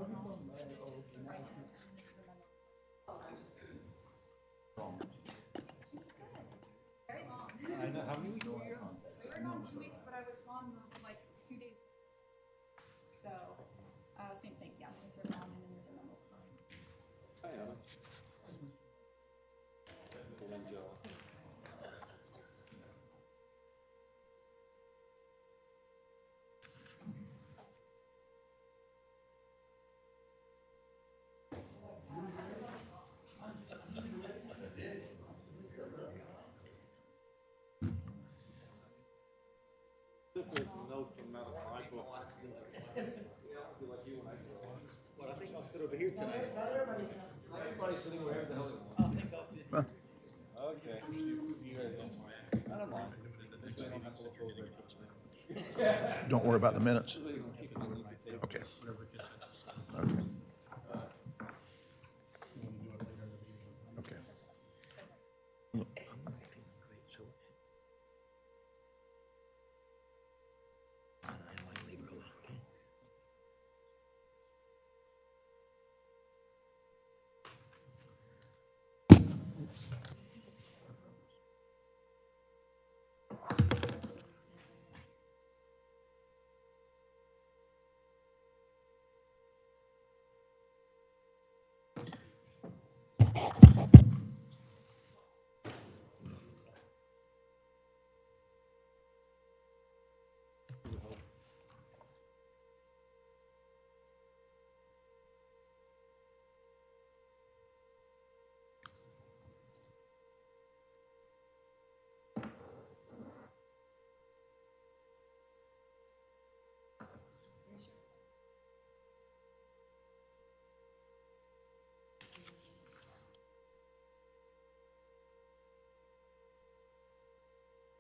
I know. How many weeks were you on? We were gone 2 weeks, but I was gone like a few days. So, same thing, yeah, things are gone and then there's a memo. Hi, Anna. But I think I'll sit over here tonight. Everybody's sitting over here. The hell? I think I'll sit. Okay. You guys don't. I don't mind. This way I don't have to look over. Don't worry about the minutes. Okay. Okay. Okay.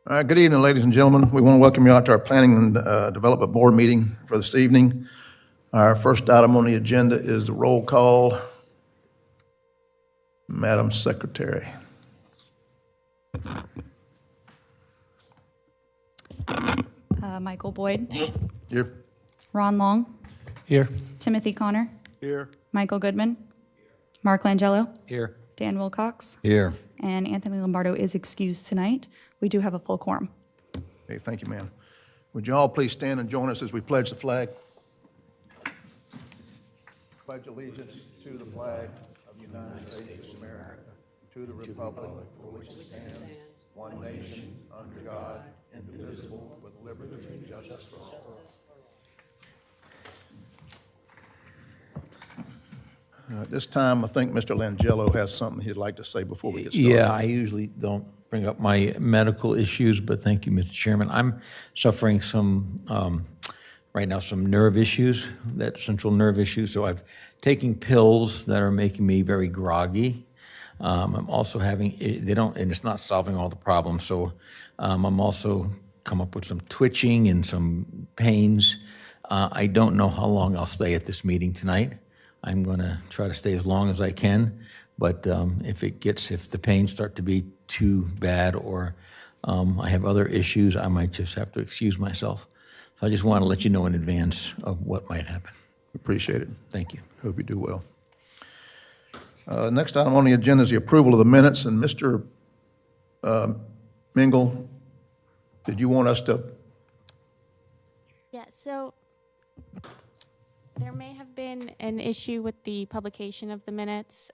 All right, good evening, ladies and gentlemen. We want to welcome you out to our Planning and Development Board meeting for this evening. Our first item on the agenda is the roll call. Madam Secretary. Michael Boyd, Here. Ron Long, Here. Timothy Connor, Here. Michael Goodman, Mark Langelo, Here. Dan Wilcox, Here. and Anthony Lombardo is excused tonight. We do have a full quorum. Okay, thank you, ma'am. Would you all please stand and join us as we pledge the flag? Pledge allegiance to the flag of the United States of America, to the republic for which it stands, one nation, under God, indivisible, with liberty and justice for all. At this time, I think Mr. Langelo has something he'd like to say before we get started. Yeah, I usually don't bring up my medical issues, but thank you, Mr. Chairman. I'm suffering right now, some nerve issues, that central nerve issue. So I've taken pills that are making me very groggy. I'm also having, and it's not solving all the problems. So I'm also come up with some twitching and some pains. I don't know how long I'll stay at this meeting tonight. I'm going to try to stay as long as I can, but if the pains start to be too bad or I have other issues, I might just have to excuse myself. So I just want to let you know in advance of what might happen. Appreciate it. Thank you. Hope you do well. Next item on the agenda is the approval of the minutes, and Mr. Mingle, did you want us to? Yeah, so there may have been an issue with the publication of the minutes.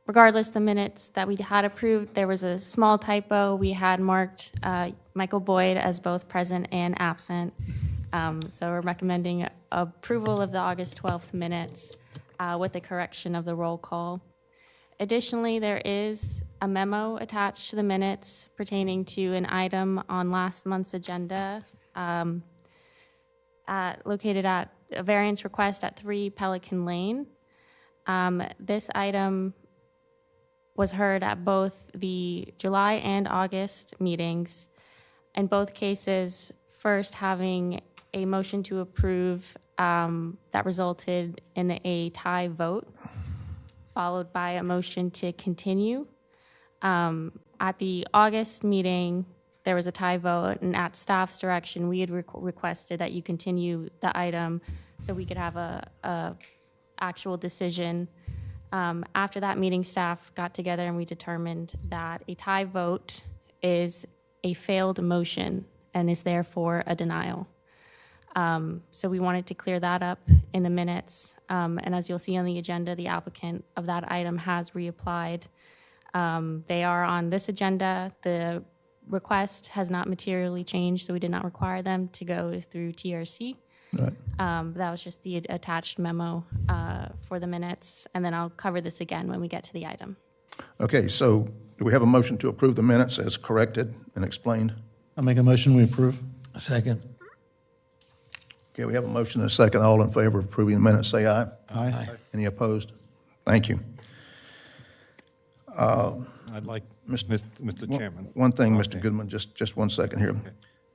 Regardless, the minutes that we had approved, there was a small typo. We had marked Michael Boyd as both present and absent. So we're recommending approval of the August 12th minutes with the correction of the roll call. Additionally, there is a memo attached to the minutes pertaining to an item on last month's agenda located at a variance request at 3 Pelican Lane. This item was heard at both the July and August meetings. In both cases, first having a motion to approve that resulted in a tie vote, followed by a motion to continue. At the August meeting, there was a tie vote, and at staff's direction, we had requested that you continue the item so we could have a actual decision. After that meeting, staff got together and we determined that a tie vote is a failed motion and is therefore a denial. So we wanted to clear that up in the minutes. And as you'll see on the agenda, the applicant of that item has reapplied. They are on this agenda. The request has not materially changed, so we did not require them to go through TRC. Right. That was just the attached memo for the minutes, and then I'll cover this again when we get to the item. Okay, so do we have a motion to approve the minutes as corrected and explained? I'll make a motion, we approve. Second. Okay, we have a motion and a second. All in favor of approving the minutes, say aye. Aye. Any opposed? Thank you. I'd like, Mr. Chairman. One thing, Mr. Goodman, just 1 second here.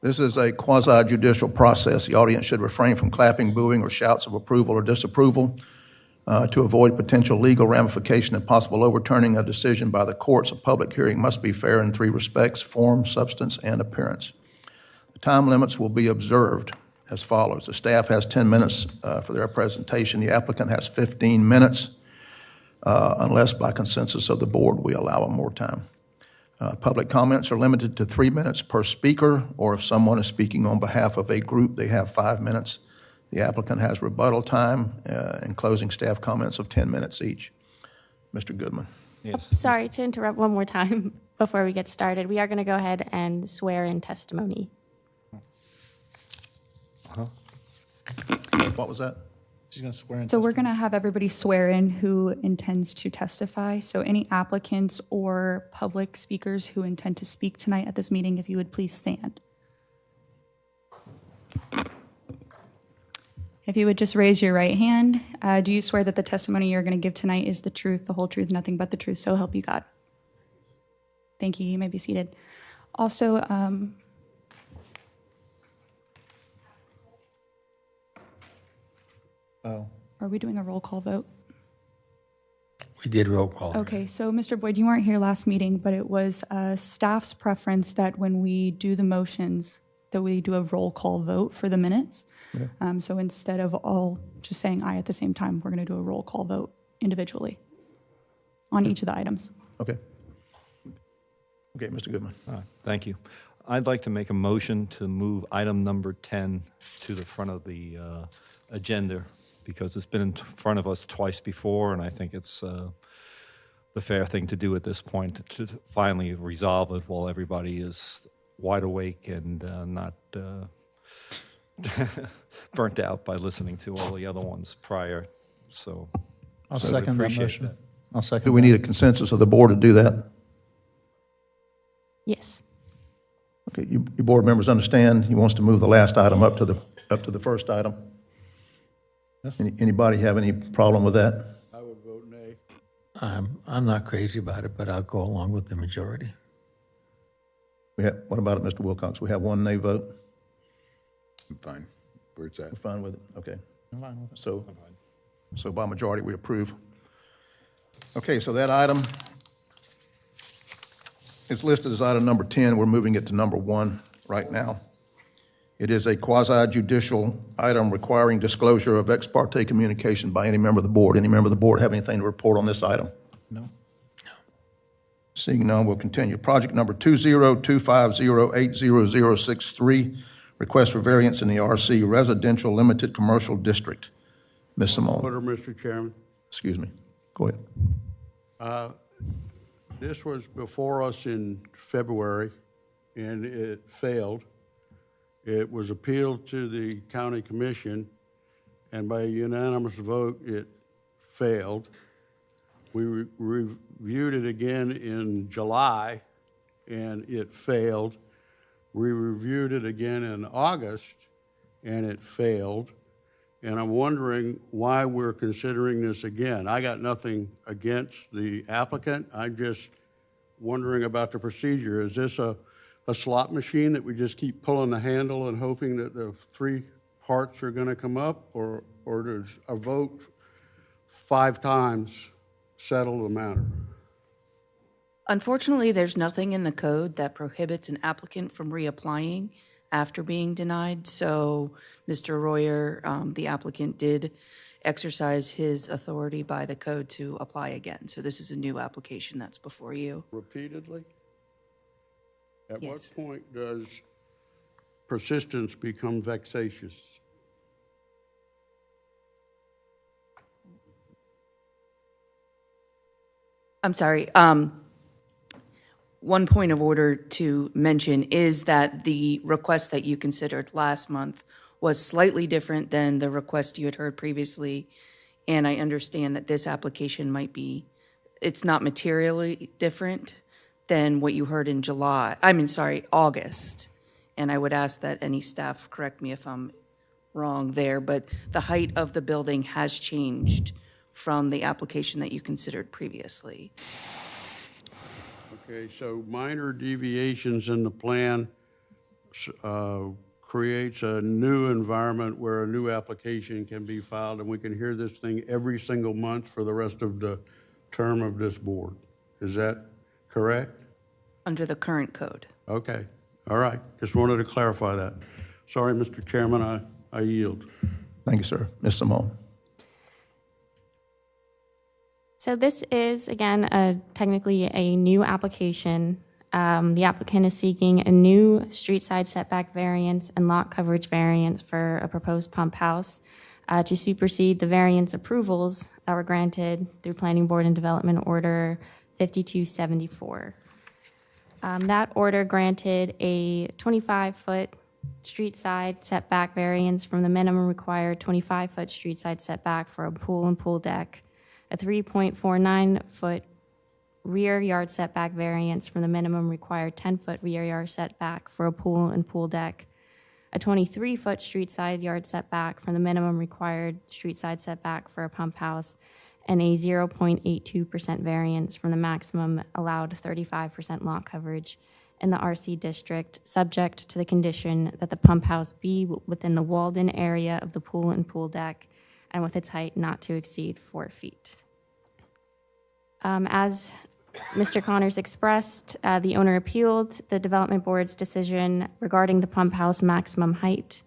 This is a quasi-judicial process. The audience should refrain from clapping, booing, or shouts of approval or disapproval to avoid potential legal ramification and possible overturning a decision by the courts. A public hearing must be fair in 3 respects: form, substance, and appearance. The time limits will be observed as follows. The staff has 10 minutes for their presentation. The applicant has 15 minutes, unless by consensus of the board we allow more time. Public comments are limited to 3 minutes per speaker, or if someone is speaking on behalf of a group, they have 5 minutes. The applicant has rebuttal time and closing staff comments of 10 minutes each. Mr. Goodman. Yes. Sorry to interrupt one more time before we get started. We are going to go ahead and swear in testimony. What was that? She's going to swear in. So we're going to have everybody swear in who intends to testify. So any applicants or public speakers who intend to speak tonight at this meeting, if you would please stand. If you would just raise your right hand, do you swear that the testimony you're going to give tonight is the truth, the whole truth, nothing but the truth, so help you God? Thank you. You may be seated. Also, are we doing a roll call vote? We did roll call. Okay, so Mr. Boyd, you weren't here last meeting, but it was staff's preference that when we do the motions, that we do a roll call vote for the minutes. So instead of all just saying aye at the same time, we're going to do a roll call vote individually on each of the items. Okay. Okay, Mr. Goodman. Thank you. I'd like to make a motion to move item number 10 to the front of the agenda, because it's been in front of us twice before, and I think it's the fair thing to do at this point to finally resolve it while everybody is wide awake and not burnt out by listening to all the other ones prior. So I'll so second that appreciate motion. that. I'll second. Do we need a consensus of the board to do that? Yes. Okay, you board members understand he wants to move the last item up to the first item? Yes. Anybody have any problem with that? I would vote nay. I'm not crazy about it, but I'll go along with the majority. What about it, Mr. Wilcox? We have 1 nay vote? I'm fine. Where it's at. We're fine with it? Okay. I'm fine with it. So by majority, we approve. Okay, so that item is listed as item number 10. We're moving it to number 1 right now. It is a quasi-judicial item requiring disclosure of ex parte communication by any member of the board. Any member of the board have anything to report on this item? No. Seeing none, we'll continue. Project number 20250800063, request for variance in the RC Residential Limited Commercial District. Ms. Simone, Order, Mr. Chairman. excuse me. Go ahead. This was before us in February, and it failed. It was appealed to the county commission, and by a unanimous vote, it failed. We reviewed it again in July, and it failed. We reviewed it again in August, and it failed. And I'm wondering why we're considering this again. I got nothing against the applicant. I'm just wondering about the procedure. Is this a slot machine that we just keep pulling the handle and hoping that the 3 hearts are going to come up, or does a vote 5 times settle the matter? Unfortunately, there's nothing in the code that prohibits an applicant from reapplying after being denied. So Mr. Royer, the applicant, did exercise his authority by the code to apply again. So this is a new application that's before you. Repeatedly? At Yes. what point does persistence become vexatious? I'm sorry. One point of order to mention is that the request that you considered last month was slightly different than the request you had heard previously. And I understand that this application might be, it's not materially different than what you heard in August. And I would ask that any staff correct me if I'm wrong there, but the height of the building has changed from the application that you considered previously. Okay, so minor deviations in the plan creates a new environment where a new application can be filed, and we can hear this thing every single month for the rest of the term of this board. Is that correct? Under the current code. Okay, all right. Just wanted to clarify that. Sorry, Mr. Chairman, I yield. Thank you, sir. Ms. Simone. So this is, again, technically a new application. The applicant is seeking a new street side setback variance and lot coverage variance for a proposed pump house to supersede the variance approvals that were granted through Planning Board and Development Order 5274. That order granted a 25-foot street side setback variance from the minimum required 25-foot street side setback for a pool and pool deck, a 3.49-foot rear yard setback variance from the minimum required 10-foot rear yard setback for a pool and pool deck, a 23-foot street side yard setback from the minimum required street side setback for a pump house, and a 0.82% variance from the maximum allowed 35% lot coverage in the RC district, subject to the condition that the pump house be within the walled-in area of the pool and pool deck and with its height not to exceed 4 feet. As Mr. Connors expressed, the owner appealed the Development Board's decision regarding the pump house maximum height.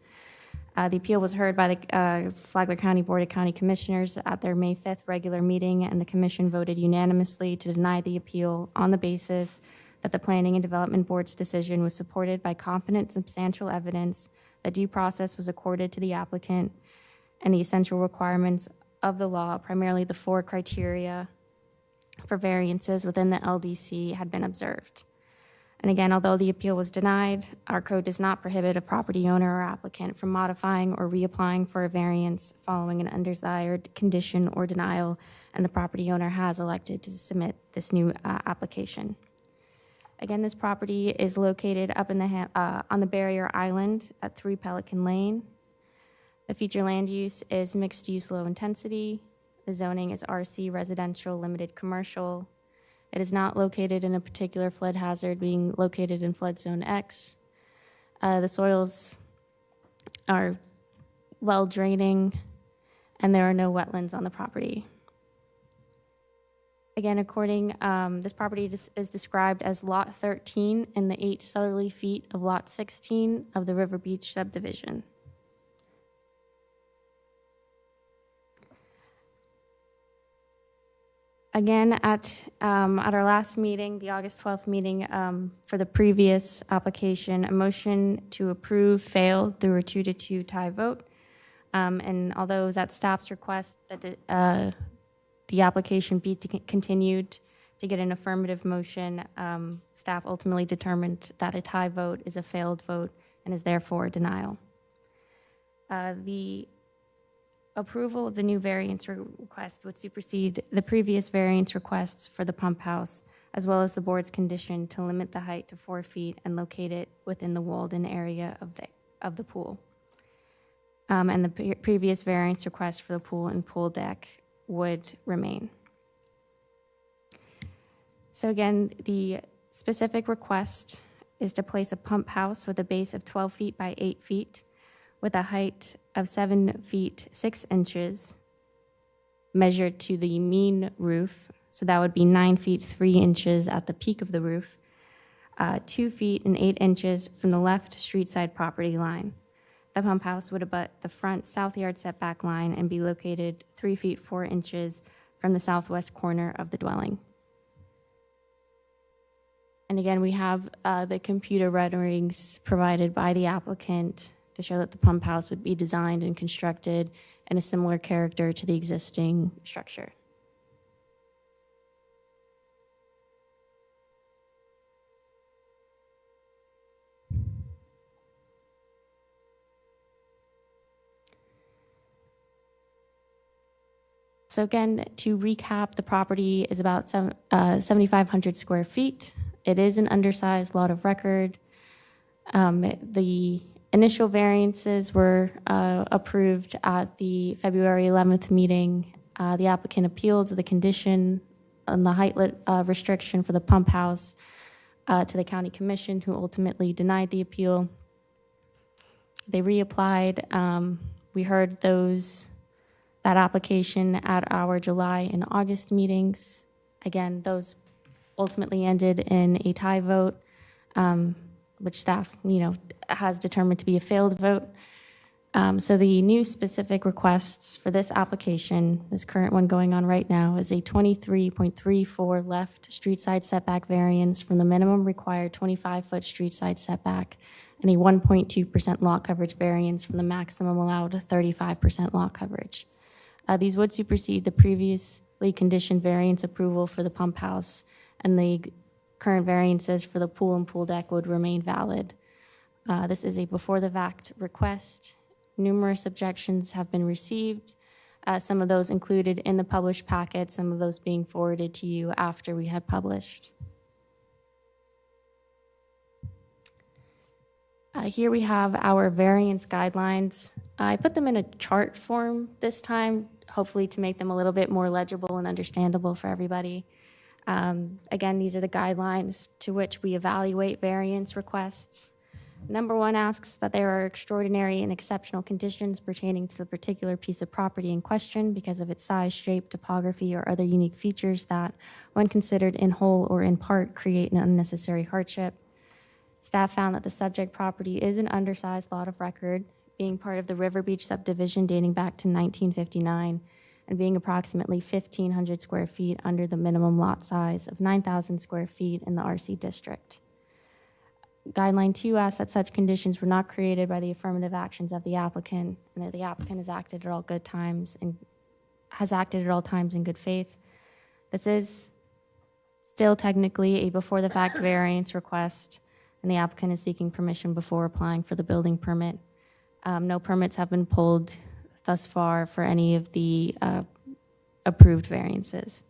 The appeal was heard by the Flagler County Board of County Commissioners at their May 5th regular meeting, and the commission voted unanimously to deny the appeal on the basis that the Planning and Development Board's decision was supported by competent substantial evidence that due process was accorded to the applicant and the essential requirements of the law, primarily the 4 criteria for variances within the LDC, had been observed. And again, although the appeal was denied, our code does not prohibit a property owner or applicant from modifying or reapplying for a variance following an undesired condition or denial, and the property owner has elected to submit this new application. Again, this property is located up in the on the barrier island at 3 Pelican Lane. The future land use is mixed use low intensity. The zoning is RC residential limited commercial. It is not located in a particular flood hazard, being located in flood zone X. The soils are well draining, and there are no wetlands on the property. Again, this property is described as Lot 13 in the 8 southerly feet of Lot 16 of the River Beach subdivision. Again, at our last meeting, the August 12th meeting, for the previous application, a motion to approve failed through a 2-2 tie vote. And although it was at staff's request that the application be continued to get an affirmative motion, staff ultimately determined that a tie vote is a failed vote and is therefore a denial. The approval of the new variance request would supersede the previous variance requests for the pump house, as well as the board's condition to limit the height to 4 feet and locate it within the walled-in area of the pool. And the previous variance request for the pool and pool deck would remain. So again, the specific request is to place a pump house with a base of 12 feet by 8 feet with a height of 7 feet 6 inches measured to the mean roof So that would be 9 feet 3 inches at the peak of the roof, 2 feet and 8 inches from the left street side property line. The pump house would abut the front south yard setback line and be located 3 feet 4 inches from the southwest corner of the dwelling. And again, we have the computer renderings provided by the applicant to show that the pump house would be designed and constructed in a similar character to the existing structure. So again, to recap, the property is about 7,500 square feet. It is an undersized lot of record. The initial variances were approved at the February 11th meeting. The applicant appealed the condition on the height restriction for the pump house to the county commission, who ultimately denied the appeal. They reapplied. We heard that application at our July and August meetings. Again, those ultimately ended in a tie vote, which staff, has determined to be a failed vote. So the new specific requests for this application, this current one going on right now, is a 23.34 left street side setback variance from the minimum required 25-foot street side setback, and a 1.2% lot coverage variance from the maximum allowed 35% lot coverage. These would supersede the previously conditioned variance approval for the pump house, and the current variances for the pool and pool deck would remain valid. This is a before the fact request. Numerous objections have been received, some of those included in the published packet, some of those being forwarded to you after we had published. Here we have our variance guidelines. I put them in a chart form this time, hopefully to make them a little bit more legible and understandable for everybody. Again, these are the guidelines to which we evaluate variance requests. Number 1 asks that there are extraordinary and exceptional conditions pertaining to the particular piece of property in question because of its size, shape, topography, or other unique features that, when considered in whole or in part, create an unnecessary hardship. Staff found that the subject property is an undersized lot of record, being part of the River Beach subdivision dating back to 1959, and being approximately 1,500 square feet under the minimum lot size of 9,000 square feet in the RC district. Guideline 2 asks that such conditions were not created by the affirmative actions of the applicant, and that the applicant has acted at all times in good faith. This is still technically a before the fact variance request, and the applicant is seeking permission before applying for the building permit. No permits have been pulled thus far for any of the approved variances.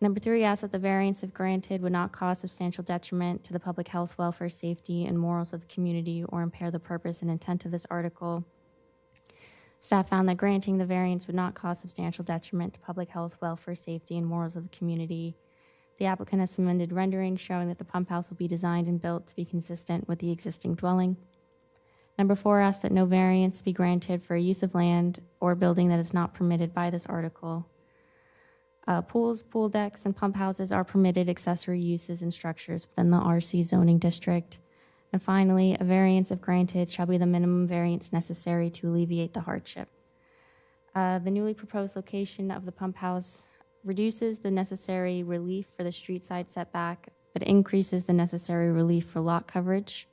Number 3 asks that the variance, if granted, would not cause substantial detriment to the public health, welfare, safety, and morals of the community or impair the purpose and intent of this article. Staff found that granting the variance would not cause substantial detriment to public health, welfare, safety, and morals of the community. The applicant has submitted renderings showing that the pump house will be designed and built to be consistent with the existing dwelling. Number 4 asks that no variance be granted for a use of land or building that is not permitted by this article. Pools, pool decks, and pump houses are permitted accessory uses and structures within the RC zoning district. And finally, a variance, if granted, shall be the minimum variance necessary to alleviate the hardship. The newly proposed location of the pump house reduces the necessary relief for the street side setback, but increases the necessary relief for lot coverage.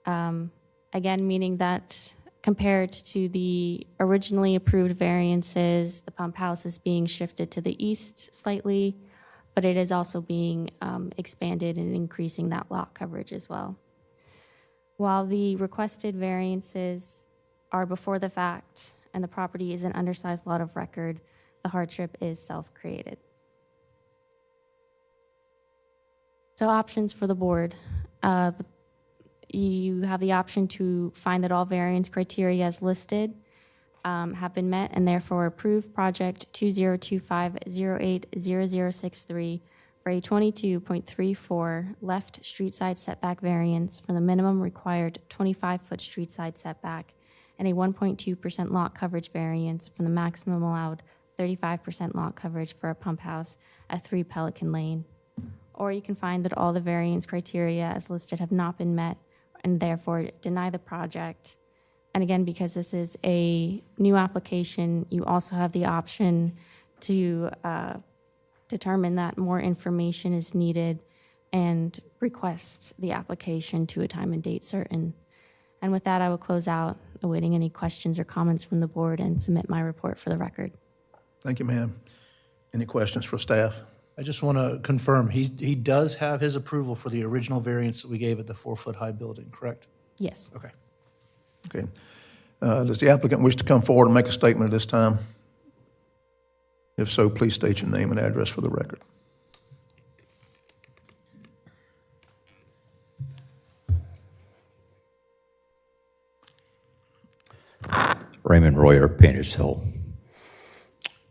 Again, meaning that compared to the originally approved variances, the pump house is being shifted to the east slightly, but it is also being expanded and increasing that lot coverage as well. While the requested variances are before the fact and the property is an undersized lot of record, the hardship is self-created. So options for the board. You have the option to find that all variance criteria as listed have been met and therefore approve project 2025-08-0063 for a 22.34 left street side setback variance from the minimum required 25-foot street side setback and a 1.2% lot coverage variance from the maximum allowed 35% lot coverage for a pump house at 3 Pelican Lane. Or you can find that all the variance criteria as listed have not been met and therefore deny the project. And again, because this is a new application, you also have the option to determine that more information is needed and request the application to a time and date certain. And with that, I will close out, awaiting any questions or comments from the board, and submit my report for the record. Thank you, ma'am. Any questions for staff? I just want to confirm, he does have his approval for the original variance that we gave at the 4-foot-high building, correct? Yes. Okay. Okay. Does the applicant wish to come forward and make a statement at this time? If so, please state your name and address for the record. Raymond Royer, Painters Hill.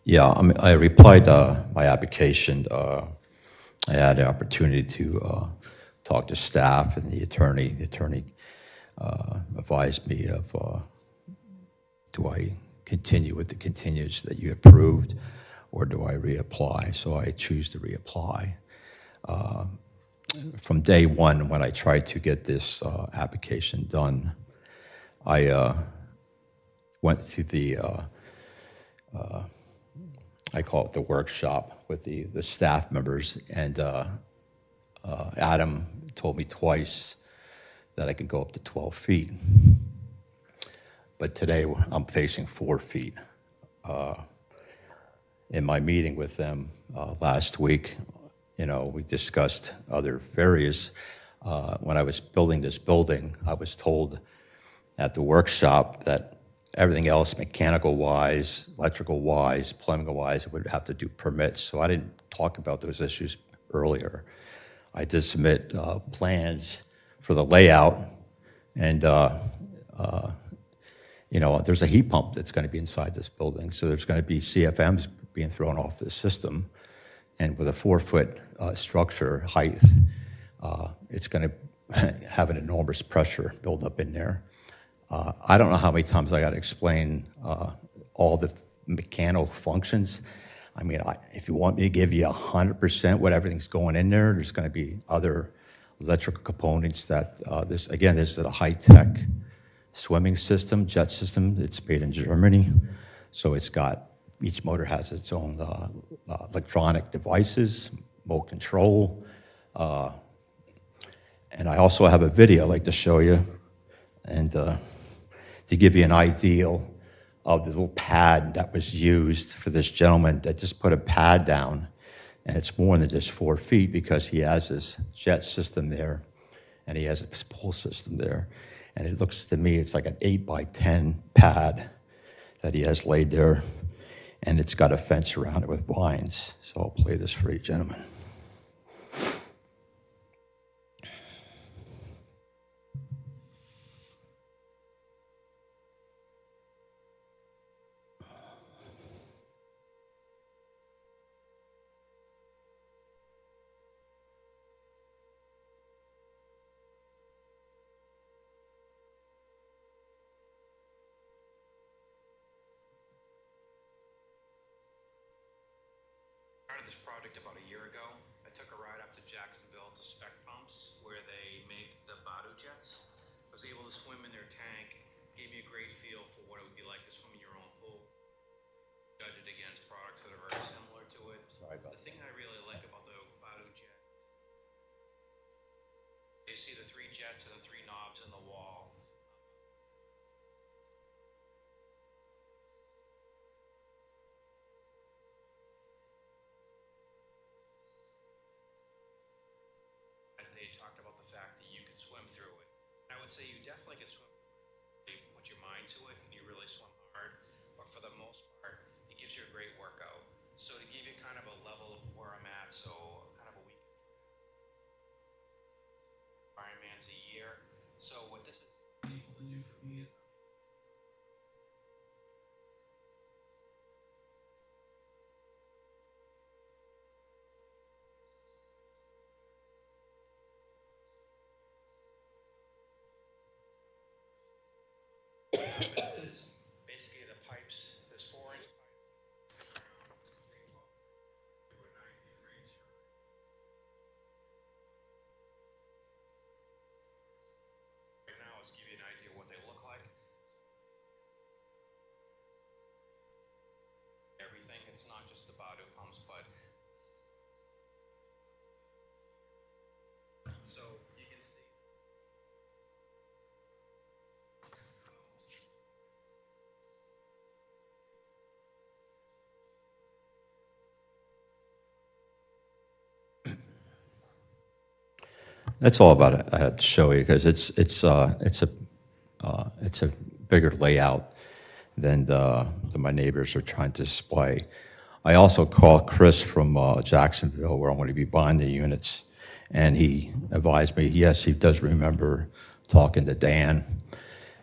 Yeah, I replied my application. I had the opportunity to talk to staff and the attorney. The attorney advised me of, do I continue with the continuance that you approved, or do I reapply? So I choose to reapply. From day one, when I tried to get this application done, I went to the, I call it the workshop with the staff members, and Adam told me twice that I could go up to 12 feet. But today I'm facing 4 feet. In my meeting with them last week, we discussed other various, when I was building this building, I was told at the workshop that everything else, mechanical-wise, electrical-wise, plumbing-wise, would have to do permits. So I didn't talk about those issues earlier. I did submit plans for the layout, and there's a heat pump that's going to be inside this building. So there's going to be CFMs being thrown off the system, and with a 4-foot structure height, it's going to have an enormous pressure build up in there. I don't know how many times I got to explain all the mechanical functions. I mean, if you want me to give you 100% what everything's going in there, there's going to be other electrical components that this is a high-tech swimming system, jet system. It's made in Germany. So each motor has its own electronic devices, remote control. And I also have a video I'd like to show you. And to give you an idea of the little pad that was used for this gentleman that just put a pad down, and it's more than just 4 feet because he has his jet system there, and he has a pull system there. And it looks to me, it's like an 8x10 pad that he has laid there, and it's got a fence around it with vines. So I'll play this for you, gentlemen. This project about a year ago. I took a ride up to Jacksonville to Spec Pumps, where they make the Badu jets. I was able to swim in their tank. Gave me a great feel for what it would be like to swim in your own pool. Judge it against products that are very similar to it. The thing I really like about the Badu jet, you see the 3 jets and the 3 knobs in the wall. They talked about the fact that you could swim through it. I would say you definitely could swim, put your mind to it, and you really swim hard. But for the most part, it gives you a great workout. So to give you kind of a level of where I'm at, so kind of a week. Ironman's a year. So what this is able to do for me is basically the pipes, there's 4-inch pipes That's all about it. I had to show you because it's a bigger layout than my neighbors are trying to display. I also called Chris from Jacksonville, where I'm going to be buying the units, and he advised me, yes, he does remember talking to Dan,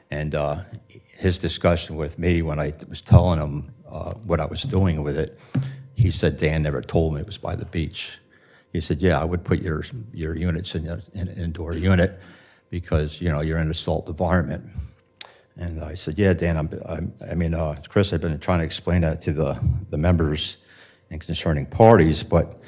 and his discussion with me when I was telling him what I was doing with it, he said Dan never told me it was by the beach. He said, yeah, I would put your units in an indoor unit because, you're in a salt environment. And I said, yeah, Dan, Chris, I've been trying to explain that to the members and concerning parties, but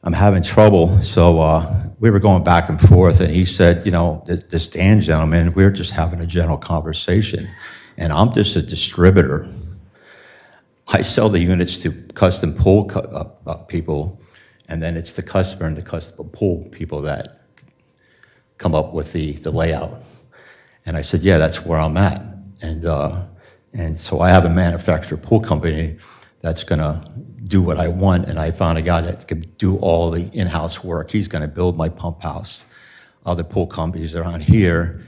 I'm having trouble. So we were going back and forth, and he said, this Dan gentleman, we're just having a general conversation, and I'm just a distributor. I sell the units to custom pool people, and then it's the customer and the custom pool people that come up with the layout. And I said, yeah, that's where I'm at. And so I have a manufacturer pool company that's going to do what I want, and I found a guy that can do all the in-house work. He's going to build my pump house. Other pool companies around here,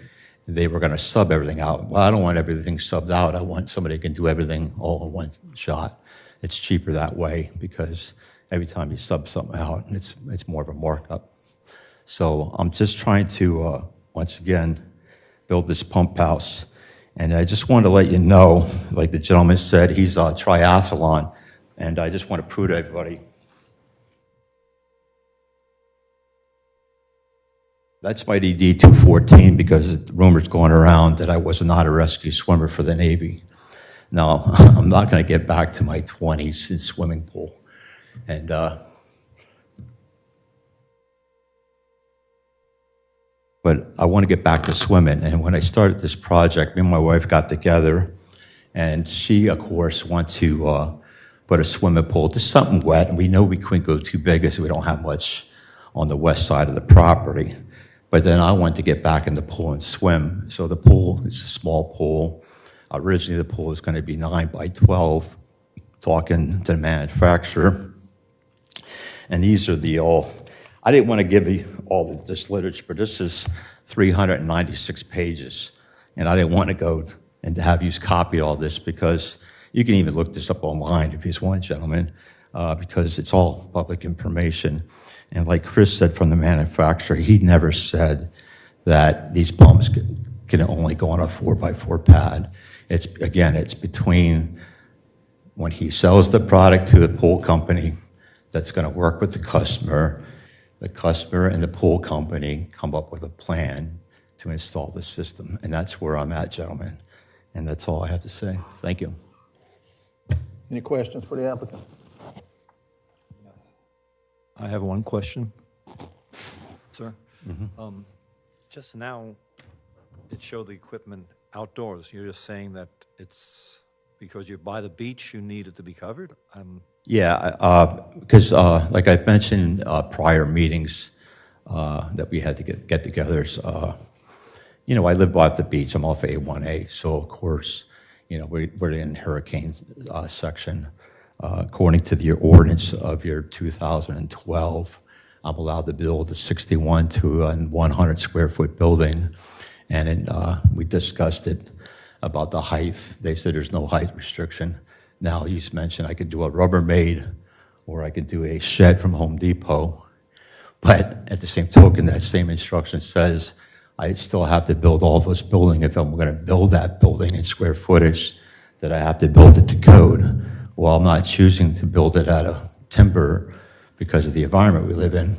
they were going to sub everything out. Well, I don't want everything subbed out. I want somebody who can do everything all in one shot. It's cheaper that way because every time you sub something out, it's more of a markup. So I'm just trying to, once again, build this pump house. And I just wanted to let you know, like the gentleman said, he's a triathlon. And I just want to prove to everybody, that's my DD 214 because rumors going around that I was not a rescue swimmer for the Navy. Now, I'm not going to get back to my 20s in swimming pool. And but I want to get back to swimming. And when I started this project, me and my wife got together, and she, of course, wants to put a swimming pool, just something wet. And we know we couldn't go too big as we don't have much on the west side of the property. But then I wanted to get back in the pool and swim. So the pool is a small pool. Originally, the pool was going to be 9 by 12, talking to the manufacturer. And these are the all, I didn't want to give you all this literature, but this is 396 pages. And I didn't want to go and to have you copy all this because you can even look this up online if you want, gentlemen, because it's all public information. And like Chris said from the manufacturer, he never said that these pumps can only go on a 4x4 pad. It's between when he sells the product to the pool company that's going to work with the customer and the pool company come up with a plan to install the system. And that's where I'm at, gentlemen. And that's all I have to say. Thank you. Any questions for the applicant? I have one question, sir. Just now, it showed the equipment outdoors. You're just saying that it's because you're by the beach, you need it to be covered? Yeah, because like I mentioned in prior meetings that we had to get together, I live by the beach. I'm off A1A, so of course, we're in hurricane section. According to the ordinance of year 2012, I'm allowed to build a 61 to 100 square foot building. And we discussed it about the height. They said there's no height restriction. Now, you mentioned I could do a Rubbermaid or I could do a shed from Home Depot. But at the same token, that same instruction says I still have to build all those buildings. If I'm going to build that building in square footage, that I have to build it to code. Well, I'm not choosing to build it out of timber because of the environment we live in.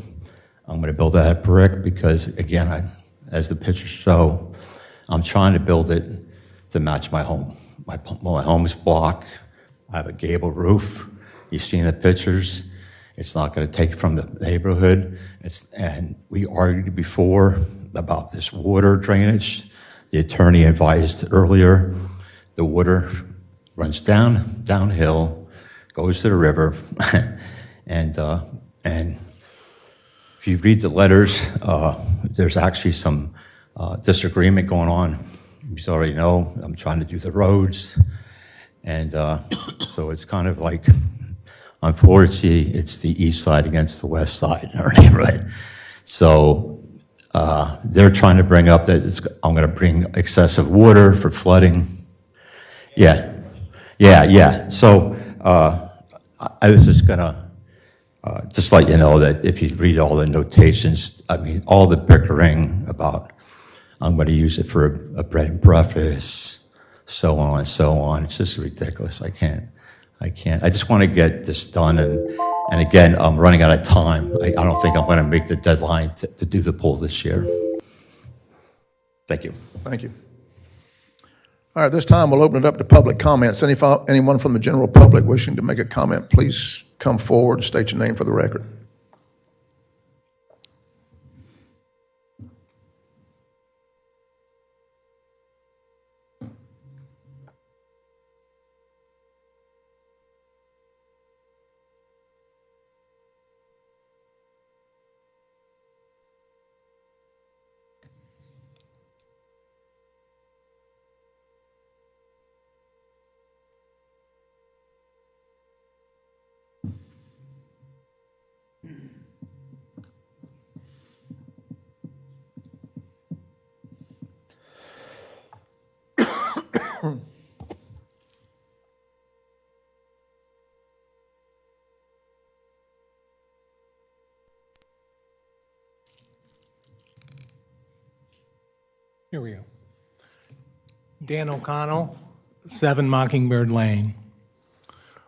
I'm going to build it out of brick because, again, as the pictures show, I'm trying to build it to match my home. My home is block. I have a gable roof. You've seen the pictures. It's not going to take from the neighborhood. And we argued before about this water drainage. The attorney advised earlier the water runs downhill, goes to the river, and if you read the letters, there's actually some disagreement going on. You already know I'm trying to do the roads, and so it's kind of like, unfortunately, it's the east side against the west side in our neighborhood. So They're trying to bring up that I'm going to bring excessive water for flooding. Yeah, yeah. So I was just going to just let you know that if you read all the notations, I mean, all the bickering about I'm going to use it for a bread and breakfast, so on and so on. It's just ridiculous. I can't. I just want to get this done. And again, I'm running out of time. I don't think I'm going to make the deadline to do the poll this year. Thank you. Thank you. All right, this time we'll open it up to public comments. Anyone from the general public wishing to make a comment, please come forward, state your name for the record. Here we go. Dan O'Connell, 7 Mockingbird Lane.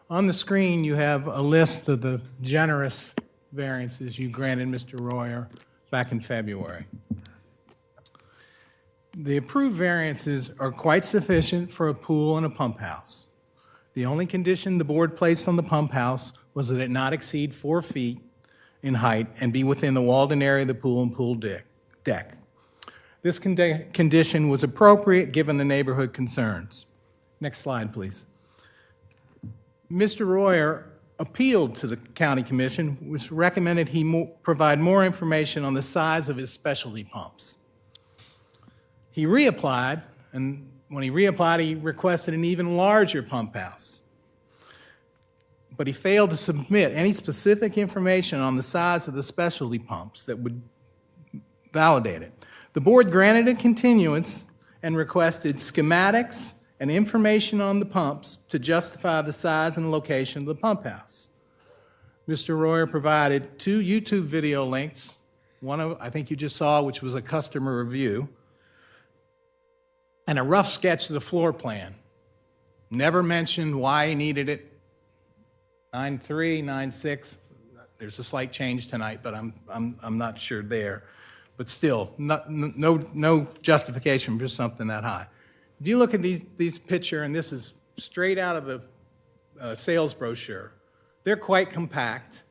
On the screen, you have a list of the generous variances you granted Mr. Royer back in February. The approved variances are quite sufficient for a pool and a pump house. The only condition the board placed on the pump house was that it not exceed 4 feet in height and be within the walled-in area of the pool and pool deck. This condition was appropriate given the neighborhood concerns. Next slide, please. Mr. Royer appealed to the county commission, which recommended he provide more information on the size of his specialty pumps. He reapplied, and when he reapplied, he requested an even larger pump house. But he failed to submit any specific information on the size of the specialty pumps that would validate it. The board granted a continuance and requested schematics and information on the pumps to justify the size and location of the pump house. Mr. Royer provided 2 YouTube video links, one of, I think you just saw, which was a customer review, and a rough sketch of the floor plan. Never mentioned why he needed it. 9.3, 9.6, there's a slight change tonight, but I'm not sure there. But still, no justification for something that high. If you look at these picture, and this is straight out of the sales brochure, they're quite compact.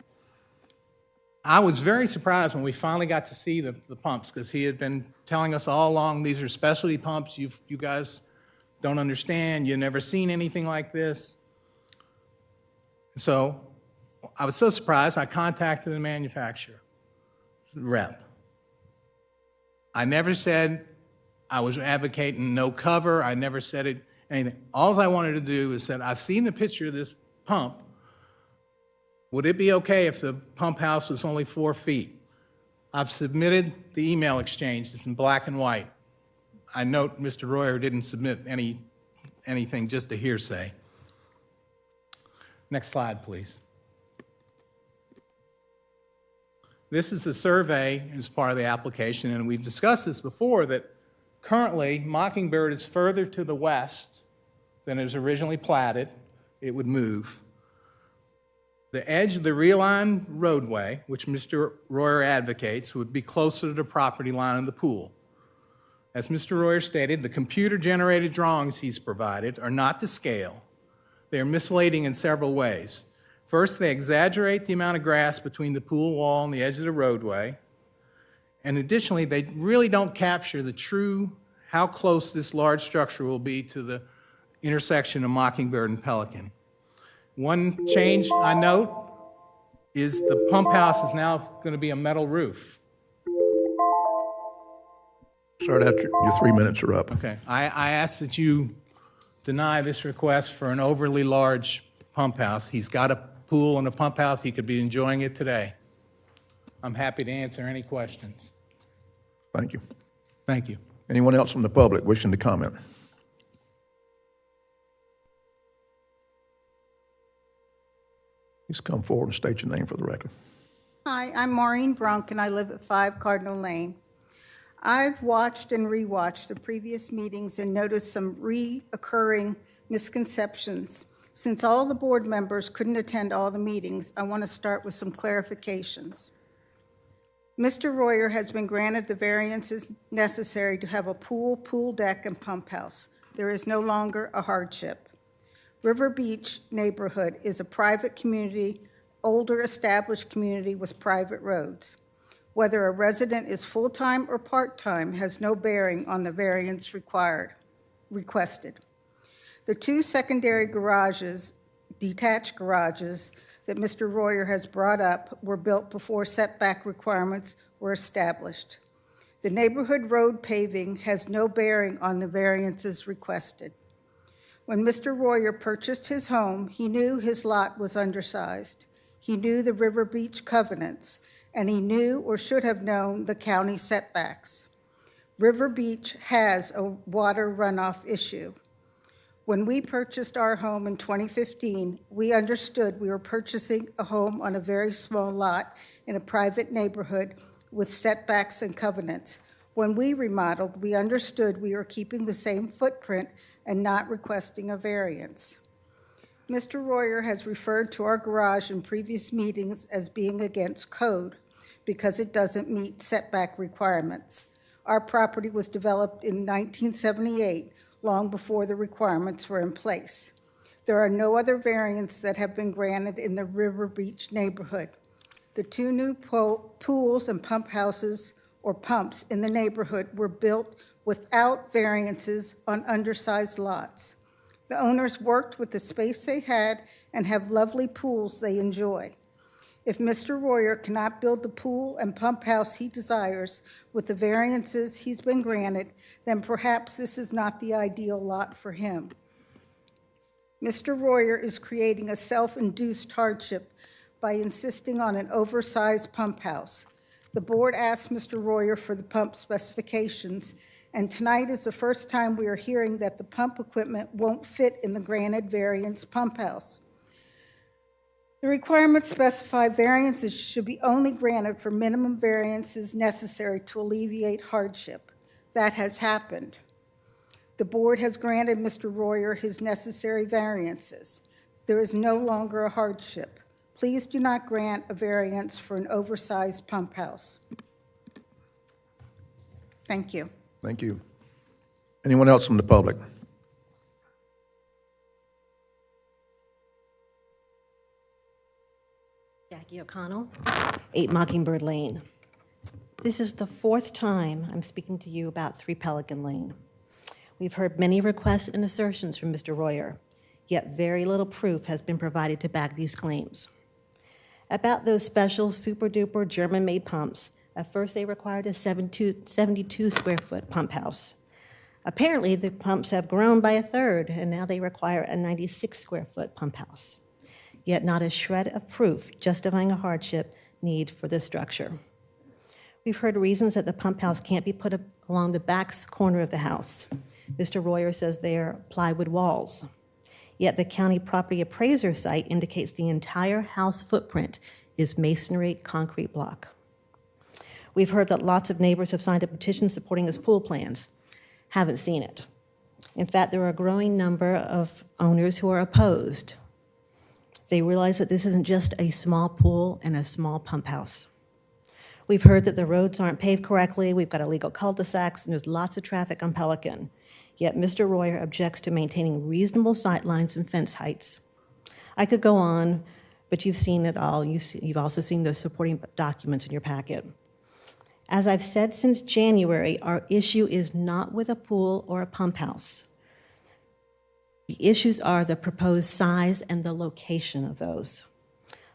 I was very surprised when we finally got to see the pumps, because he had been telling us all along, these are specialty pumps, you guys don't understand, you've never seen anything like this. So I was so surprised, I contacted the manufacturer rep. I never said I was advocating no cover. I never said anything. All I wanted to do is said, I've seen the picture of this pump. Would it be okay if the pump house was only 4 feet? I've submitted the email exchange. It's in black and white. I note Mr. Royer didn't submit anything, just a hearsay. Next slide, please. This is a survey as part of the application, and we've discussed this before, that currently Mockingbird is further to the west than it was originally platted. It would move. The edge of the realigned roadway, which Mr. Royer advocates, would be closer to the property line of the pool. As Mr. Royer stated, the computer-generated drawings he's provided are not to scale. They are misleading in several ways. First, they exaggerate the amount of grass between the pool wall and the edge of the roadway. And additionally, they really don't capture the true, how close this large structure will be to the intersection of Mockingbird and Pelican. One change I note is the pump house is now going to be a metal roof. Sorry, your 3 minutes are up. Okay. I ask that you deny this request for an overly large pump house. He's got a pool and a pump house. He could be enjoying it today. I'm happy to answer any questions. Thank you. Thank you. Anyone else from the public wishing to comment? Please come forward and state your name for the record. Hi, I'm Maureen Brunk, and I live at 5 Cardinal Lane. I've watched and rewatched the previous meetings and noticed some reoccurring misconceptions. Since all the board members couldn't attend all the meetings, I want to start with some clarifications. Mr. Royer has been granted the variances necessary to have a pool, pool deck, and pump house. There is no longer a hardship. River Beach neighborhood is a private community, older established community with private roads. Whether a resident is full-time or part-time has no bearing on the variance requested. The 2 secondary garages, detached garages, that Mr. Royer has brought up were built before setback requirements were established. The neighborhood road paving has no bearing on the variances requested. When Mr. Royer purchased his home, he knew his lot was undersized. He knew the River Beach covenants, and he knew or should have known the county setbacks. River Beach has a water runoff issue. When we purchased our home in 2015, we understood we were purchasing a home on a very small lot in a private neighborhood with setbacks and covenants. When we remodeled, we understood we were keeping the same footprint and not requesting a variance. Mr. Royer has referred to our garage in previous meetings as being against code because it doesn't meet setback requirements. Our property was developed in 1978, long before the requirements were in place. There are no other variants that have been granted in the River Beach neighborhood. The 2 new pools and pump houses or pumps in the neighborhood were built without variances on undersized lots. The owners worked with the space they had and have lovely pools they enjoy. If Mr. Royer cannot build the pool and pump house he desires with the variances he's been granted, then perhaps this is not the ideal lot for him. Mr. Royer is creating a self-induced hardship by insisting on an oversized pump house. The board asked Mr. Royer for the pump specifications, and tonight is the first time we are hearing that the pump equipment won't fit in the granted variance pump house. The requirements specify variances should be only granted for minimum variances necessary to alleviate hardship. That has happened. The board has granted Mr. Royer his necessary variances. There is no longer a hardship. Please do not grant a variance for an oversized pump house. Thank you. Thank you. Anyone else from the public? Jackie O'Connell, 8 Mockingbird Lane. This is the 4th time I'm speaking to you about 3 Pelican Lane. We've heard many requests and assertions from Mr. Royer, yet very little proof has been provided to back these claims. About those special super-duper German-made pumps, at first they required a 72-square-foot pump house. Apparently, the pumps have grown by a third, and now they require a 96-square-foot pump house. Yet not a shred of proof justifying a hardship need for this structure. We've heard reasons that the pump house can't be put along the back corner of the house. Mr. Royer says they are plywood walls. Yet the county property appraiser site indicates the entire house footprint is masonry concrete block. We've heard that lots of neighbors have signed a petition supporting his pool plans. Haven't seen it. In fact, there are a growing number of owners who are opposed. They realize that this isn't just a small pool and a small pump house. We've heard that the roads aren't paved correctly, we've got illegal cul-de-sacs, and there's lots of traffic on Pelican. Yet Mr. Royer objects to maintaining reasonable sight lines and fence heights. I could go on, but you've seen it all. You've also seen the supporting documents in your packet. As I've said since January, our issue is not with a pool or a pump house. The issues are the proposed size and the location of those.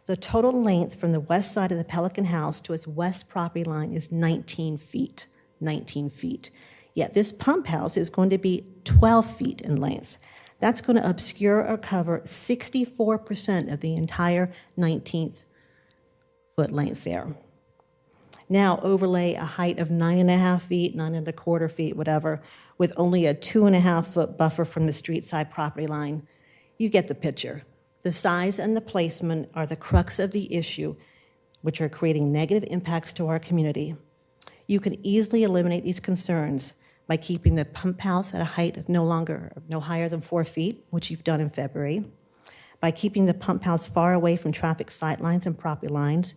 The total length from the west side of the Pelican house to its west property line is 19 feet, 19 feet. Yet this pump house is going to be 12 feet in length. That's going to obscure or cover 64% of the entire 19th foot length there. Now overlay a height of 9.5 feet, 9.25 feet, whatever, with only a 2.5-foot buffer from the street side property line. You get the picture. The size and the placement are the crux of the issue, which are creating negative impacts to our community. You can easily eliminate these concerns by keeping the pump house at a height of no higher than 4 feet, which you've done in February, by keeping the pump house far away from traffic sight lines and property lines.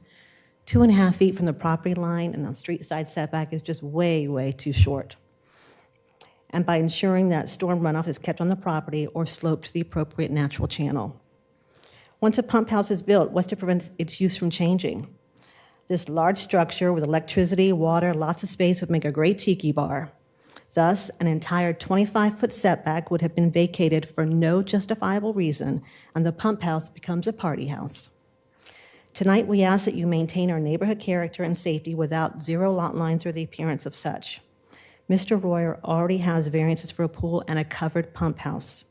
2.5 feet from the property line and on street side setback is just way, way too short. And by ensuring that storm runoff is kept on the property or sloped to the appropriate natural channel. Once a pump house is built, what's to prevent its use from changing? This large structure with electricity, water, lots of space would make a great tiki bar. Thus, an entire 25-foot setback would have been vacated for no justifiable reason, and the pump house becomes a party house. Tonight, we ask that you maintain our neighborhood character and safety without zero lot lines or the appearance of such. Mr. Royer already has variances for a pool and a covered pump house.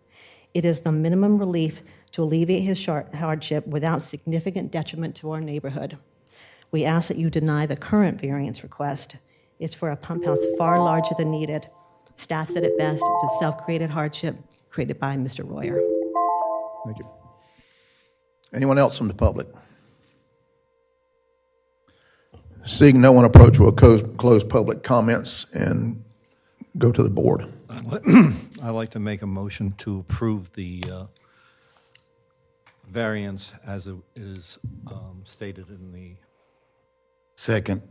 It is the minimum relief to alleviate his hardship without significant detriment to our neighborhood. We ask that you deny the current variance request. It's for a pump house far larger than needed. Staff said it best, it's a self-created hardship created by Mr. Royer. Thank you. Anyone else from the public? Seeing no one approach, we'll close public comments and go to the board. I'd like to make a motion to approve the variance as it is stated in the... Second.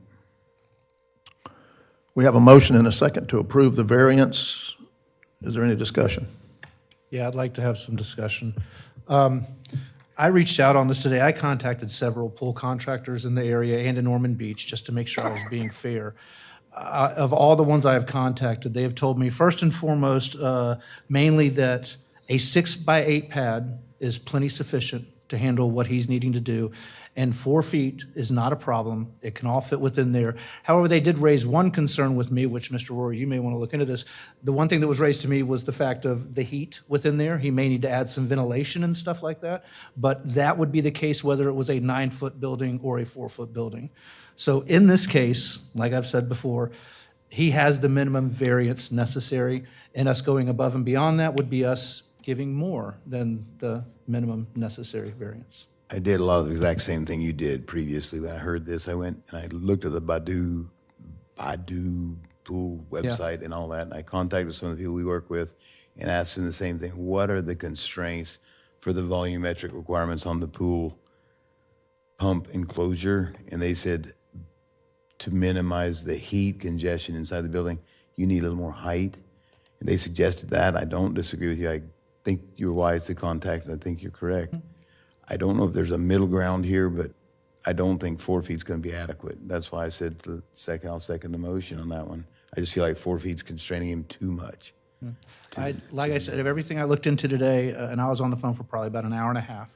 We have a motion and a second to approve the variance. Is there any discussion? Yeah, I'd like to have some discussion. I reached out on this today. I contacted several pool contractors in the area and in Ormond Beach just to make sure I was being fair. Of all the ones I have contacted, they have told me first and foremost, mainly that a 6x8 pad is plenty sufficient to handle what he's needing to do, and 4 feet is not a problem. It can all fit within there. However, they did raise one concern with me, which, Mr. Royer, you may want to look into this. The one thing that was raised to me was the fact of the heat within there. He may need to add some ventilation and stuff like that, but that would be the case whether it was a 9-foot building or a 4-foot building. So in this case, like I've said before, he has the minimum variance necessary, and us going above and beyond that would be us giving more than the minimum necessary variance. I did a lot of the exact same thing you did previously. When I heard this, I went and I looked at the Badu pool website and all that, and I contacted some of the people we work with and asked them the same thing. What are the constraints for the volumetric requirements on the pool pump enclosure? And they said to minimize the heat congestion inside the building, you need a little more height. And they suggested that. I don't disagree with you. I think you're wise to contact, and I think you're correct. I don't know if there's a middle ground here, but I don't think 4 feet's going to be adequate. That's why I said I'll second the motion on that one. I just feel like 4 feet's constraining him too much. Like I said, of everything I looked into today, and I was on the phone for probably about an hour and a half,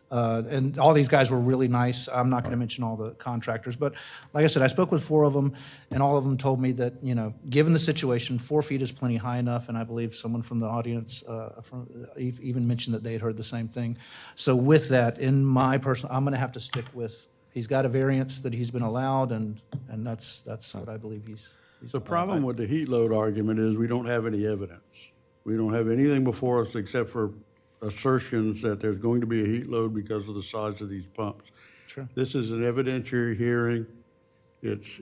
and all these guys were really nice. I'm not going to mention all the contractors, but like I said, I spoke with 4 of them, and all of them told me that, you know, given the situation, 4 feet is plenty high enough, and I believe someone from the audience even mentioned that they had heard the same thing. So with that, in my personal, I'm going to have to stick with, he's got a variance that he's been allowed, and that's what I believe he's The problem with the heat load argument is we don't have any evidence. We don't have anything before us except for assertions that there's going to be a heat load because of the size of these pumps. Sure. This is an evidentiary hearing. It's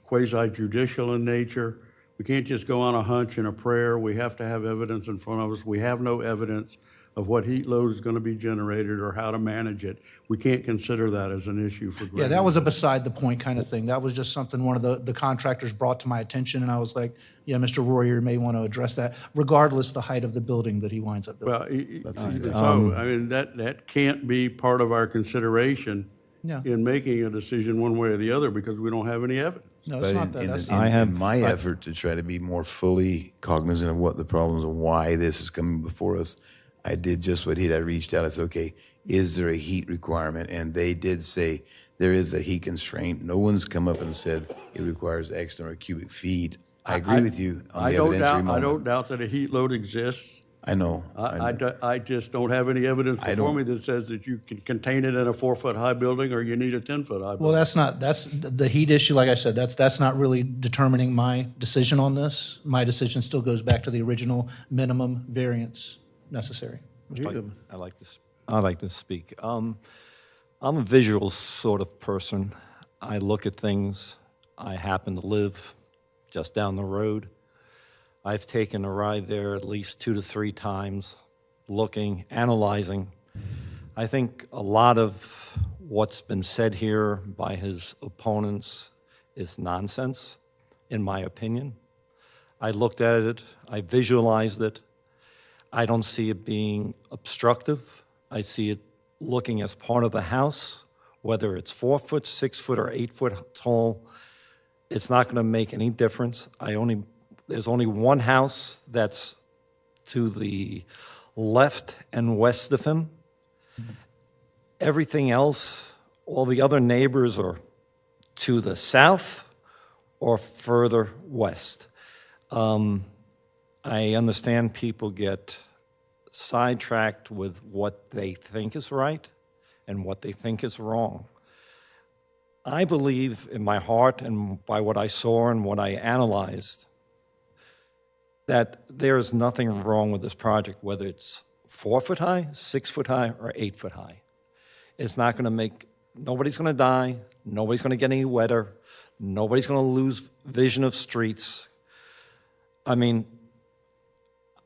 quasi-judicial in nature. We can't just go on a hunch and a prayer. We have to have evidence in front of us. We have no evidence of what heat load is going to be generated or how to manage it. We can't consider that as an issue for grading. Yeah, that was a beside the point kind of thing. That was just something one of the contractors brought to my attention, and I was like, yeah, Mr. Royer may want to address that, regardless the height of the building that he winds up building. Well, I mean, that can't be part of our consideration in making a decision one way or the other because we don't have any evidence. No, it's not that. In my effort to try to be more fully cognizant of what the problems and why this is coming before us, I did just what he had. I reached out. I said, okay, is there a heat requirement? And they did say there is a heat constraint. No one's come up and said it requires X number of cubic feet. I agree with you on the evidentiary moment. I don't doubt that a heat load exists. I know. I just don't have any evidence before me that says that you can contain it in a 4-foot-high building or you need a 10-foot-high building. Well, that's the heat issue, like I said, that's not really determining my decision on this. My decision still goes back to the original minimum variance necessary. I like to speak. I'm a visual sort of person. I look at things. I happen to live just down the road. I've taken a ride there at least 2 to 3 times, looking, analyzing. I think a lot of what's been said here by his opponents is nonsense, in my opinion. I looked at it, I visualized it. I don't see it being obstructive. I see it looking as part of the house, whether it's 4 foot, 6 foot, or 8 foot tall. It's not going to make any difference. There's only one house that's to the left and west of him. Everything else, all the other neighbors are to the south or further west. I understand people get sidetracked with what they think is right and what they think is wrong. I believe in my heart and by what I saw and what I analyzed that there is nothing wrong with this project, whether it's 4 foot high, 6 foot high, or 8 foot high. It's not going to nobody's going to die, nobody's going to get any wetter, nobody's going to lose vision of streets. I mean,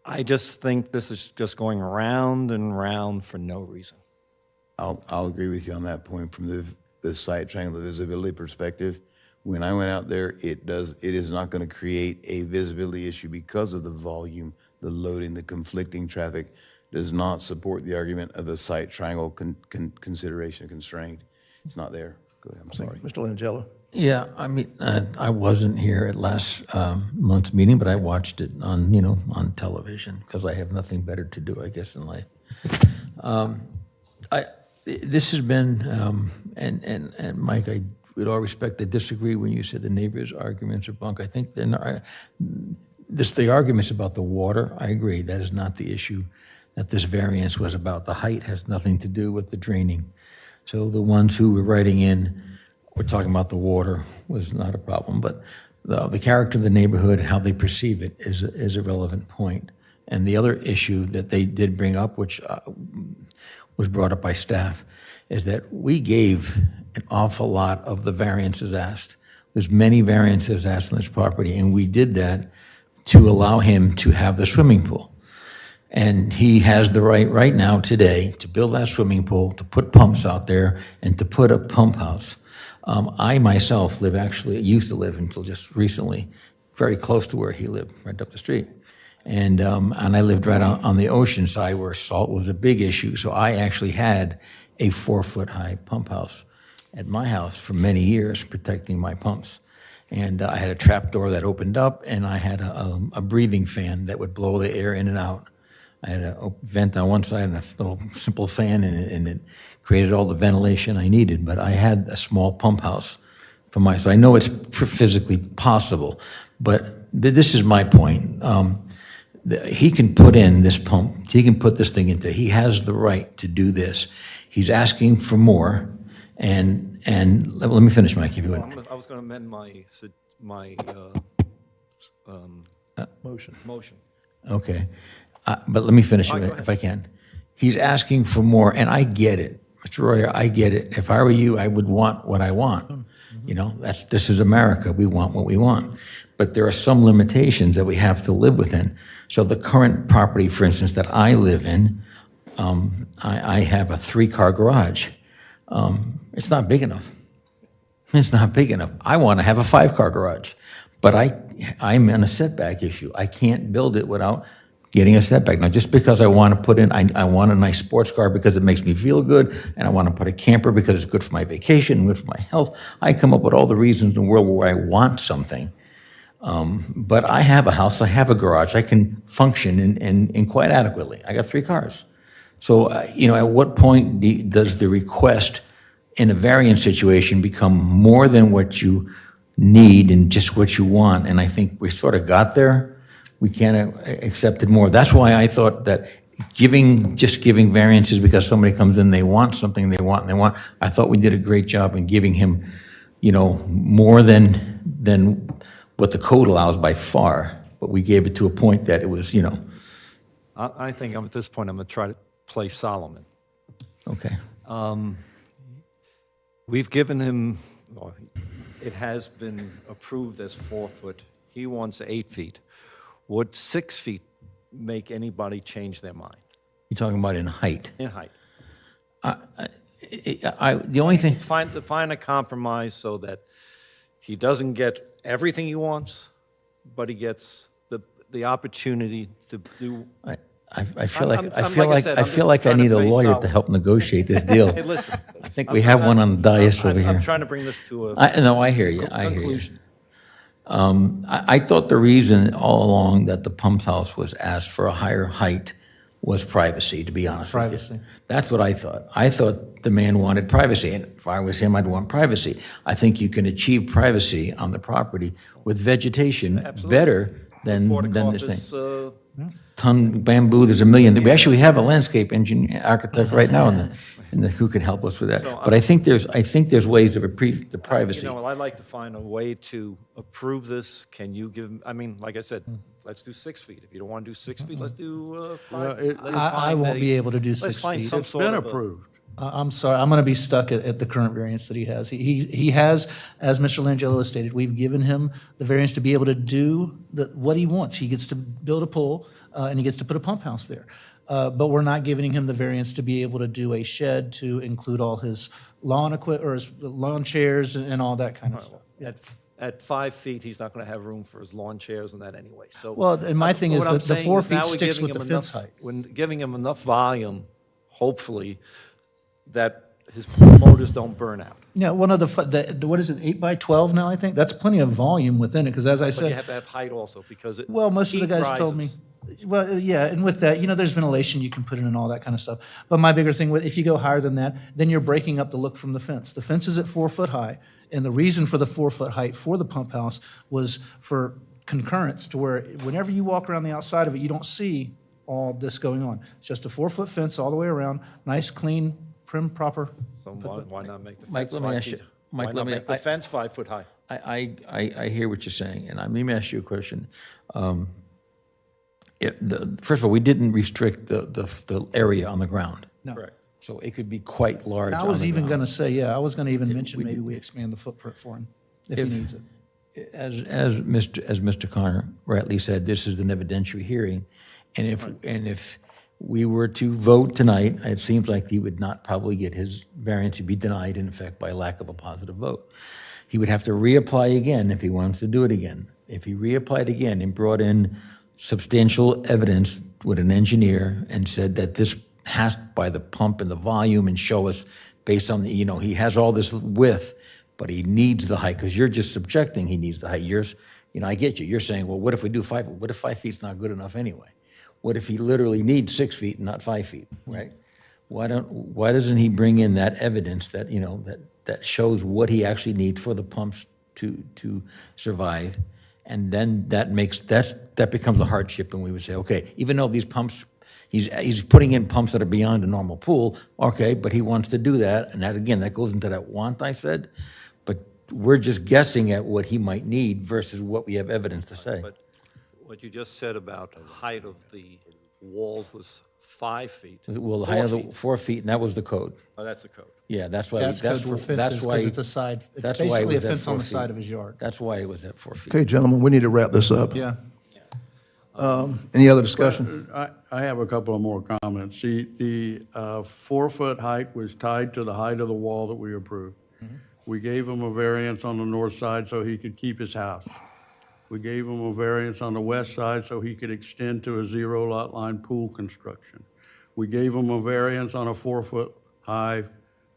I just think this is just going round and round for no reason. I'll agree with you on that point from the site triangle visibility perspective. When I went out there, it is not going to create a visibility issue because of the volume, the loading, the conflicting traffic does not support the argument of the site triangle consideration constraint. It's not there. Go ahead, I'm sorry. Mr. Langello? Yeah, I mean, I wasn't here at last month's meeting, but I watched it on television because I have nothing better to do, I guess, in life. This has been, and Mike, with all respect, I disagree when you said the neighbors' arguments are bunk. I think the arguments about the water, I agree, that is not the issue. That this variance was about the height has nothing to do with the draining. So the ones who were writing in were talking about the water was not a problem, but the character of the neighborhood and how they perceive it is a relevant point. And the other issue that they did bring up, which was brought up by staff, is that we gave an awful lot of the variances asked. There's many variances asked on this property, and we did that to allow him to have the swimming pool. And he has the right now today to build that swimming pool, to put pumps out there, and to put a pump house. I myself used to live until just recently, very close to where he lived, right up the street. And I lived right on the ocean side where salt was a big issue. So I actually had a 4-foot-high pump house at my house for many years, protecting my pumps. And I had a trap door that opened up, and I had a breathing fan that would blow the air in and out. I had a vent on one side and a little simple fan, and it created all the ventilation I needed. But I had a small pump house for so I know it's physically possible. But this is my point. He can put in this pump. He can put this thing into. He has the right to do this. He's asking for more, and let me finish, Mike, if you would. I was going to amend my motion. Okay, but let me finish it if I can. He's asking for more, and I get it, Mr. Royer. I get it. If I were you, I would want what I want. You know, this is America. We want what we want, but there are some limitations that we have to live within. So the current property, for instance, that I live in, I have a 3-car garage. It's not big enough. It's not big enough. I want to have a 5-car garage, but I'm in a setback issue. I can't build it without getting a setback. Now, just because I want to put in, I want a nice sports car because it makes me feel good, and I want to put a camper because it's good for my vacation, good for my health. I come up with all the reasons in the world where I want something. But I have a house, I have a garage, I can function in quite adequately. I got 3 cars. So, at what point does the request in a variance situation become more than what you need and just what you want? And I think we sort of got there we can't accept it more. That's why I thought that just giving variances because somebody comes in, they want something, I thought we did a great job in giving him, more than what the code allows by far, but we gave it to a point that it was, I think at this point, I'm going to try to play Solomon. okay. We've given him, well, it has been approved as 4 foot. He wants 8 feet. Would 6 feet make anybody change their mind You're talking about in height. in height? The only thing, Find a compromise so that he doesn't get everything he wants, but he gets the opportunity to do. I feel like, I'm- I I'm- feel like I like, said, I I'm feel just like I trying to need a play lawyer to solid. help negotiate this deal. Hey, listen. I think we have one on the dais over here. I'm trying to bring this to a No, I hear you, I hear you. conclusion. I thought the reason all along that the pump house was asked for a higher height was privacy, to be honest with you. Privacy. That's what I thought. I thought the man wanted privacy, and if I was him, I'd want privacy. I think you can achieve privacy on the property with vegetation better than this thing. Ton bamboo, there's a million. We actually have a landscape engineer, architect right now who could help us with that. But I think there's ways of the privacy. I'd like to find a way to approve this. Can you give, like I said, let's do 6 feet. If you don't want to do 6 feet, let's do 5 feet. Let's I find won't be able to do 6 Let's find feet. some It's sort been of approved. I'm sorry, I'm going to be stuck at the current variance that he has. He has, as Mr. Langelo has stated, we've given him the variance to be able to do what he wants. He gets to build a pool, and he gets to put a pump house there. But we're not giving him the variance to be able to do a shed to include all his his lawn chairs and all that kind of stuff. At 5 feet, he's not going to have room for his lawn chairs and that anyway. So, Well, and my thing is what I'm that the saying 4 is feet now we're sticks giving with the him fence enough- height. We're giving him enough volume, hopefully, that his pool motors don't burn out. Yeah, one of the what is it, 8 by 12 now, I think? That's plenty of volume within it, because as I But you said, have to have height also because well, most of the heat guys told me, rises. well, yeah, and with that, there's ventilation you can put in and all that kind of stuff. But my bigger thing, if you go higher than that, then you're breaking up the look from the fence. The fence is at 4 foot high, and the reason for the 4 foot height for the pump house was for concurrence, to where whenever you walk around the outside of it, you don't see all this going on. It's just a 4 foot fence all the way around, nice, clean, prim, proper. So why not make the Mike, fence let me 5 ask you- feet? Mike, Why let not me- make the fence 5 foot high? I hear what you're saying, and let me ask you a question. First of all, we didn't restrict the area on the ground. No. Correct. So it could be quite large I on was the even ground. going to say, I was going to even mention maybe we expand the footprint for him if he needs it. As Mr. Connor rightly said, this is an evidentiary hearing, and if we were to vote tonight, it seems like he would not probably get his variance, he'd be denied in effect by lack of a positive vote. He would have to reapply again if he wants to do it again. If he reapplied again and brought in substantial evidence with an engineer and said that this has, by the pump and the volume, and show us based on he has all this width, but he needs the height, because you're just subjecting he needs the height. I get you. You're saying, well, what if we do 5? What if 5 feet's not good enough anyway? What if he literally needs 6 feet and not 5 feet, right? Why doesn't he bring in that evidence that, that shows what he actually needs for the pumps to survive? And then that becomes a hardship, and we would say, okay, even though these pumps, he's putting in pumps that are beyond a normal pool, okay, but he wants to do that, and that goes into that want I said, but we're just guessing at what he might need versus what we have evidence to say. But what you just said about the height of the walls was 5 feet. Well, the 4 height of the feet. 4 feet, and that was the code. Oh, that's the code. Yeah, that's why. That's code for fences, because it's a side, it's that's why it basically a was at fence on 4 the side feet. of his yard. That's why it was at 4 feet. Okay, gentlemen, we need to wrap this up. Yeah. Any other discussion? I have a couple of more comments. The 4 foot height was tied to the height of the wall that we approved. We gave him a variance on the north side so he could keep his house. We gave him a variance on the west side so he could extend to a 0 lot line pool construction. We gave him a variance on a 4 foot high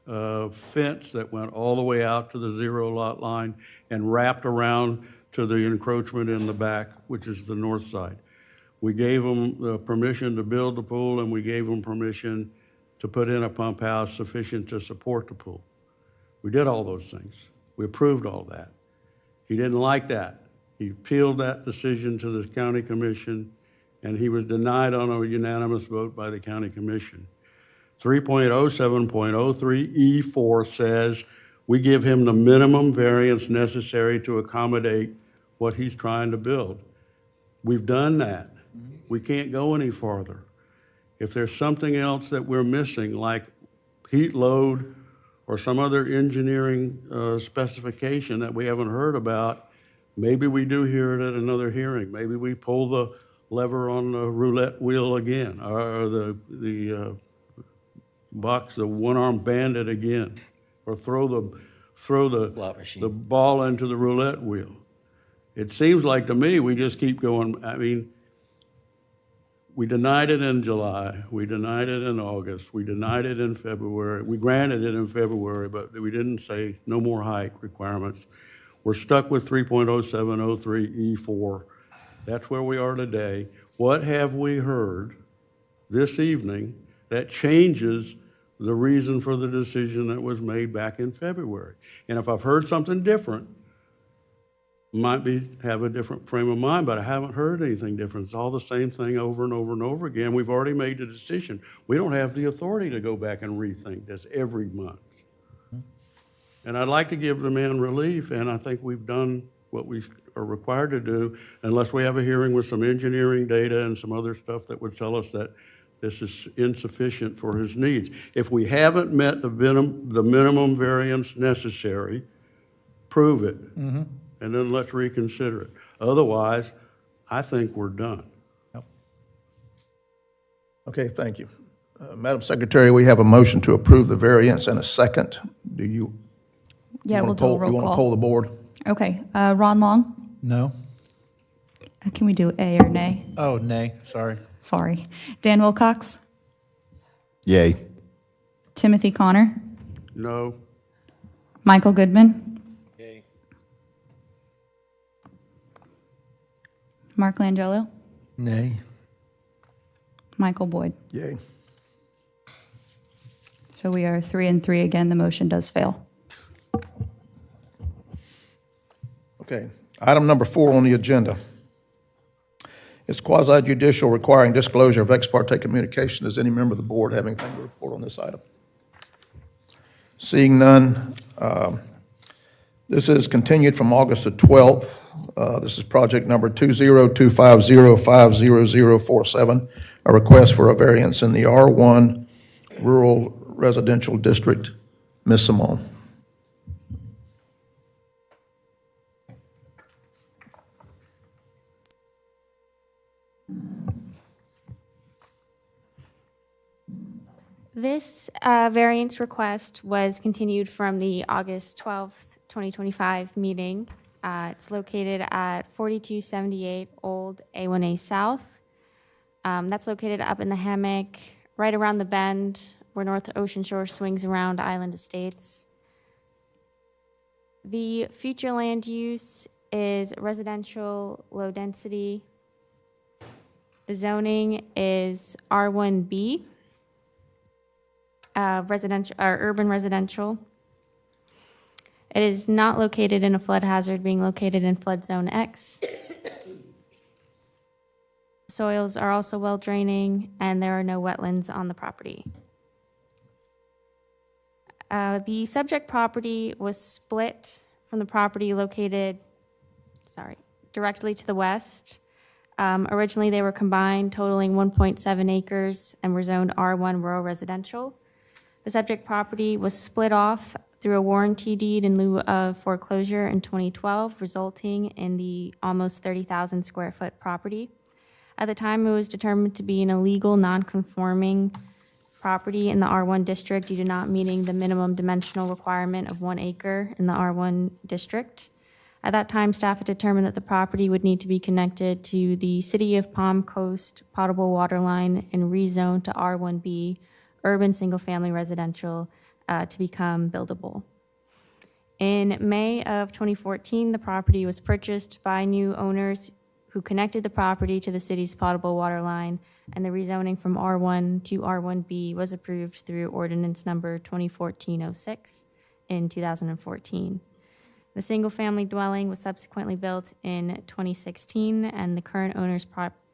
fence that went all the way out to the 0 lot line and wrapped around to the encroachment in the back, which is the north side. We gave him the permission to build the pool, and we gave him permission to put in a pump house sufficient to support the pool. We did all those things. We approved all that. He didn't like that. He appealed that decision to the county commission, and he was denied on a unanimous vote by the county commission. 3.07.03E4 says we give him the minimum variance necessary to accommodate what he's trying to build. We've done that. We can't go any farther. If there's something else that we're missing, like heat load or some other engineering specification that we haven't heard about, maybe we do hear it at another hearing. Maybe we pull the lever on the roulette wheel again, or the box, the one-armed bandit again, or throw the ball into the roulette wheel. It seems like to me we just keep going. I mean, we denied it in July, we denied it in August, we denied it in February, we granted it in February, but we didn't say no more height requirements. We're stuck with 3.0703E4. That's where we are today. What have we heard this evening that changes the reason for the decision that was made back in February? And if I've heard something different, might have a different frame of mind, but I haven't heard anything different. It's all the same thing over and over and over again. We've already made the decision. We don't have the authority to go back and rethink this every month. And I'd like to give the man relief, and I think we've done what we are required to do, unless we have a hearing with some engineering data and some other stuff that would tell us that this is insufficient for his needs. If we haven't met the minimum variance necessary, prove it. And then let's reconsider it. Otherwise, I think we're done. Okay, thank you. Madam Secretary, we have a motion to approve the variance and a second. Do you? Yeah, you we'll wanna do a poll- roll You want call. to poll the board? Okay, Ron Long, No? can we do A or nay? Oh, nay, sorry. Sorry. Dan Wilcox, Yay. Timothy Connor, No, Michael Goodman, Mark Langelo, Nay. Michael Boyd. Yay. So we are 3 and 3 again. The motion does fail. Okay, item number 4 on the agenda. It's quasi judicial requiring disclosure of ex parte communication. Does any member of the board have anything to report on this item? Seeing none, this is continued from August the 12th. This is project number 20250500047, a request for a variance in the R1 Rural Residential District, Ms. Simone. This variance request was continued from the August 12th, 2025 meeting. It's located at 4278 Old A1A South. That's located up in the hammock, right around the bend where North Ocean Shore swings around Island Estates. The future land use is residential low density. The zoning is R1B. Residential or urban residential. It is not located in a flood hazard, being located in flood zone X. Soils are also well draining, and there are no wetlands on the property. The subject property was split from the property located, directly to the west. Originally, they were combined, totaling 1.7 acres, and were zoned R1 rural residential. The subject property was split off through a warranty deed in lieu of foreclosure in 2012, resulting in the almost 30,000 square foot property. At the time, it was determined to be an illegal, non-conforming property in the R1 district due to not meeting the minimum dimensional requirement of 1 acre in the R1 district. At that time, staff had determined that the property would need to be connected to the City of Palm Coast potable water line and rezoned to R1B, urban single-family residential, to become buildable. In May of 2014, the property was purchased by new owners who connected the property to the city's potable water line, and the rezoning from R1 to R1B was approved through ordinance number 2014-06 in 2014. The single-family dwelling was subsequently built in 2016, and the current owners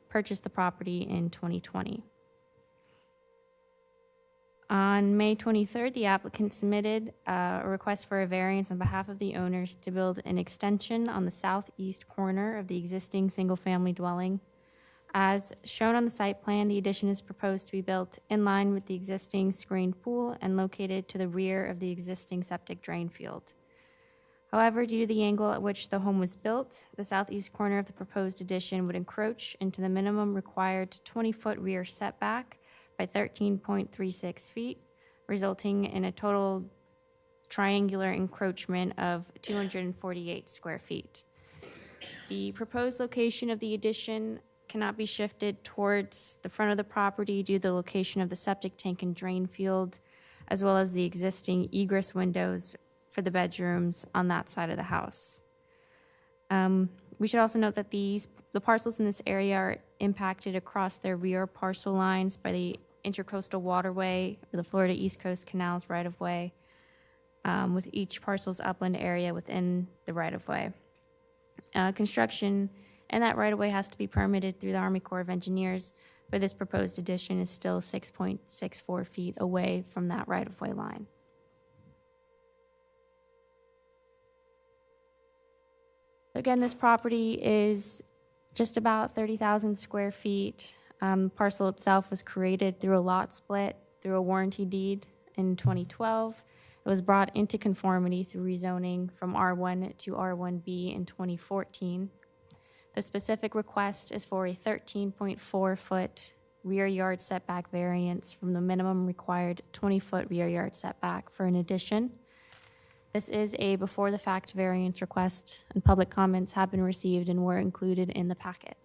purchased the property in 2020. On May 23rd, the applicant submitted a request for a variance on behalf of the owners to build an extension on the southeast corner of the existing single-family dwelling. As shown on the site plan, the addition is proposed to be built in line with the existing screened pool and located to the rear of the existing septic drain field. However, due to the angle at which the home was built, the southeast corner of the proposed addition would encroach into the minimum required 20-foot rear setback by 13.36 feet, resulting in a total triangular encroachment of 248 square feet. The proposed location of the addition cannot be shifted towards the front of the property due to the location of the septic tank and drain field, as well as the existing egress windows for the bedrooms on that side of the house. We should also note that the parcels in this area are impacted across their rear parcel lines by the Intracoastal Waterway, or the Florida East Coast Canal's right-of-way, with each parcel's upland area within the right-of-way. Construction in that right-of-way has to be permitted through the Army Corps of Engineers, but this proposed addition is still 6.64 feet away from that right-of-way line. Again, this property is just about 30,000 square feet. The parcel itself was created through a lot split through a warranty deed in 2012. It was brought into conformity through rezoning from R1 to R1B in 2014. The specific request is for a 13.4-foot rear yard setback variance from the minimum required 20-foot rear yard setback for an addition. This is a before-the-fact variance request, and public comments have been received and were included in the packet.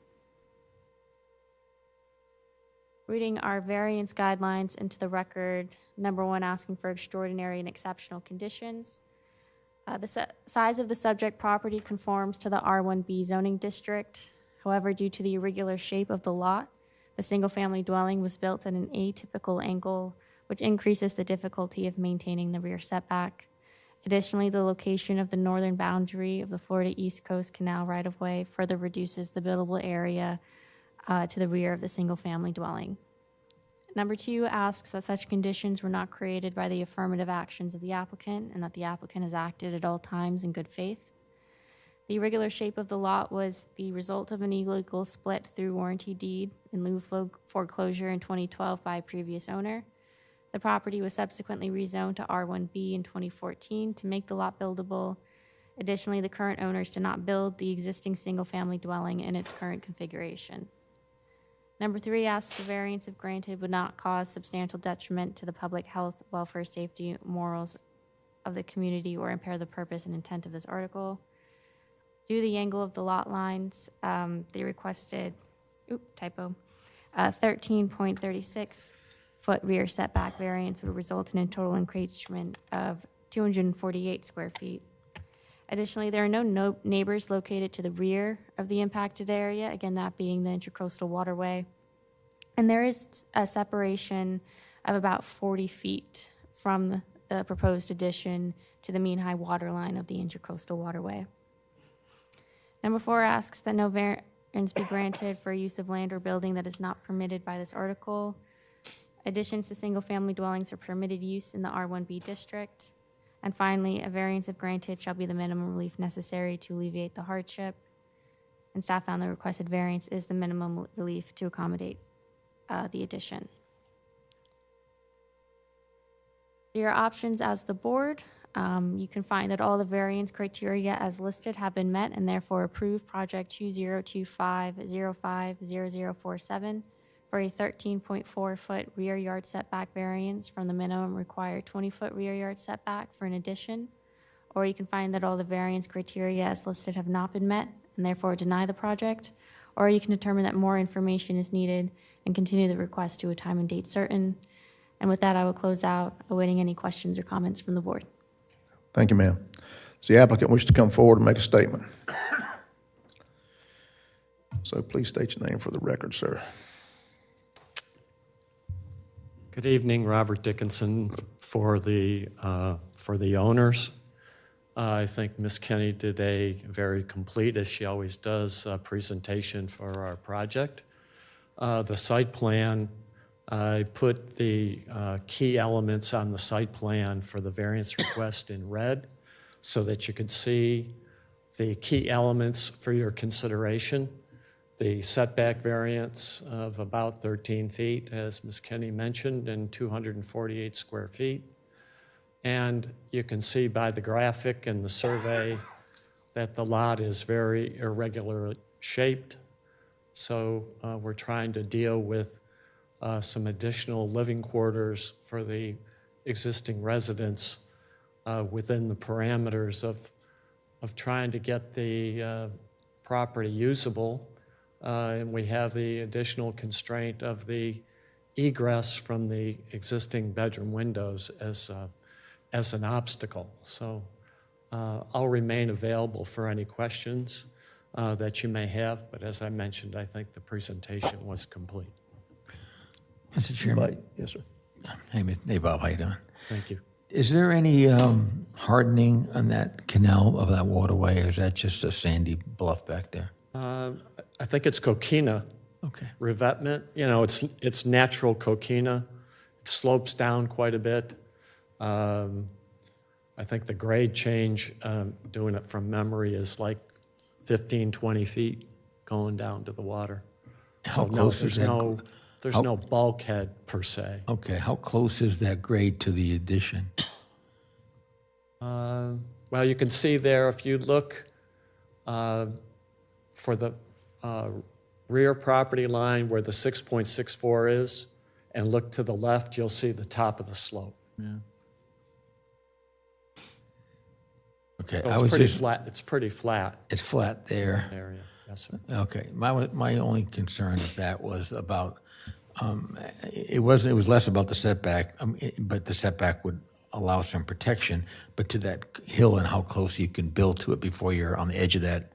Reading our variance guidelines into the record, number one, asking for extraordinary and exceptional conditions. The size of the subject property conforms to the R1B zoning district. However, due to the irregular shape of the lot, the single-family dwelling was built at an atypical angle, which increases the difficulty of maintaining the rear setback. Additionally, the location of the northern boundary of the Florida East Coast Canal right-of-way further reduces the buildable area to the rear of the single-family dwelling. Number two asks that such conditions were not created by the affirmative actions of the applicant and that the applicant has acted at all times in good faith. The irregular shape of the lot was the result of an illegal split through warranty deed in lieu of foreclosure in 2012 by a previous owner. The property was subsequently rezoned to R1B in 2014 to make the lot buildable. Additionally, the current owners did not build the existing single-family dwelling in its current configuration. Number three asks the variance, if granted, would not cause substantial detriment to the public health, welfare, safety, morals of the community or impair the purpose and intent of this article. Due to the angle of the lot lines, they requested, 13.36 foot rear setback variance would result in a total encroachment of 248 square feet. Additionally, there are no neighbors located to the rear of the impacted area, again, that being the Intracoastal Waterway. And there is a separation of about 40 feet from the proposed addition to the mean high water line of the Intracoastal Waterway. Number four asks that no variance be granted for use of land or building that is not permitted by this article. Additions to single-family dwellings are permitted use in the R1B district. And finally, a variance, if granted, shall be the minimum relief necessary to alleviate the hardship. And staff found the requested variance is the minimum relief to accommodate the addition. Your options as the board, you can find that all the variance criteria as listed have been met and therefore approve project 2025050047 for a 13.4-foot rear yard setback variance from the minimum required 20-foot rear yard setback for an addition. Or you can find that all the variance criteria as listed have not been met and therefore deny the project. Or you can determine that more information is needed and continue the request to a time and date certain. And with that, I will close out, awaiting any questions or comments from the board. Thank you, ma'am. Does the applicant wish to come forward and make a statement? So please state your name for the record, sir. Good evening, Robert Dickinson for the owners. I think Ms. Kenny did a very complete, as she always does, presentation for our project. The site plan, I put the key elements on the site plan for the variance request in red so that you could see the key elements for your consideration. The setback variance of about 13 feet, as Ms. Kenny mentioned, and 248 square feet. And you can see by the graphic and the survey that the lot is very irregularly shaped. So we're trying to deal with some additional living quarters for the existing residents within the parameters of trying to get the property usable. And we have the additional constraint of the egress from the existing bedroom windows as an obstacle. So I'll remain available for any questions that you may have, but as I mentioned, I think the presentation was complete. Mr. Chairman. Yes, sir. Hey, Bob, how you doing? Thank you. Is there any hardening on that canal of that waterway, or is that just a sandy bluff back there? I think it's coquina. Okay. Revetment, you know, it's natural coquina. It slopes down quite a bit. I think the grade change, doing it from memory, is like 15, 20 feet going down to the water. How So close no, is that? there's no bulkhead per se. Okay, how close is that grade to the addition? Well, you can see there, if you look for the rear property line where the 6.64 is, and look to the left, you'll see the top of the slope. Yeah. Okay, So I it's was pretty just flat. It's pretty flat It's flat there. area. Yes, sir. Okay, my only concern with that was about, it was less about the setback, but the setback would allow some protection, but to that hill and how close you can build to it before you're on the edge of that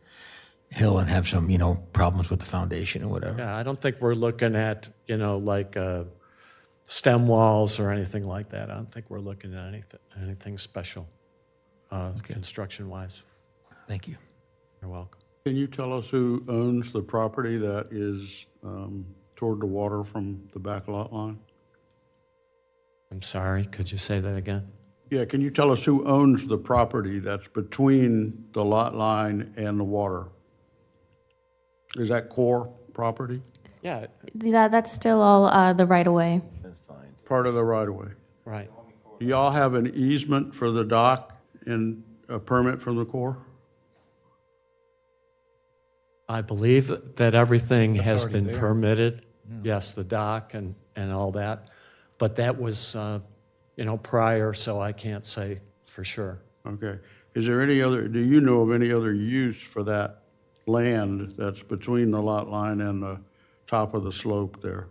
hill and have some, problems with the foundation or whatever. Yeah, I don't think we're looking at, like stem walls or anything like that. I don't think we're looking at anything special, construction-wise. Thank you. You're welcome. Can you tell us who owns the property that is toward the water from the back lot line? I'm sorry, could you say that again? Yeah, can you tell us who owns the property that's between the lot line and the water? Is that core property? Yeah, That's still all the right-of-way. That's fine. Part of the right-of-way? right. Do y'all have an easement for the dock and a permit from the Corps? I believe that everything has already been there. permitted. Yes, the dock and all that. But that was, prior, so I can't say for sure. Okay. Is there any other, do you know of any other use for that land that's between the lot line and the top of the slope there?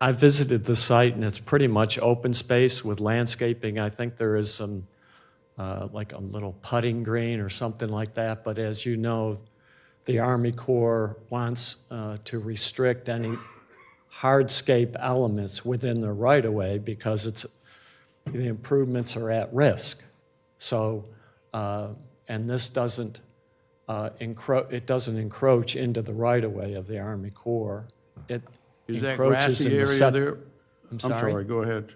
I visited the site, and it's pretty much open space with landscaping. I think there is some, like a little putting green or something like that. But as you know, the Army Corps wants to restrict any hardscape elements within the right-of-way because the improvements are at risk. So, and this doesn't encroach into the right-of-way of the Army Corps. It Is that encroaches in grassy the area there? I'm sorry? Go ahead.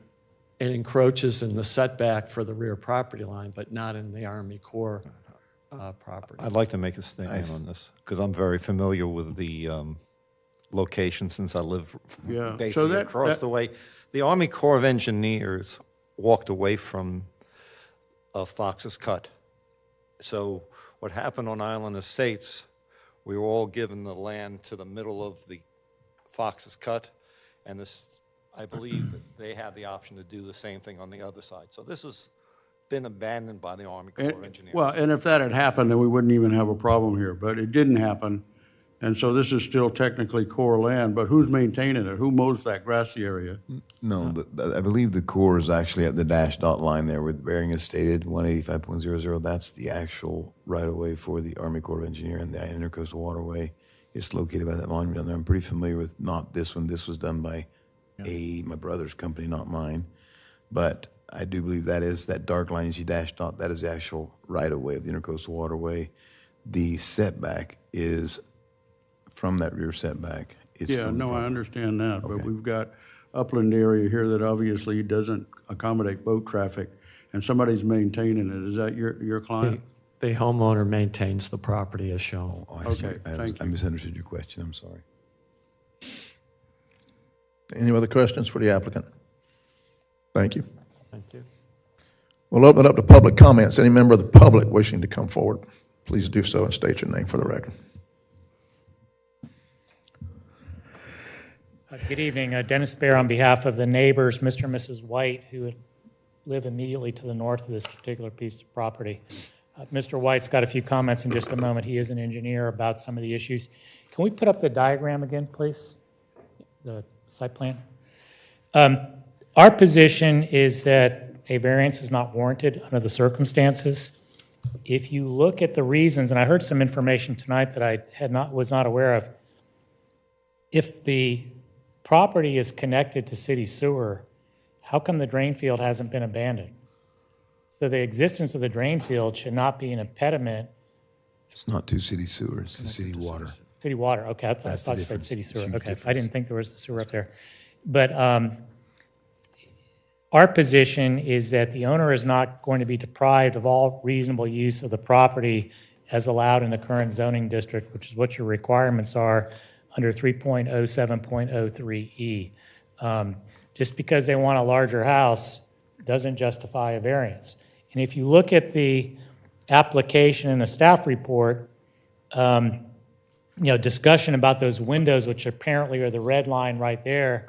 It encroaches in the setback for the rear property line, but not in the Army Corps property. I'd like to make a statement on this, because I'm very familiar with the location since I live Yeah, so basically across the way. The Army Corps of Engineers walked away from Fox's Cut. So what happened on Island Estates, we were all given the land to the middle of the Fox's Cut, and this, I believe that they had the option to do the same thing on the other side. So this has been abandoned by the Army Corps of Engineers. Well, and if that had happened, then we wouldn't even have a problem here, but it didn't happen. And so this is still technically Corps land, but who's maintaining it? Who mows that grassy area? No, I believe the core is actually at the dash dot line there where the bearing is stated, 185.00. That's the actual right-of-way for the Army Corps of Engineer and the Intercoastal Waterway. It's located by that monument down there. I'm pretty familiar with not this one. This was done by my brother's company, not mine. But I do believe that is, that dark line you see dashed out, that is the actual right-of-way of the Intercoastal Waterway. The setback is from that rear setback. It's Yeah, from the no, I property. understand that, but Okay. we've got upland area here that obviously doesn't accommodate boat traffic, and somebody's maintaining it. Is that your client? The homeowner maintains the property as shown. Oh, I see. Okay, thank I misunderstood your question, I'm sorry. Any other questions for the applicant? Thank you. Thank you. We'll open it up to public comments. Any member of the public wishing to come forward, please do so and state your name for the record. Good evening. Dennis Bear on behalf of the neighbors, Mr. and Mrs. White, who live immediately to the north of this particular piece of property. Mr. White's got a few comments in just a moment. He is an engineer about some of the issues. Can we put up the diagram again, please? The site plan? Our position is that a variance is not warranted under the circumstances. If you look at the reasons, and I heard some information tonight that I was not aware of, if the property is connected to city sewer, how come the drain field hasn't been abandoned? So the existence of the drain field should not be an impediment. It's not to city sewer, it's to city water. City water, okay, I That's the thought you said difference. city sewer, Huge okay. I difference. didn't think there was the sewer up there. But our position is that the owner is not going to be deprived of all reasonable use of the property as allowed in the current zoning district, which is what your requirements are under 3.07.03E. Just because they want a larger house doesn't justify a variance. And if you look at the application in the staff report, discussion about those windows, which apparently are the red line right there,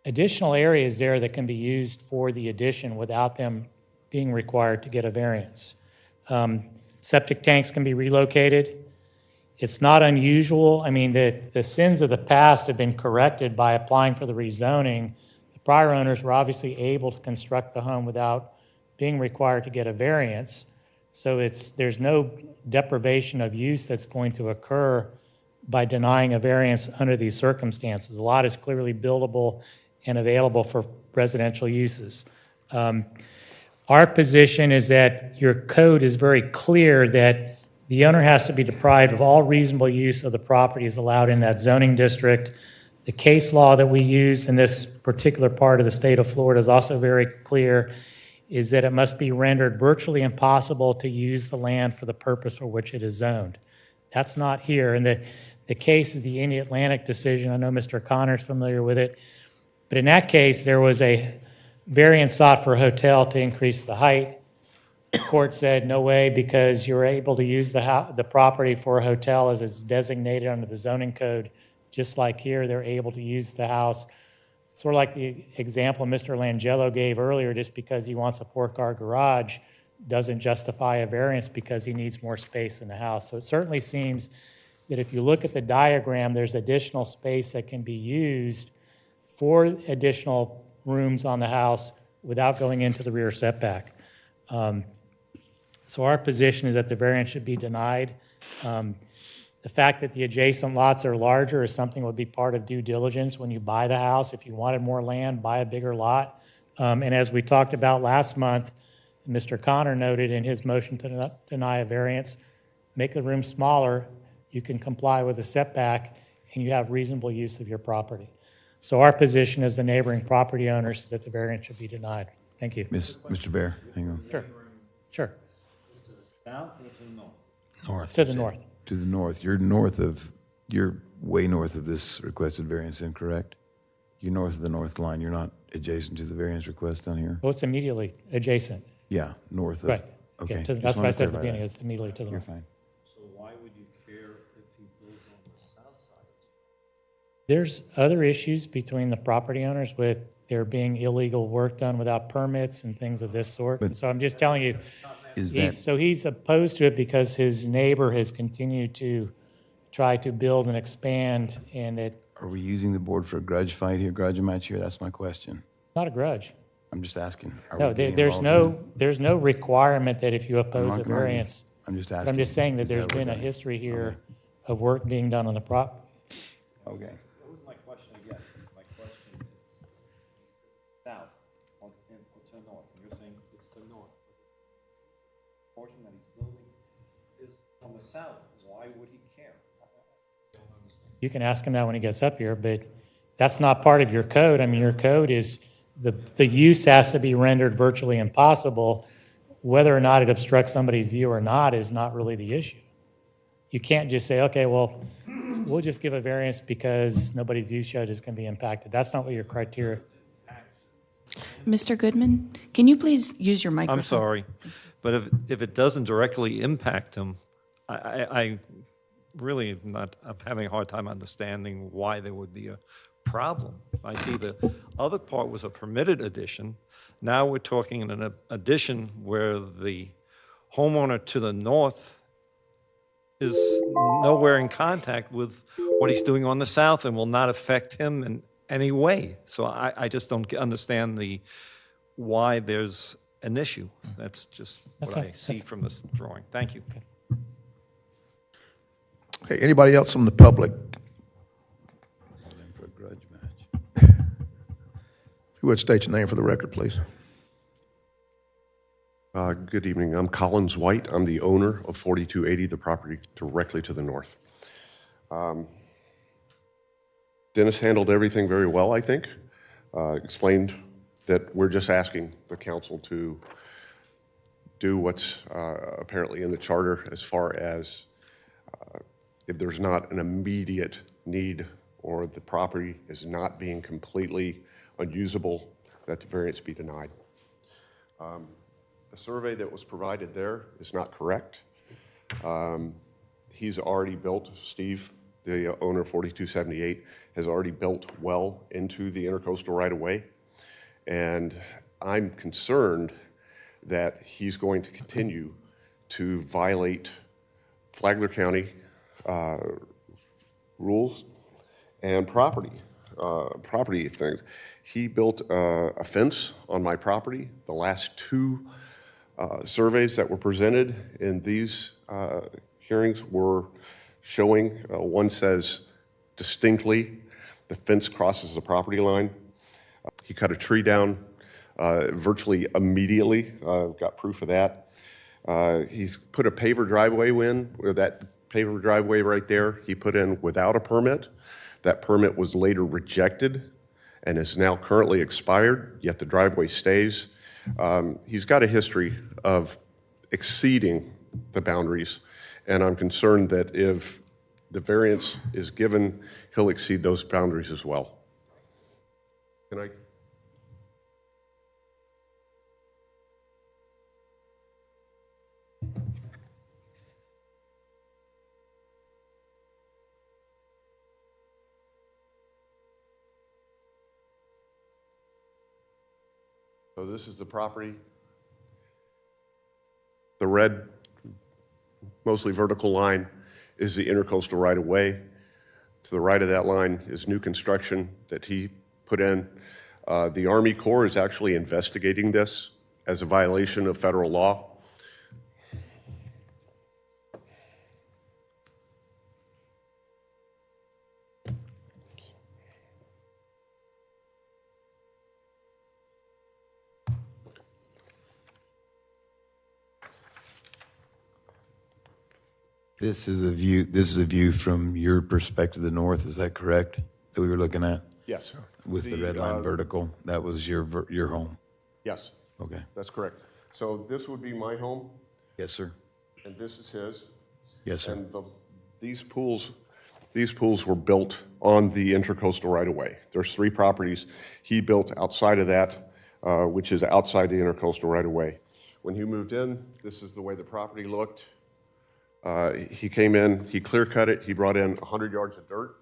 additional areas there that can be used for the addition without them being required to get a variance. Septic tanks can be relocated. It's not unusual. I mean, the sins of the past have been corrected by applying for the rezoning. The prior owners were obviously able to construct the home without being required to get a variance. So there's no deprivation of use that's going to occur by denying a variance under these circumstances. The lot is clearly buildable and available for residential uses. Our position is that your code is very clear that the owner has to be deprived of all reasonable use of the property as allowed in that zoning district. The case law that we use in this particular part of the state of Florida is also very clear, is that it must be rendered virtually impossible to use the land for the purpose for which it is zoned. That's not here. And the case is the Indian Atlantic decision. I know Mr. Connor's familiar with it. But in that case, there was a variance sought for a hotel to increase the height. The court said, no way, because you're able to use the property for a hotel as it's designated under the zoning code. Just like here, they're able to use the house. Sort of like the example Mr. Langello gave earlier, just because he wants a 4-car garage doesn't justify a variance because he needs more space in the house. So it certainly seems that if you look at the diagram, there's additional space that can be used for additional rooms on the house without going into the rear setback. So our position is that the variance should be denied. The fact that the adjacent lots are larger is something that would be part of due diligence when you buy the house. If you wanted more land, buy a bigger lot. And as we talked about last month, Mr. Connor noted in his motion to deny a variance, make the room smaller, you can comply with the setback, and you have reasonable use of your property. So our position as the neighboring property owners is that the variance should be denied. Thank you. Mr. Bear, hang on. Sure. Sure. South or to the north? North. To the north. To the north. You're way north of this requested variance, incorrect? You're north of the north line. You're not adjacent to the variance request down here? Well, it's immediately adjacent. Yeah, north of. Right. Okay. Yeah, just that's what I wanted to said at the clarify beginning, that. it's immediately to the You're north. fine. So why would you care if he builds on the south side? There's other issues between the property owners with there being illegal work done without permits and things of this sort. So I'm just telling you, he's opposed to it because his neighbor has continued to try to build and expand, and it. Are we using the board for a grudge fight here, grudge match here? That's my question. Not a grudge. I'm just asking. Are No, we getting there's involved in- there's no requirement that if you oppose not a gonna argue. variance. I'm just But asking. I'm just saying that Is there's what been we're a doing? history here of work being done on the property. Okay. That was my question again. My question is south on, in saying it's the north. The portion that he's building is on the south. Why would he care? I don't understand. You can ask him that when he gets up here, but that's not part of your code. I mean, your code is the use has to be rendered virtually impossible. Whether or not it obstructs somebody's view or not is not really the issue. You can't just say, okay, well, we'll just give a variance because nobody's view shed is going to be impacted. That's not what your criteria. Mr. Goodman, can you please use your microphone? I'm sorry, but if it doesn't directly impact him, I really am not, I'm having a hard time understanding why there would be a problem. I see the other part was a permitted addition. Now we're talking in an addition where the homeowner to the north is nowhere in contact with what he's doing on the south and will not affect him in any way. So I just don't understand why there's an issue. That's just what I see from this drawing. Thank you. Okay, anybody else from the public? For a grudge match. If you would state your name for the record, please. Good evening. I'm Collins White. I'm the owner of 4280, the property directly to the north. Dennis handled everything very well, I think. Explained that we're just asking the council to do what's apparently in the charter as far as if there's not an immediate need or the property is not being completely unusable, that the variance be denied. The survey that was provided there is not correct. He's already built, Steve, the owner of 4278, has already built well into the intercoastal right-of-way. And I'm concerned that he's going to continue to violate Flagler County rules and property things. He built a fence on my property. The last two surveys that were presented in these hearings were showing, one says distinctly the fence crosses the property line. He cut a tree down virtually immediately. Got proof of that. He's put a paver driveway in, or that paver driveway right there, he put in without a permit. That permit was later rejected and is now currently expired, yet the driveway stays. He's got a history of exceeding the boundaries, and I'm concerned that if the variance is given, he'll exceed those boundaries as well. Can I? So this is the property. The red, mostly vertical line is the intercoastal right-of-way. To the right of that line is new construction that he put in. The Army Corps is actually investigating this as a violation of federal law. This is a view from your perspective, the north, is that correct? That we were looking at? Yes. With the red line vertical, that was your home? Yes. Okay. That's correct. So this would be my home, Yes, sir. and this is his. Yes, sir. And these pools were built on the intercoastal right-of-way. There's 3 properties he built outside of that, which is outside the intercoastal right-of-way. When he moved in, this is the way the property looked. He came in, he clear cut it, he brought in 100 yards of dirt.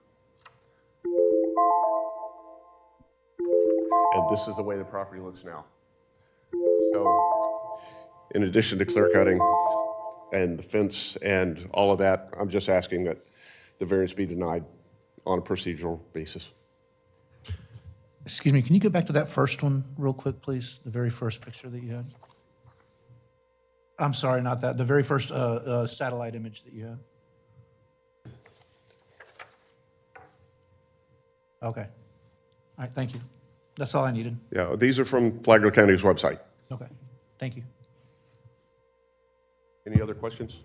And this is the way the property looks now. So, in addition to clear cutting and the fence and all of that, I'm just asking that the variance be denied on a procedural basis. Excuse me, can you go back to that first one real quick, please? The very first picture that you had? I'm sorry, not that. The very first satellite image that you had. Okay. All right, thank you. That's all I needed. Yeah, these are from Flagler County's website. Okay. Thank you. Any other questions?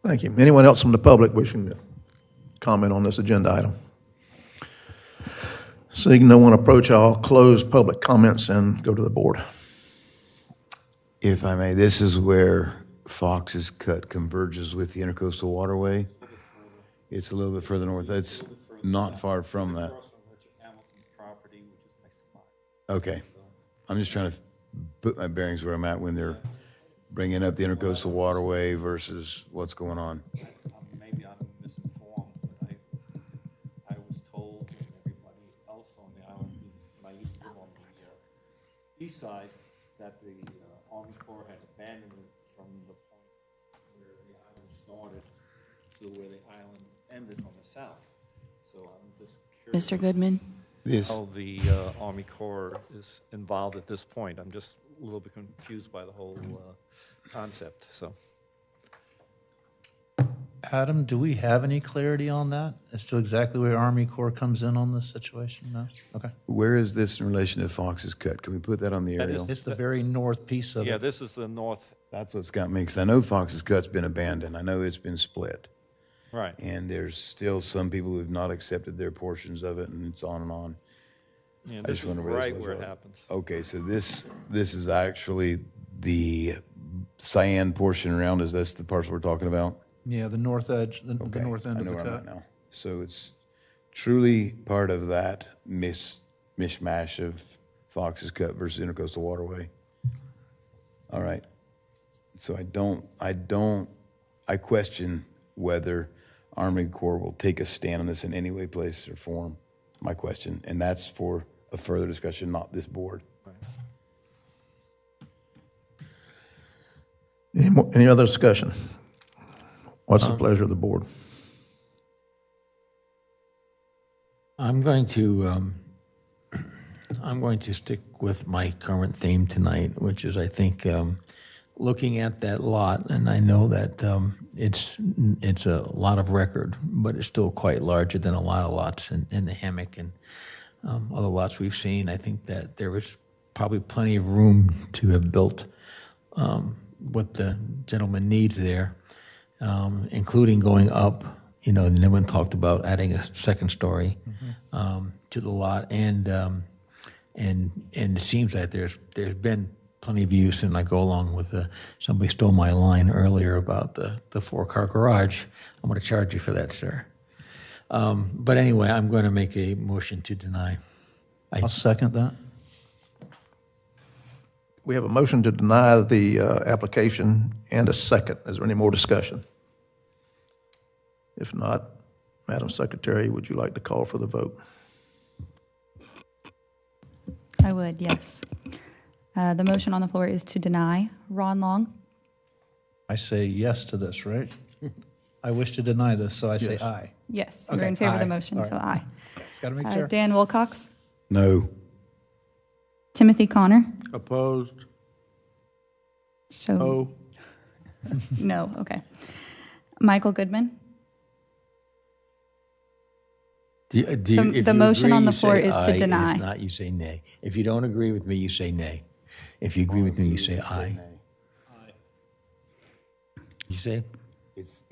Thank you. Anyone else from the public wishing to comment on this agenda item? Seeing no one approach, I'll close public comments and go to the board. If I may, this is where Fox's Cut converges with the Intercoastal Waterway. It's a little bit further north. That's not far from that. Okay. I'm just trying to put my bearings where I'm at when they're bringing up the Intercoastal Waterway versus what's going on. Maybe I'm misinformed, but I was told, and everybody else on the island, when I used to live on the east side, that the Army Corps had abandoned it from the point where the island started to where the island ended on the south. So I'm just curious. Mr. Goodman? How the Army Corps is involved at this point. I'm just a little bit confused by the whole concept, so. Adam, do we have any clarity on that as to exactly where Army Corps comes in on this situation? No? Okay. Where is this in relation to Fox's Cut? Can we put that on the aerial? It's the very north piece of Yeah, it. this is the north, That's what's got me, because I know Fox's Cut's been abandoned. I know it's been split. right. And there's still some people who've not accepted their portions of it, and it's on and on. Yeah, I this just is wonder where this right was where it right. happens. Okay, so this is actually the cyan portion around us. That's the parcel we're talking about? Yeah, the north edge, the Okay, north end I of know the where I'm cut. at now. So it's truly part of that mishmash of Fox's Cut versus Intercoastal Waterway. All right. So I question whether Army Corps will take a stand on this in any way, place, or form. My question, and that's for a further discussion, not this board. Any other discussion? What's the pleasure of the board? I'm going to stick with my current theme tonight, which is, I think, looking at that lot, and I know that it's a lot of record, but it's still quite larger than a lot of lots in the Hammock and other lots we've seen. I think that there was probably plenty of room to have built what the gentleman needs there, including going up. You know, no one talked about adding a second story to the lot, and it seems that there's been plenty of use, and I go along with somebody stole my line earlier about the 4-car garage. I'm going to charge you for that, sir. But anyway, I'm going to make a motion to deny. I'll second that. We have a motion to deny the application and a second. Is there any more discussion? If not, Madam Secretary, would you like to call for the vote? I would, yes. The motion on the floor is to deny. Ron Long? I say yes to this, right? I wish to deny this, so I say Yes. aye. Yes, you're Okay, in favor of the aye. motion, All so right. aye. Just got to make sure. Dan Wilcox? No. Timothy Connor? Opposed? So, Oh, no, okay. Michael Goodman? The motion on the floor is to deny. If not, you say nay. If you don't agree with me, you say nay. If you agree with me, you say aye. You say? It's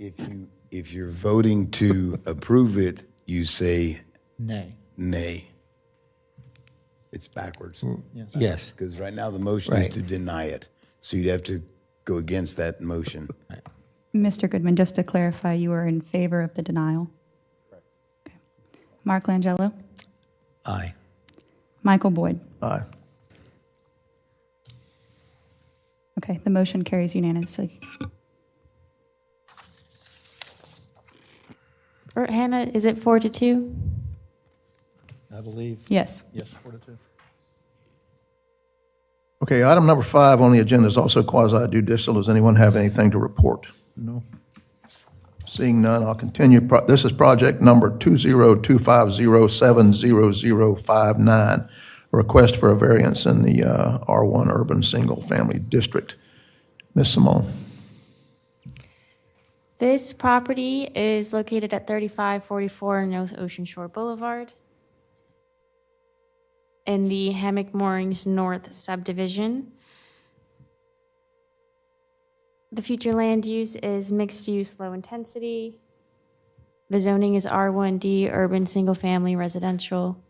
if you're voting to approve it, you say Nay. nay. It's backwards. Yes. Because right now the motion is Right. to deny it. So you'd have to go against that motion. Mr. Goodman, just to clarify, you are in favor of the denial? Okay. Mark Langella? Aye. Michael Boyd? Aye. Okay, the motion carries unanimously. Hannah, is it 4-2? I believe. Yes. Yes, 4-2. Okay, item number 5 on the agenda is also quasi-judicial. Does anyone have anything to report? No. Seeing none, I'll continue. This is project number 20250700059, a request for a variance in the R1 Urban Single Family District. Ms. Simone. This property is located at 3544 North Ocean Shore Boulevard. in the Hammock Moorings North subdivision. The future land use is mixed use, low intensity. The zoning is R1D, urban, single family, residential.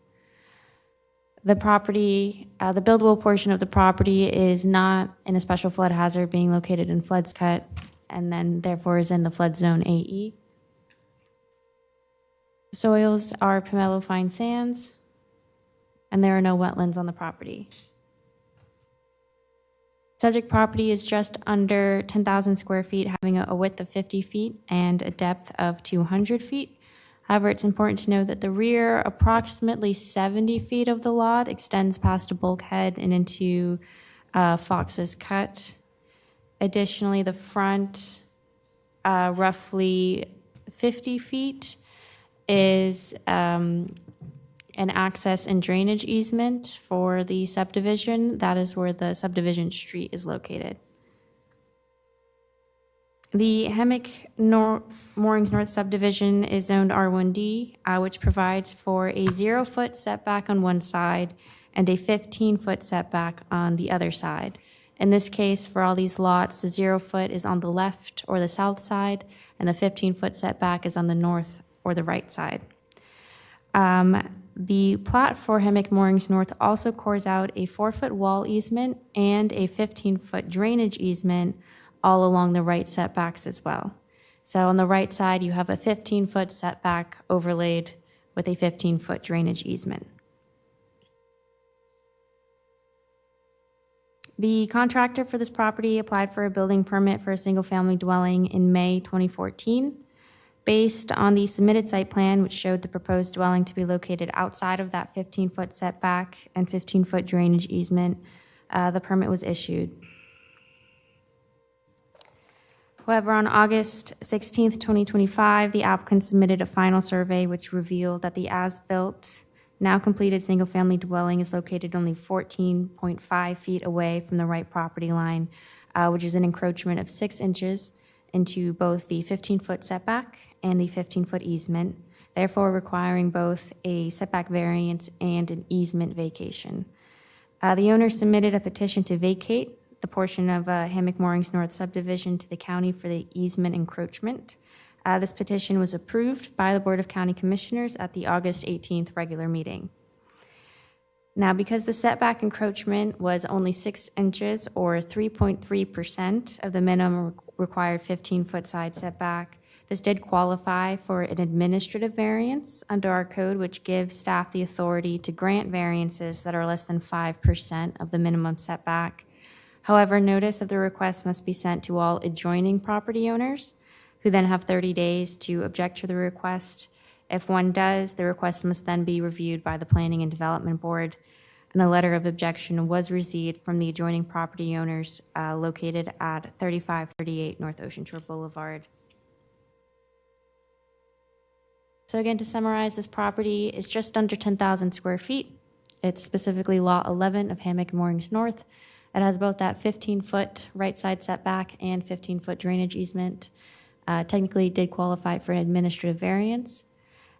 The property, the buildable portion of the property is not in a special flood hazard, being located in Floods Cut, and then therefore is in the flood zone AE. Soils are Pomelo fine sands, and there are no wetlands on the property. Subject property is just under 10,000 square feet, having a width of 50 feet and a depth of 200 feet. However, it's important to note that the rear, approximately 70 feet of the lot, extends past a bulkhead and into Fox's Cut. Additionally, the front, roughly 50 feet, is an access and drainage easement for the subdivision. That is where the subdivision street is located. The Hammock Moorings North subdivision is zoned R1D, which provides for a 0-foot setback on one side and a 15-foot setback on the other side. In this case, for all these lots, the 0-foot is on the left or the south side, and the 15-foot setback is on the north or the right side. The plat for Hammock Moorings North also cores out a 4-foot wall easement and a 15-foot drainage easement all along the right setbacks as well. So on the right side, you have a 15-foot setback overlaid with a 15-foot drainage easement. The contractor for this property applied for a building permit for a single-family dwelling in May 2014. Based on the submitted site plan, which showed the proposed dwelling to be located outside of that 15-foot setback and 15-foot drainage easement, the permit was issued. However, on August 16th, 2025, the applicant submitted a final survey which revealed that the as-built, now completed single-family dwelling is located only 14.5 feet away from the right property line, which is an encroachment of 6 inches into both the 15-foot setback and the 15-foot easement, therefore requiring both a setback variance and an easement vacation. The owner submitted a petition to vacate the portion of Hammock Moorings North subdivision to the county for the easement encroachment. This petition was approved by the Board of County Commissioners at the August 18th regular meeting. Now, because the setback encroachment was only 6 inches or 3.3% of the minimum required 15-foot side setback, this did qualify for an administrative variance under our code, which gives staff the authority to grant variances that are less than 5% of the minimum setback. However, notice of the request must be sent to all adjoining property owners, who then have 30 days to object to the request. If one does, the request must then be reviewed by the Planning and Development Board, and a letter of objection was received from the adjoining property owners located at 3538 North Ocean Shore Boulevard. So again, to summarize, this property is just under 10,000 square feet. It's specifically Lot 11 of Hammock Moorings North. It has both that 15-foot right side setback and 15-foot drainage easement. Technically did qualify for an administrative variance.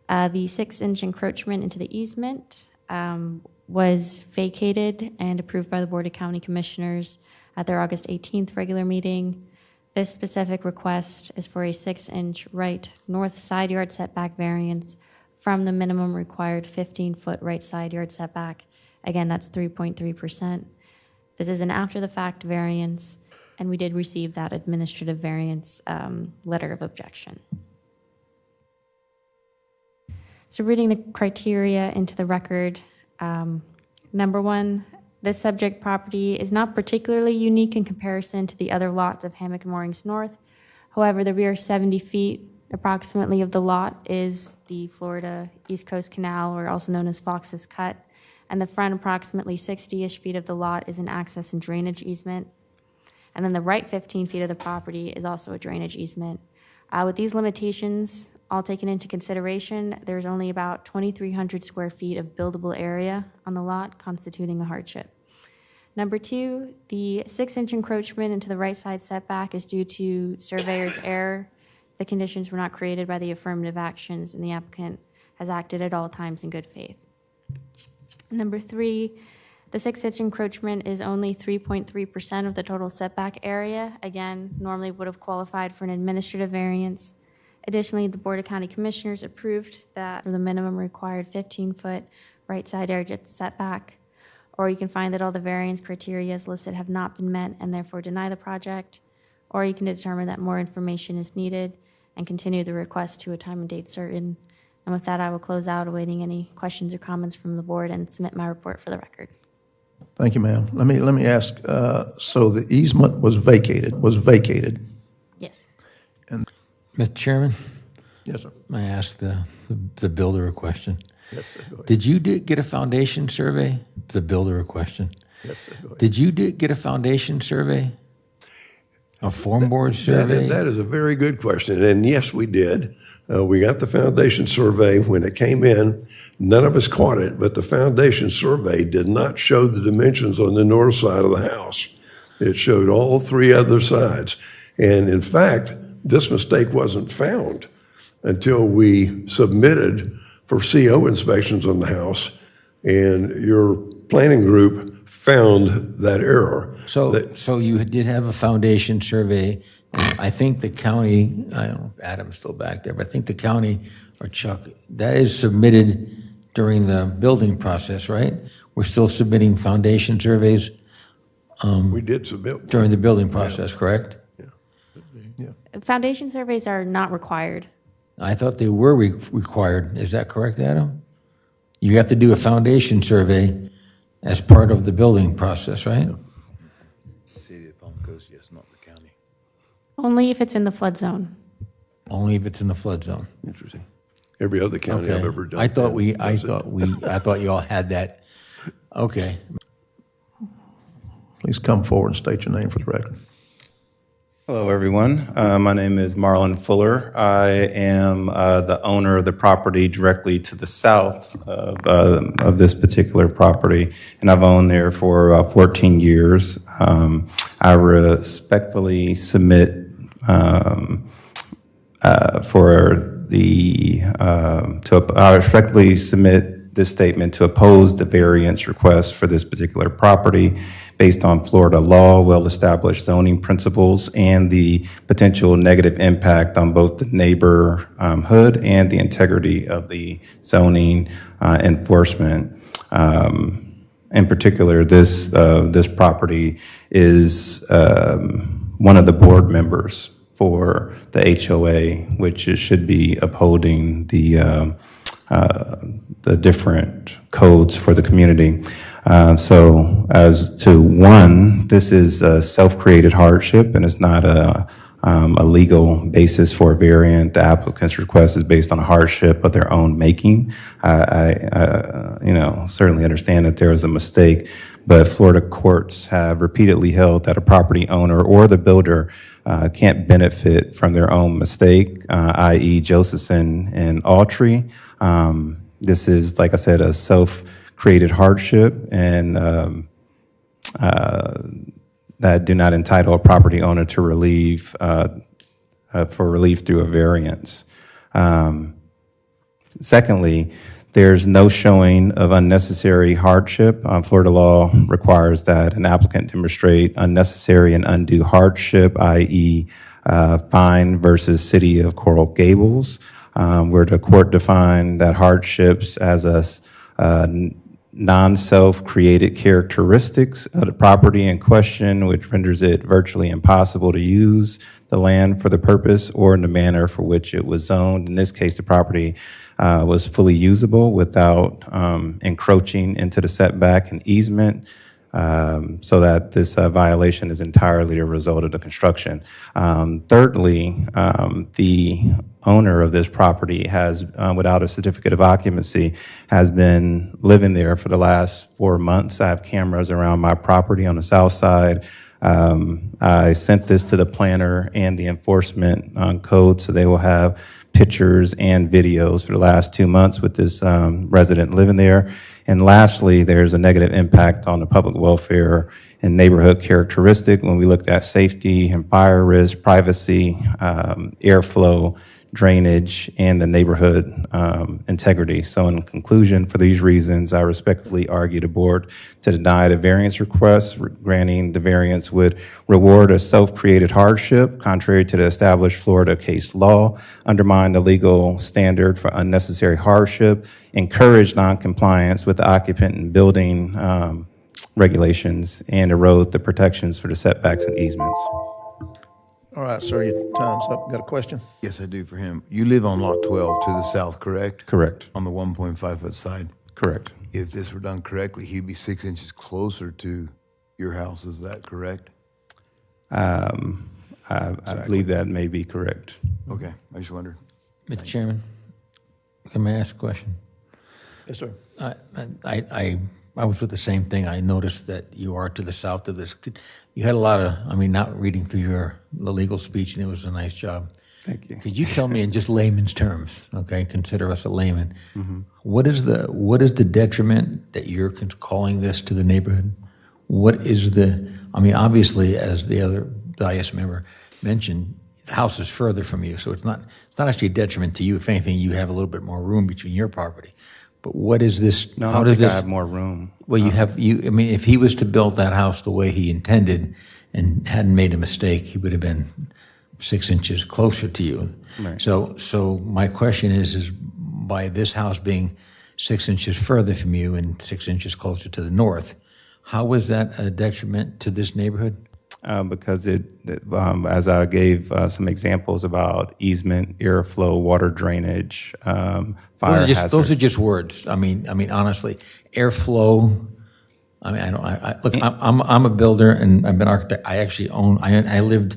The 6-inch encroachment into the easement was vacated and approved by the Board of County Commissioners at their August 18th regular meeting. This specific request is for a 6-inch right north side yard setback variance from the minimum required 15-foot right side yard setback. Again, that's 3.3%. This is an after-the-fact variance, and we did receive that administrative variance letter of objection. So reading the criteria into the record, number one, this subject property is not particularly unique in comparison to the other lots of Hammock Moorings North. However, the rear 70 feet approximately of the lot is the Florida East Coast Canal, or also known as Fox's Cut, and the front approximately 60-ish feet of the lot is an access and drainage easement. And then the right 15 feet of the property is also a drainage easement. With these limitations all taken into consideration, there's only about 2,300 square feet of buildable area on the lot, constituting a hardship. Number two, the 6-inch encroachment into the right side setback is due to surveyor's error. The conditions were not created by the affirmative actions, and the applicant has acted at all times in good faith. Number 3, the 6-inch encroachment is only 3.3% of the total setback area. Again, normally would have qualified for an administrative variance. Additionally, the Board of County Commissioners approved that for the minimum required 15-foot right side area setback, or you can find that all the variance criteria as listed have not been met and therefore deny the project, or you can determine that more information is needed and continue the request to a time and date certain. And with that, I will close out, awaiting any questions or comments from the board, and submit my report for the record. Thank you, ma'am. Let me ask, so the easement was vacated? Yes. Mr. Chairman? Yes, sir. May I ask the builder a question? Yes, sir. Go ahead. Did you get a foundation survey? The builder a question. Yes, sir. Go ahead. Did you get a foundation survey? A form board survey? That is a very good question, and yes, we did. We got the foundation survey when it came in. None of us caught it, but the foundation survey did not show the dimensions on the north side of the house. It showed all 3 other sides. And in fact, this mistake wasn't found until we submitted for CO inspections on the house, and your planning group found that error. So you did have a foundation survey. I think the county, I don't know if Adam's still back there, but I think the county, or Chuck, that is submitted during the building process, right? We're still submitting foundation surveys We did submit. during the building process, correct? Foundation surveys are not required. I thought they were required. Is that correct, Adam? You have to do a foundation survey as part of the building process, right? City of Palm Coast, yes, not the county. Only if it's in the flood zone. Only if it's in the flood zone. Interesting. Every other county I've Okay. ever done. I thought that. I thought you all had that. Okay. Please come forward and state your name for the record. Hello, everyone. My name is Marlon Fuller. I am the owner of the property directly to the south of this particular property, and I've owned there for 14 years. I respectfully submit I respectfully submit this statement to oppose the variance request for this particular property based on Florida law, well-established zoning principles, and the potential negative impact on both the neighborhood and the integrity of the zoning enforcement. In particular, this property is one of the board members for the HOA, which should be upholding the different codes for the community. So as to one, this is a self-created hardship and it's not a legal basis for a variant. The applicant's request is based on a hardship of their own making. I certainly understand that there was a mistake, but Florida courts have repeatedly held that a property owner or the builder can't benefit from their own mistake, i.e. Josephson and Autry. This is, like I said, a self-created hardship, and that do not entitle a property owner to relief for relief through a variance. Secondly, there's no showing of unnecessary hardship. Florida law requires that an applicant demonstrate unnecessary and undue hardship, i.e. Fine versus City of Coral Gables, where the court defined that hardships as a non-self-created characteristics of the property in question, which renders it virtually impossible to use the land for the purpose or in the manner for which it was zoned. In this case, the property was fully usable without encroaching into the setback and easement, so that this violation is entirely a result of the construction. Thirdly, the owner of this property has, without a certificate of occupancy, has been living there for the last 4 months. I have cameras around my property on the south side. I sent this to the planner and the enforcement code, so they will have pictures and videos for the last 2 months with this resident living there. And lastly, there's a negative impact on the public welfare and neighborhood characteristic when we looked at safety and fire risk, privacy, airflow, drainage, and the neighborhood integrity. So in conclusion, for these reasons, I respectfully argue the board to deny the variance request. Granting the variance would reward a self-created hardship contrary to the established Florida case law, undermine the legal standard for unnecessary hardship, encourage noncompliance with the occupant and building regulations, and erode the protections for the setbacks and easements. All right, sir, your time's up. Got a question? Yes, I do for him. You live on lot 12 to the south, correct? Correct. On the 1.5-foot side. Correct. If this were done correctly, he'd be 6 inches closer to your house. Is that correct? I believe that may be correct. Okay, I just wondered. Mr. Chairman, can I ask a question? Yes, sir. I was with the same thing. I noticed that you are to the south of this. You had a lot of, I mean, not reading through the legal speech, and it was a nice job. Thank you. Could you tell me in just layman's terms, okay, consider us a layman, what is the detriment that you're calling this to the neighborhood? What is I mean, obviously, as the IS member mentioned, the house is further from you, so it's not actually a detriment to you. If anything, you have a little bit more room between your property. But what is this? No, how I does think this? I have more room. Well, I mean, if he was to build that house the way he intended and hadn't made a mistake, he would have been 6 inches closer to you. Right. So my question is by this house being 6 inches further from you and 6 inches closer to the north, how was that a detriment to this neighborhood? Because as I gave some examples about easement, airflow, water drainage, fire hazard. Those are just words. I mean, honestly, airflow. I mean, look. I'm a builder and I'm an architect. I actually own. I lived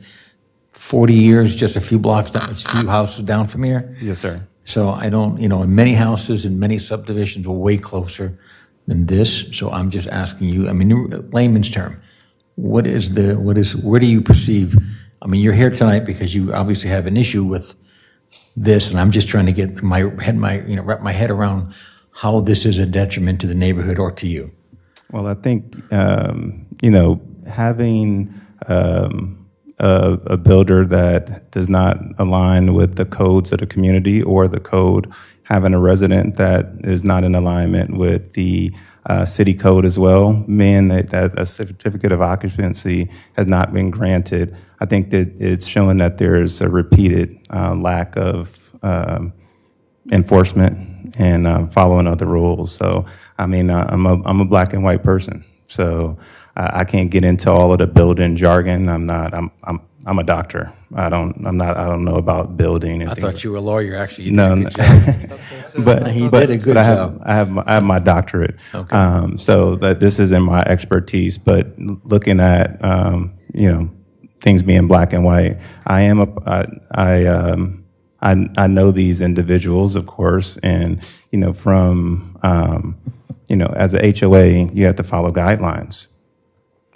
40 years just a few blocks down, a few houses down from here. Yes, sir. So I don't. And many houses and many subdivisions are way closer than this. So I'm just asking you. I mean, layman's term. Where do you perceive, I mean, you're here tonight because you obviously have an issue with this, and I'm just trying to get wrap my head around how this is a detriment to the neighborhood or to you. Well, I think, having a builder that does not align with the codes of the community or the code, having a resident that is not in alignment with the city code as well, meaning that a certificate of occupancy has not been granted. I think that it's showing that there's a repeated lack of enforcement and following of the rules. So, I mean, I'm a black and white person, so I can't get into all of the building jargon. I'm a doctor. I don't know about building. And I thought you were a lawyer. Actually, you no, did a good job. but he did a good job. I have my doctorate. Okay. So that this isn't my expertise. But looking at things being black and white, I know these individuals, of course, and from as a HOA, you have to follow guidelines.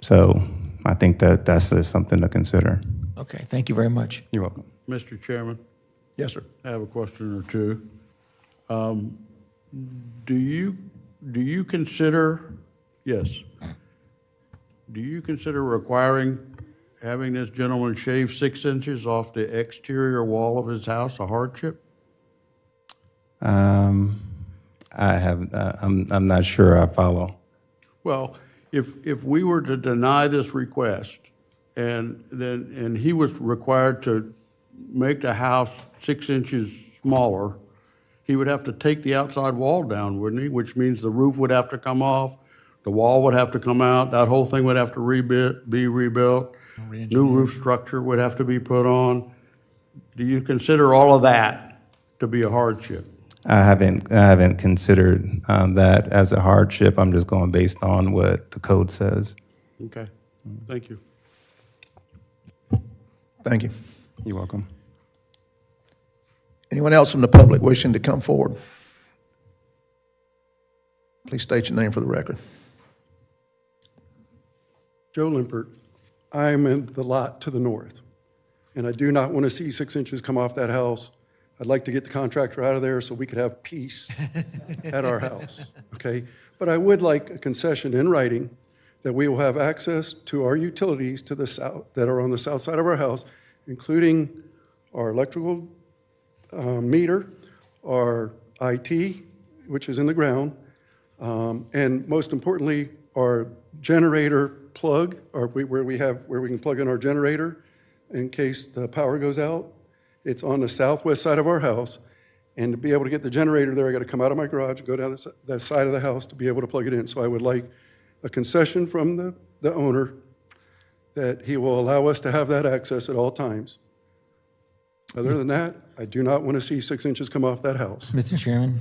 So I think that's something to consider. Okay, thank you very much. You're welcome. Mr. Chairman? Yes, sir. I have a question or two. Do you consider, yes, do you consider having this gentleman shave 6 inches off the exterior wall of his house a hardship? I'm not sure I follow. Well, if we were to deny this request and he was required to make the house 6 inches smaller, he would have to take the outside wall down, wouldn't he? Which means the roof would have to come off, the wall would have to come out, that whole thing would have to be rebuilt, new roof structure would have to be put on. Do you consider all of that to be a hardship? I haven't considered that as a hardship. I'm just going based on what the code says. Okay, thank you. Thank you. You're welcome. Anyone else from the public wishing to come forward? Please state your name for the record. Joe Limpert. I'm in the lot to the north, and I do not want to see 6 inches come off that house. I'd like to get the contractor out of there so we could have peace at our house, okay? But I would like a concession in writing that we will have access to our utilities to the south, that are on the south side of our house, including our electrical meter, our IT, which is in the ground, and most importantly, our generator plug, or where we can plug in our generator in case the power goes out. It's on the southwest side of our house. And to be able to get the generator there, I got to come out of my garage and go down that side of the house to be able to plug it in. So I would like a concession from the owner that he will allow us to have that access at all times. Other than that, I do not want to see 6 inches come off that house. Mr. Chairman,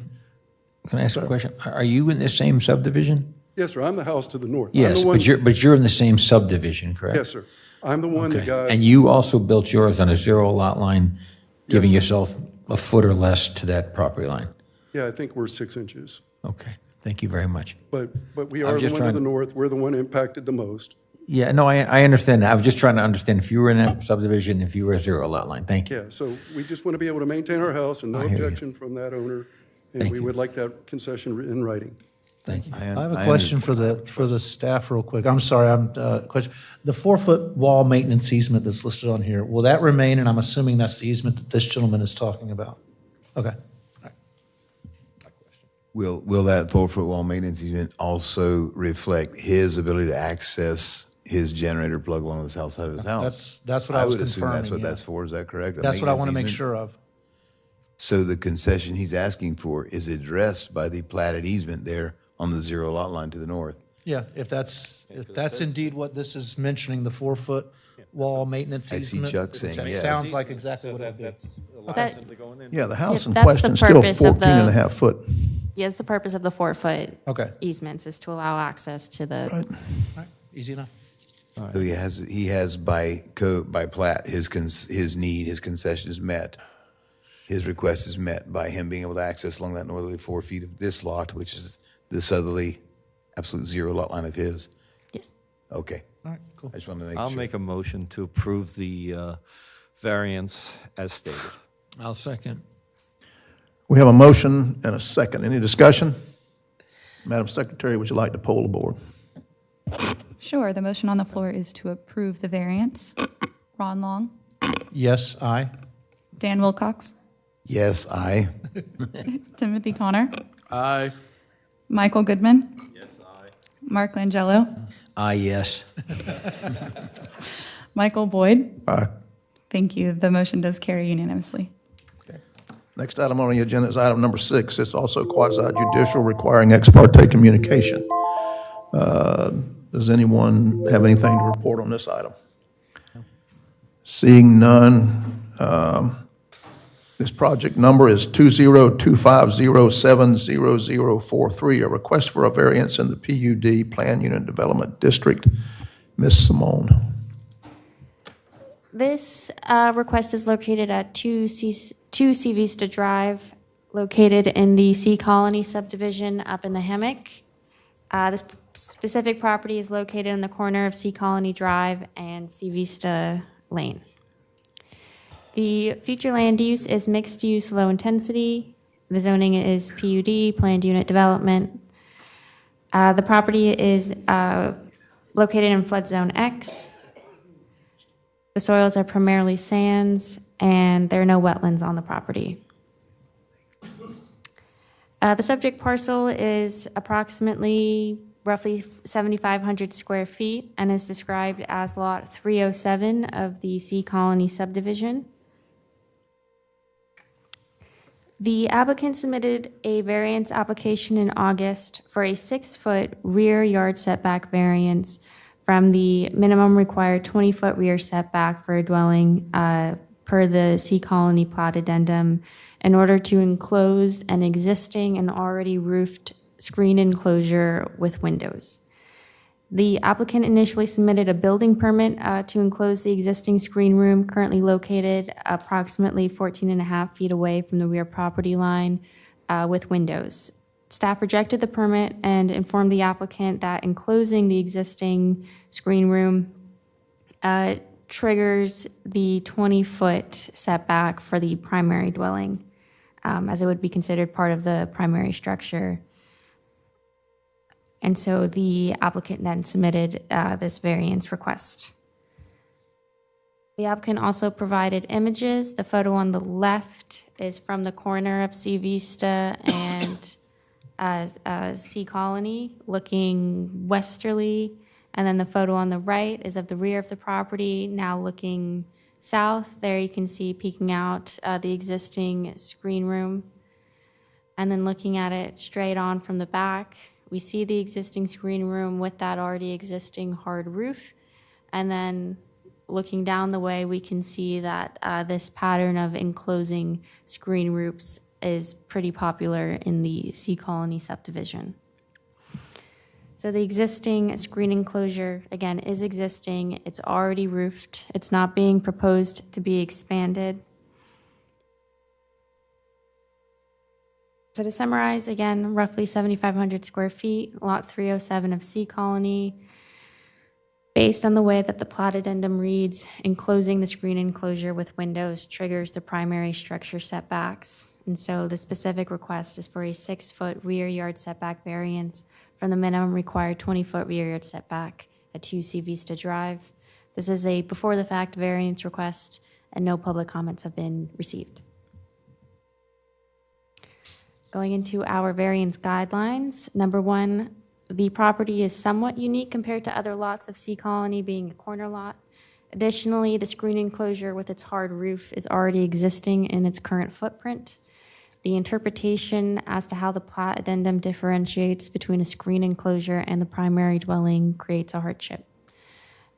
can I ask a question? Are you in the same subdivision? Yes, sir, I'm the house to the north. I'm Yes, the one- but you're in the same subdivision, correct? Yes, sir. I'm the one that Okay. got. And you also built yours on a zero lot line, giving yourself a foot or less to that property line? Yeah, I think we're 6 inches. Okay, thank you very much. But we I are was the just one to trying- the north. We're the one impacted the most. Yeah, no, I understand that. I was just trying to understand if you were in that subdivision, if you were a zero lot line. Thank you. Yeah, so we just want to be able to maintain our house and no I hear you. objection from that owner. And Thank we you. would like that concession in writing. Thank you. I have a question for the staff real quick. I'm sorry, question. The 4-foot wall maintenance easement that's listed on here, will that remain? And I'm assuming that's the easement that this gentleman is talking about. Okay. Will that 4-foot wall maintenance easement also reflect his ability to access his generator plug along the south side of his house? That's what I was would assume that's confirming, what yeah. that's for, is that correct? A That's what I maintenance want to make easement? sure of. So the concession he's asking for is addressed by the platted easement there on the zero lot line to the north. Yeah, if that's indeed what this is mentioning, the 4-foot wall maintenance I see easement. Chuck saying that yes. Sounds like exactly what it'll be. That- Yeah, the house in that's the question is still purpose of 14 and a half foot. Yeah, it's the purpose of the 4-foot Okay. easements is to allow access to the, Easy enough. So he has by code, by plat, his concession is met. His request is met by him being able to access along that northerly 4 feet of this lot, which is the southerly absolute zero lot line of his. Yes. Okay. All right, cool. I just wanted to make I'll sure. make a motion to approve the variance as stated. I'll second. We have a motion and a second. Any discussion? Madam Secretary, would you like to poll the board? Sure, the motion on the floor is to approve the variance. Ron Long, Yes, aye. Dan Wilcox, Yes, I. Timothy Connor, Aye. Michael Goodman. Yes, aye. Mark Langella, Yes. Michael Boyd. Aye. Thank you. The motion does carry unanimously. Next item on the agenda is item number 6. It's also quasi judicial requiring ex parte communication. Does anyone have anything to report on this item? Seeing none, this project number is 20250700043, a request for a variance in the PUD Plan Unit Development District. Ms. Simone. this request is located at 2 C Vista Drive, located in the C Colony subdivision up in the Hammock. This specific property is located in the corner of C Colony Drive and C Vista Lane. The future land use is mixed use, low intensity. The zoning is PUD, planned unit development. The property is located in flood zone X. The soils are primarily sands, and there are no wetlands on the property. The subject parcel is approximately roughly 7,500 square feet and is described as Lot 307 of the C Colony subdivision. The applicant submitted a variance application in August for a 6-foot rear yard setback variance from the minimum required 20-foot rear setback for a dwelling per the C Colony plat addendum in order to enclose an existing and already roofed screen enclosure with windows. The applicant initially submitted a building permit to enclose the existing screen room currently located approximately 14 and a half feet away from the rear property line with windows. Staff rejected the permit and informed the applicant that enclosing the existing screen room triggers the 20-foot setback for the primary dwelling, as it would be considered part of the primary structure. And so the applicant then submitted this variance request. The applicant also provided images. The photo on the left is from the corner of Sea Vista and Sea Colony, looking westerly. And then the photo on the right is of the rear of the property, now looking south. There you can see peeking out the existing screen room. And then looking at it straight on from the back, we see the existing screen room with that already existing hard roof. And then looking down the way, we can see that this pattern of enclosing screen roofs is pretty popular in the Sea Colony subdivision. So the existing screen enclosure, again, is existing. It's already roofed. It's not being proposed to be expanded. So to summarize, again, roughly 7,500 square feet, lot 307 of Sea Colony. Based on the way that the plat addendum reads, enclosing the screen enclosure with windows triggers the primary structure setbacks. And so the specific request is for a 6-foot rear yard setback variance from the minimum required 20-foot rear yard setback at 2 Sea Vista Drive. This is a before-the-fact variance request, and no public comments have been received. Going into our variance guidelines, number 1, the property is somewhat unique compared to other lots of Sea Colony, being a corner lot. Additionally, the screen enclosure with its hard roof is already existing in its current footprint. The interpretation as to how the plat addendum differentiates between a screen enclosure and the primary dwelling creates a hardship.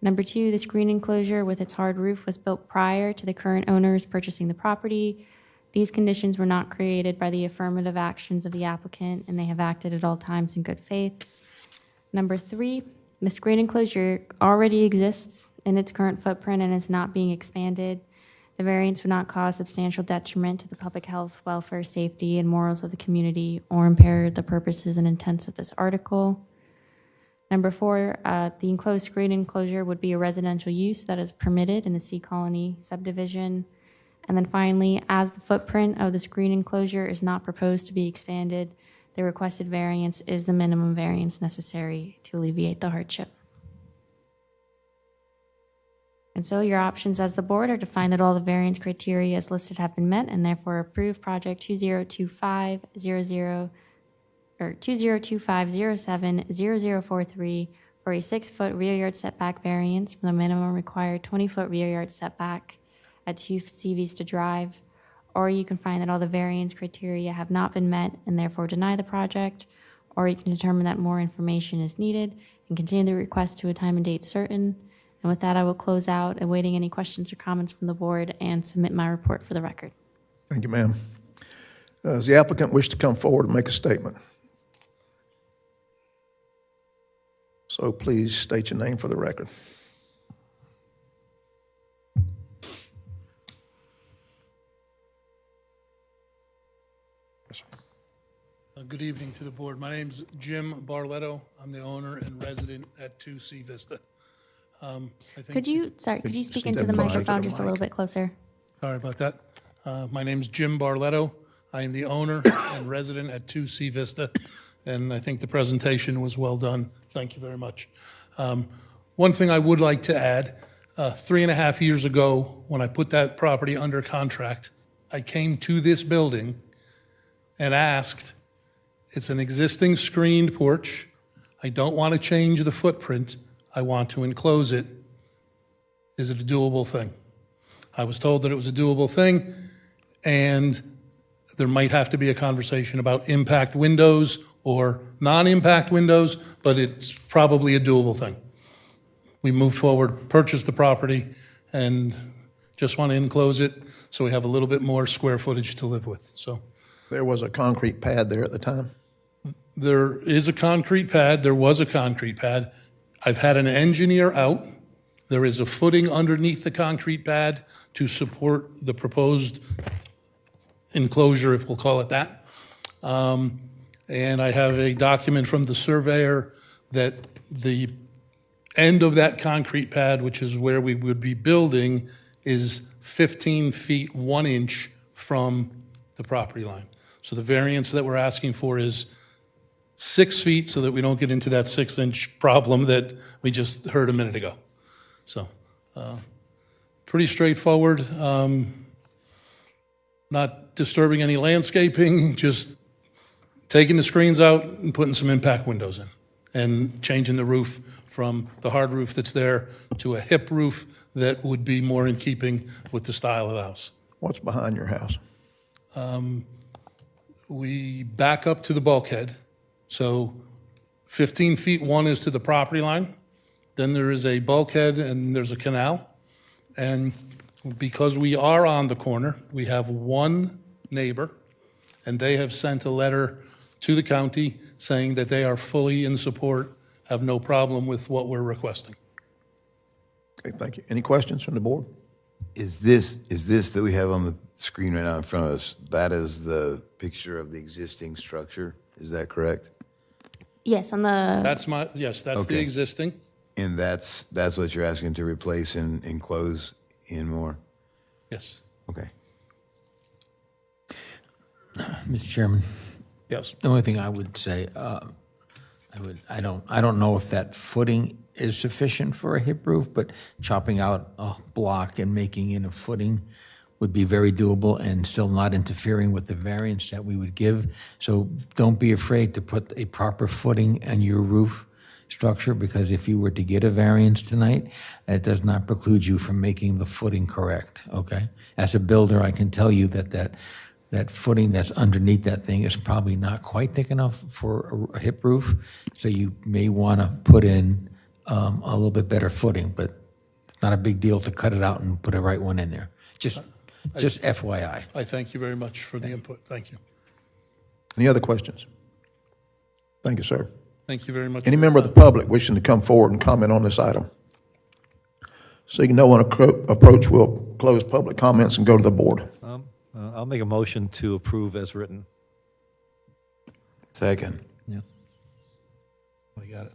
Number 2, the screen enclosure with its hard roof was built prior to the current owners purchasing the property. These conditions were not created by the affirmative actions of the applicant, and they have acted at all times in good faith. Number 3, the screen enclosure already exists in its current footprint and is not being expanded. The variance would not cause substantial detriment to the public health, welfare, safety, and morals of the community or impair the purposes and intents of this article. Number 4, the enclosed screen enclosure would be a residential use that is permitted in the Sea Colony subdivision. And then finally, as the footprint of the screen enclosure is not proposed to be expanded, the requested variance is the minimum variance necessary to alleviate the hardship. And so your options as the board are to find that all the variance criteria as listed have been met and therefore approve project 2025-07-0043 for a 6-foot rear yard setback variance from the minimum required 20-foot rear yard setback at 2 Sea Vista Drive, or you can find that all the variance criteria have not been met and therefore deny the project, or you can determine that more information is needed and continue the request to a time and date certain. And with that, I will close out, awaiting any questions or comments from the board, and submit my report for the record. Thank you, ma'am. Does the applicant wish to come forward and make a statement? So please state your name for the record. Good evening to the board. My name's Jim Barletto. I'm the owner and resident at 2 Sea Vista. Could you speak into the microphone just a little bit closer? Sorry about that. My name's Jim Barletto. I am the owner and resident at 2 Sea Vista, and I think the presentation was well done. Thank you very much. One thing I would like to add, 3.5 years ago, when I put that property under contract, I came to this building and asked, it's an existing screened porch. I don't want to change the footprint. I want to enclose it. Is it a doable thing? I was told that it was a doable thing, and there might have to be a conversation about impact windows or non-impact windows, but it's probably a doable thing. We moved forward, purchased the property, and just want to enclose it so we have a little bit more square footage to live with. So there was a concrete pad there at the time? There is a concrete pad. There was a concrete pad. I've had an engineer out. There is a footing underneath the concrete pad to support the proposed enclosure, if we'll call it that. And I have a document from the surveyor that the end of that concrete pad, which is where we would be building, is 15 feet 1 inch from the property line. So the variance that we're asking for is 6 feet so that we don't get into that 6-inch problem that we just heard a minute ago. So pretty straightforward. Not disturbing any landscaping, just taking the screens out and putting some impact windows in, and changing the roof from the hard roof that's there to a hip roof that would be more in keeping with the style of the house. What's behind your house? We back up to the bulkhead, so 15 feet one is to the property line. Then there is a bulkhead and there's a canal. And because we are on the corner, we have one neighbor, and they have sent a letter to the county saying that they are fully in support, have no problem with what we're requesting. Okay, thank you. Any questions from the board? Is this that we have on the screen right now in front of us, that is the picture of the existing structure? Is that correct? Yes, on the, That's the Okay. existing. And that's what you're asking to replace and enclose in more? Yes. Okay. Mr. Chairman? Yes. The only thing I would say, I don't know if that footing is sufficient for a hip roof, but chopping out a block and making in a footing would be very doable and still not interfering with the variance that we would give. So don't be afraid to put a proper footing in your roof structure, because if you were to get a variance tonight, it does not preclude you from making the footing correct, okay? As a builder, I can tell you that footing that's underneath that thing is probably not quite thick enough for a hip roof, so you may want to put in a little bit better footing, but it's not a big deal to cut it out and put a right one in there. Just FYI. I thank you very much for the input. Thank you. Any other questions? Thank you, sir. Thank you very much. Any for your member of the time. public wishing to come forward and comment on this item? Seeing no one approach, we'll close public comments and go to the board. I'll make a motion to approve as written. Second. Yeah. I got it.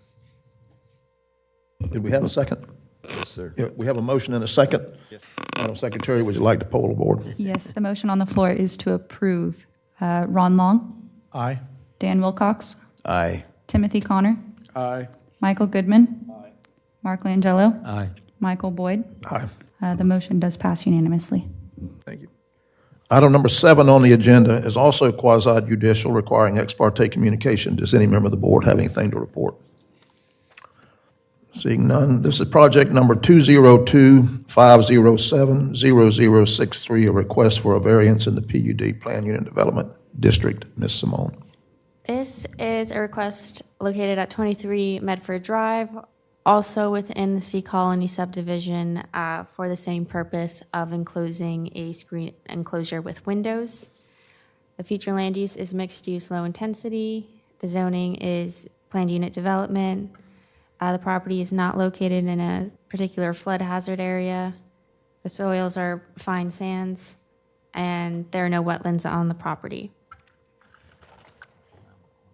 Did we have a second? Yes, sir. Yeah, we have a motion and a second. Yes. Madam Secretary, would you like to poll the board? Yes, the motion on the floor is to approve Ron Long, Aye. Dan Wilcox, Aye. Timothy Connor, Aye. Michael Goodman, Mark Langelo, Aye. Michael Boyd. Aye. The motion does pass unanimously. Thank you. Item number 7 on the agenda is also quasi-judicial, requiring ex parte communication. Does any member of the board have anything to report? Seeing none, this is project number 202-507-0063, a request for a variance in the PUD Plan Unit Development District. Ms. Simone. this is a request located at 23 Medford Drive, also within the Sea Colony subdivision, for the same purpose of enclosing a screen enclosure with windows. The future land use is mixed use, low intensity. The zoning is planned unit development. The property is not located in a particular flood hazard area. The soils are fine sands, and there are no wetlands on the property.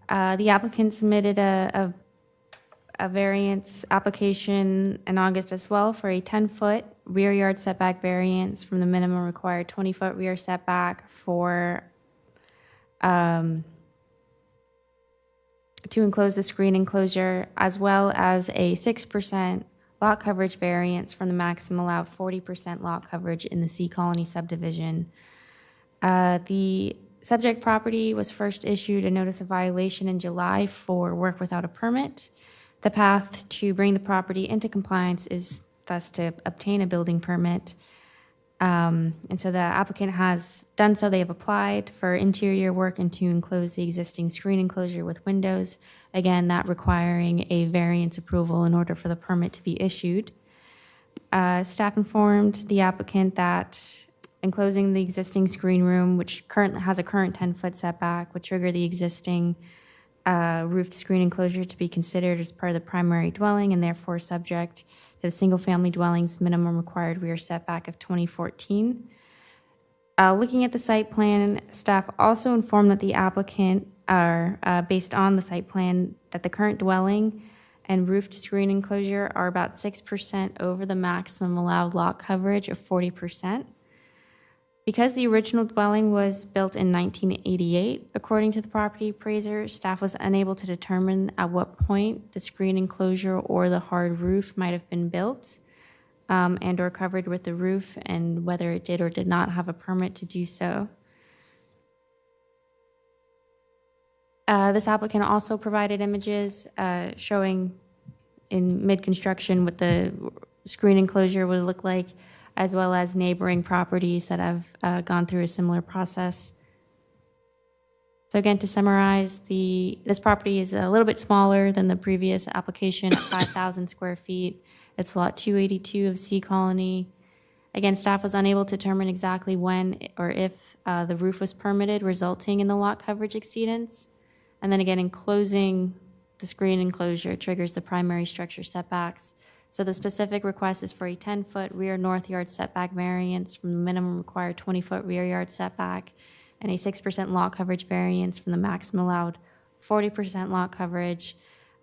The applicant submitted a variance application in August as well for a 10-foot rear yard setback variance from the minimum required 20-foot rear setback for to enclose the screen enclosure, as well as a 6% lot coverage variance from the maximum allowed 40% lot coverage in the Sea Colony subdivision. The subject property was first issued a notice of violation in July for work without a permit. The path to bring the property into compliance is thus to obtain a building permit. And so the applicant has done so. They have applied for interior work and to enclose the existing screen enclosure with windows. Again, that requiring a variance approval in order for the permit to be issued. Staff informed the applicant that enclosing the existing screen room, which currently has a current 10-foot setback, would trigger the existing roofed screen enclosure to be considered as part of the primary dwelling and therefore subject to the single-family dwelling's minimum required rear setback of 2014. Looking at the site plan, staff also informed that the applicant are, based on the site plan, that the current dwelling and roofed screen enclosure are about 6% over the maximum allowed lot coverage of 40%. Because the original dwelling was built in 1988, according to the property appraiser, staff was unable to determine at what point the screen enclosure or the hard roof might have been built. and/or covered with the roof, and whether it did or did not have a permit to do so. This applicant also provided images showing in mid-construction what the screen enclosure would look like, as well as neighboring properties that have gone through a similar process. So again, to summarize, this property is a little bit smaller than the previous application at 5,000 square feet. It's lot 282 of Sea Colony. Again, staff was unable to determine exactly when or if the roof was permitted, resulting in the lot coverage exceedance. And then again, enclosing the screen enclosure triggers the primary structure setbacks. So the specific request is for a 10-foot rear north yard setback variance from the minimum required 20-foot rear yard setback, and a 6% lot coverage variance from the maximum allowed 40% lot coverage.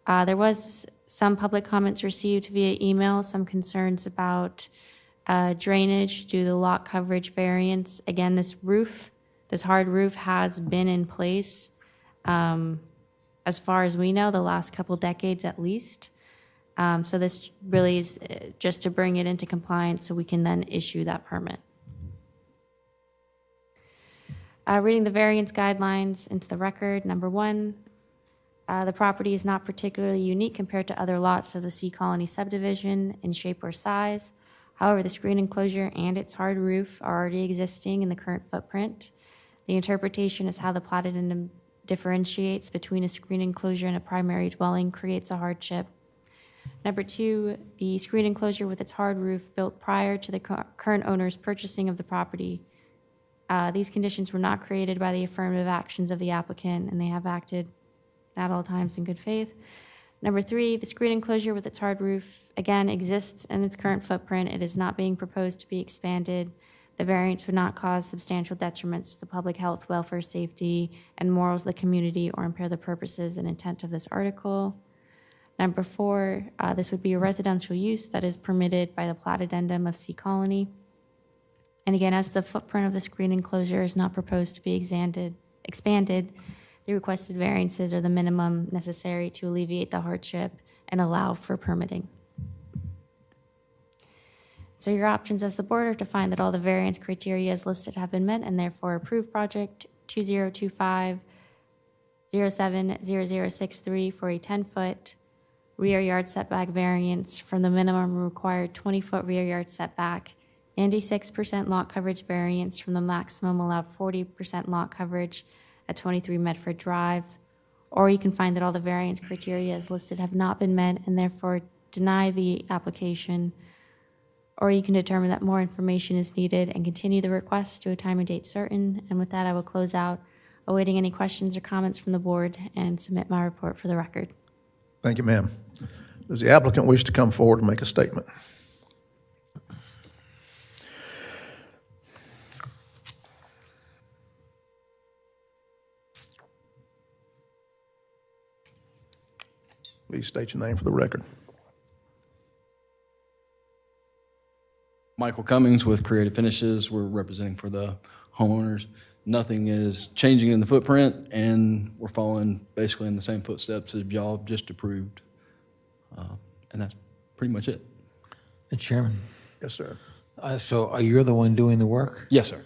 There was some public comments received via email, some concerns about drainage due to the lot coverage variance. Again, this hard roof has been in place as far as we know, the last couple decades at least. So this really is just to bring it into compliance so we can then issue that permit. Reading the variance guidelines into the record, number one, the property is not particularly unique compared to other lots of the Sea Colony subdivision in shape or size. However, the screen enclosure and its hard roof are already existing in the current footprint. The interpretation is how the platted addendum differentiates between a screen enclosure and a primary dwelling creates a hardship. Number two, the screen enclosure with its hard roof built prior to the current owner's purchasing of the property. These conditions were not created by the affirmative actions of the applicant, and they have acted at all times in good faith. Number three, the screen enclosure with its hard roof, again, exists in its current footprint. It is not being proposed to be expanded. The variance would not cause substantial detriments to the public health, welfare, safety, and morals of the community or impair the purposes and intent of this article. Number four, this would be a residential use that is permitted by the plat addendum of Sea Colony. And again, as the footprint of the screen enclosure is not proposed to be expanded, the requested variances are the minimum necessary to alleviate the hardship and allow for permitting. So your options as the board are to find that all the variance criteria as listed have been met and therefore approve project 2025-070063 for a 10-foot rear yard setback variance from the minimum required 20-foot rear yard setback and a 6% lot coverage variance from the maximum allowed 40% lot coverage at 23 Medford Drive. Or you can find that all the variance criteria as listed have not been met and therefore deny the application. Or you can determine that more information is needed and continue the request to a time and date certain. And with that, I will close out, awaiting any questions or comments from the board, and submit my report for the record. Thank you, ma'am. Does the applicant wish to come forward and make a statement? Please state your name for the record. Michael Cummings with Creative Finishes. We're representing for the homeowners. Nothing is changing in the footprint, and we're following basically in the same footsteps as y'all just approved. And that's pretty much it. Chairman? Yes, sir. So are you the one doing the work? Yes, sir.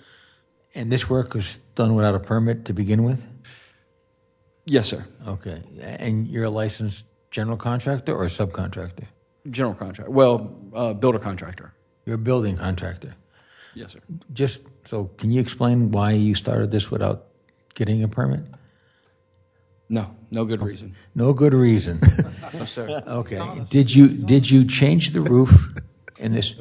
And this work was done without a permit to begin with? Yes, sir. Okay. And you're a licensed general contractor or subcontractor? General contractor. Well, builder contractor. You're a building contractor? Yes, sir. Just so, can you explain why you started this without getting a permit? No, no good reason. No good reason. No, sir. Okay. Did you change the roof in this?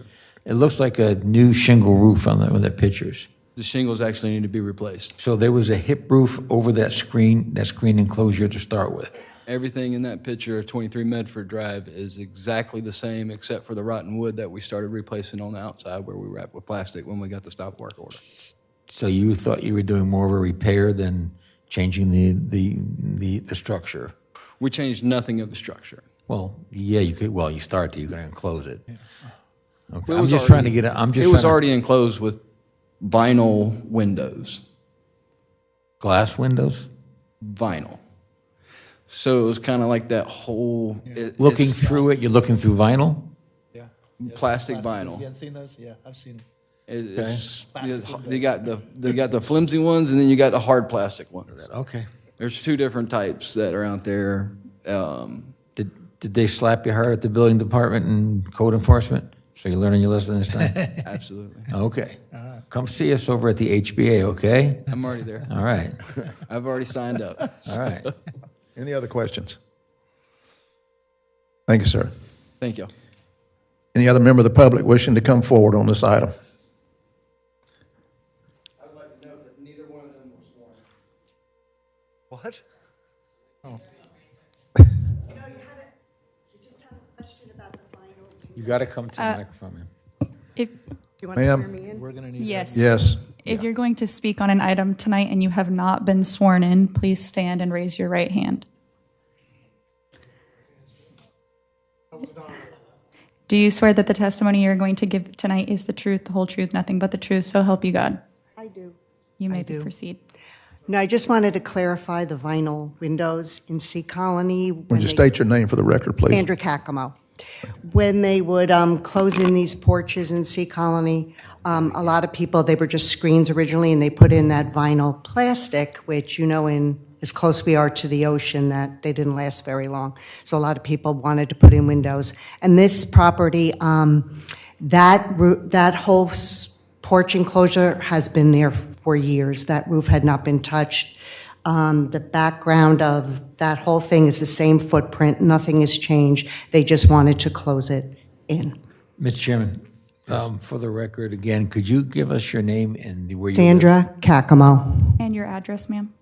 It looks like a new shingle roof on the pictures. The shingles actually need to be replaced. So there was a hip roof over that screen enclosure to start with. Everything in that picture of 23 Medford Drive is exactly the same except for the rotten wood that we started replacing on the outside where we wrapped with plastic when we got the stop work order. So you thought you were doing more of a repair than changing the structure? We changed nothing of the structure. Well, yeah, you could. Well, you started to. You can enclose it. Okay. It I'm was just already- trying to get. It was already enclosed with vinyl windows. Glass windows? Vinyl. So it was kind of like that whole... Looking through it, you're looking through vinyl? plastic vinyl. You haven't seen those? Yeah, I've seen them. It's, Plastic they got the flimsy ones, and then you got the hard plastic ones. Okay. There's two different types that are out there. Did they slap you hard at the building department and code enforcement? So you're learning your lesson this time? Absolutely. Okay. Come see us over at the HBA, okay? I'm already there. All right. I've already signed up. All right. Any other questions? Thank you, sir. Thank you. Any other member of the public wishing to come forward on this item? I'd like to note that neither one of them were sworn. What? Oh. You got to come to the microphone, ma'am. If, Ma'am? We're going to need. yes. Yes. If you're going to speak on an item tonight and you have not been sworn in, please stand and raise your right hand. Do you swear that the testimony you're going to give tonight is the truth, the whole truth, nothing but the truth, so help you God? I do. You may I do. proceed. No, I just wanted to clarify the vinyl windows in Sea Colony. Would you state your name for the record, please? Sandra Cacamo. When they would close in these porches in Sea Colony, a lot of people, they were just screens originally, and they put in that vinyl plastic, which, you know, in as close we are to the ocean, that they didn't last very long. So a lot of people wanted to put in windows. And this property, that whole porch enclosure has been there for years. That roof had not been touched. The background of that whole thing is the same footprint. Nothing has changed. They just wanted to close it in. Mr. Chairman, for the record, again, could you give us your name and where you live? Sandra Cacamo. And your address, ma'am?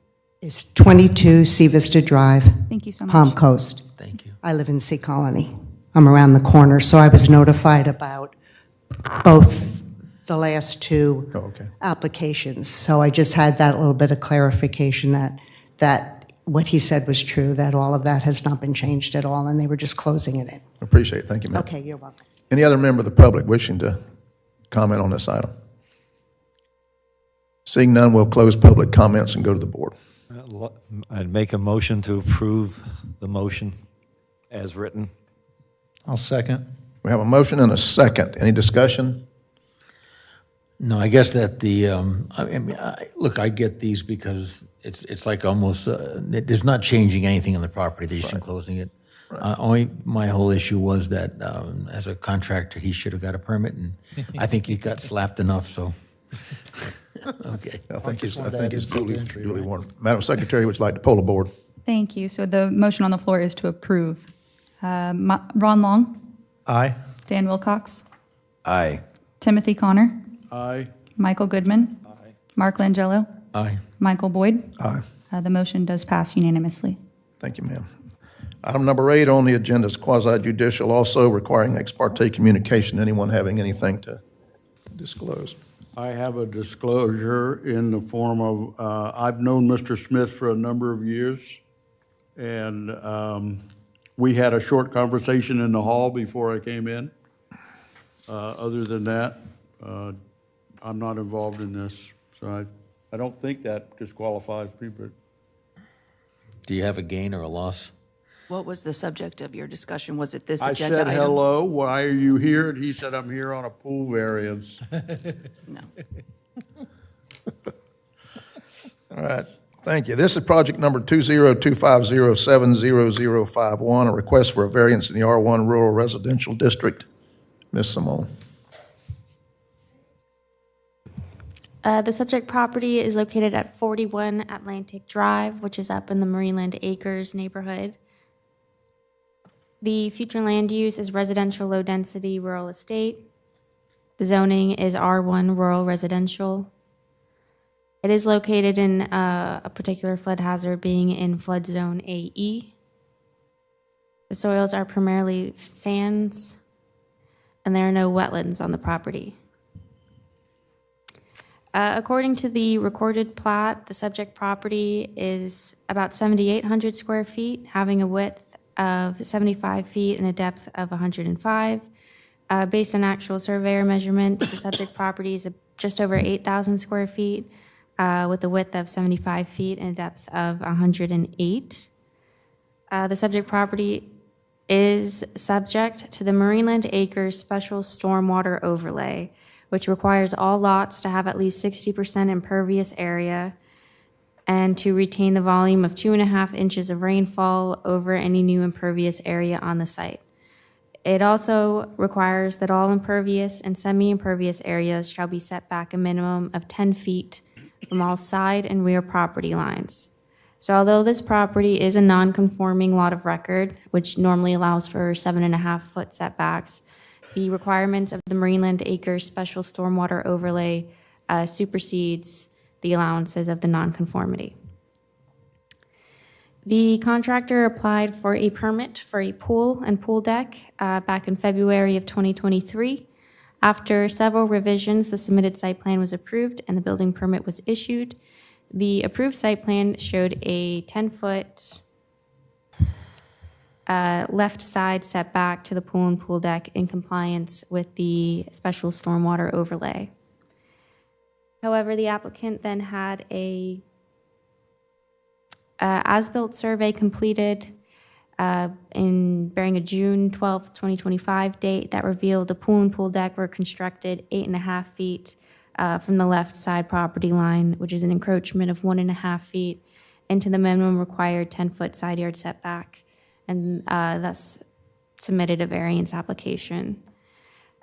It's 22 Sea Vista Drive. Thank you so much. Palm Coast. Thank you. I live in Sea Colony. I'm around the corner, so I was notified about both the last two applications. So I just had that little bit of clarification that what he said was true, that all of that has not been changed at all, and they were just closing it in. Appreciate it. Thank you, ma'am. Okay, you're welcome. Any other member of the public wishing to comment on this item? Seeing none, we'll close public comments and go to the board. I'd make a motion to approve the motion as written. I'll second. We have a motion and a second. Any discussion? No, I guess that look, I get these because it's like almost, there's not changing anything on the property, they're just enclosing it. Only my whole issue was that as a contractor, he should have got a permit, and I think he got slapped enough, so. Okay. I think it's duly warned. Madam Secretary, would you like to poll the board? Thank you. So the motion on the floor is to approve. Ron Long? Aye. Dan Wilcox? Aye. Timothy Connor? Aye. Michael Goodman? Aye. Mark Langella? Aye. Michael Boyd? Aye. The motion does pass unanimously. Thank you, ma'am. Item number 8 on the agenda is quasi-judicial, also requiring ex parte communication. Anyone having anything to disclose? I have a disclosure in the form of, I've known Mr. Smith for a number of years, and we had a short conversation in the hall before I came in. Other than that, I'm not involved in this, so I don't think that disqualifies me, but. Do you have a gain or a loss? What was the subject of your discussion? Was it this I agenda said, item? hello, why are you here? And he said, I'm here on a pool variance. No. All right, thank you. This is project number 20250700051, a request for a variance in the R1 Rural Residential District. Ms. Simone. The subject property is located at 41 Atlantic Drive, which is up in the Marineland Acres neighborhood. The future land use is residential low-density rural estate. The zoning is R1 rural residential. It is located in a particular flood hazard, being in flood zone AE. The soils are primarily sands, and there are no wetlands on the property. According to the recorded plat, the subject property is about 7,800 square feet, having a width of 75 feet and a depth of 105. Based on actual surveyor measurements, the subject property is just over 8,000 square feet with a width of 75 feet and a depth of 108. The subject property is subject to the Marineland Acres Special Stormwater Overlay, which requires all lots to have at least 60% impervious area and to retain the volume of 2.5 inches of rainfall over any new impervious area on the site. It also requires that all impervious and semi-impervious areas shall be set back a minimum of 10 feet from all side and rear property lines. So although this property is a non-conforming lot of record, which normally allows for 7.5-foot setbacks, the requirements of the Marineland Acres Special Stormwater Overlay supersedes the allowances of the nonconformity. The contractor applied for a permit for a pool and pool deck back in February of 2023. After several revisions, the submitted site plan was approved and the building permit was issued. The approved site plan showed a 10-foot left side setback to the pool and pool deck in compliance with the special stormwater overlay. However, the applicant then had a as-built survey completed bearing a June 12, 2025 date that revealed the pool and pool deck were constructed 8.5 feet from the left side property line, which is an encroachment of 1.5 feet into the minimum required 10-foot side yard setback, and thus submitted a variance application.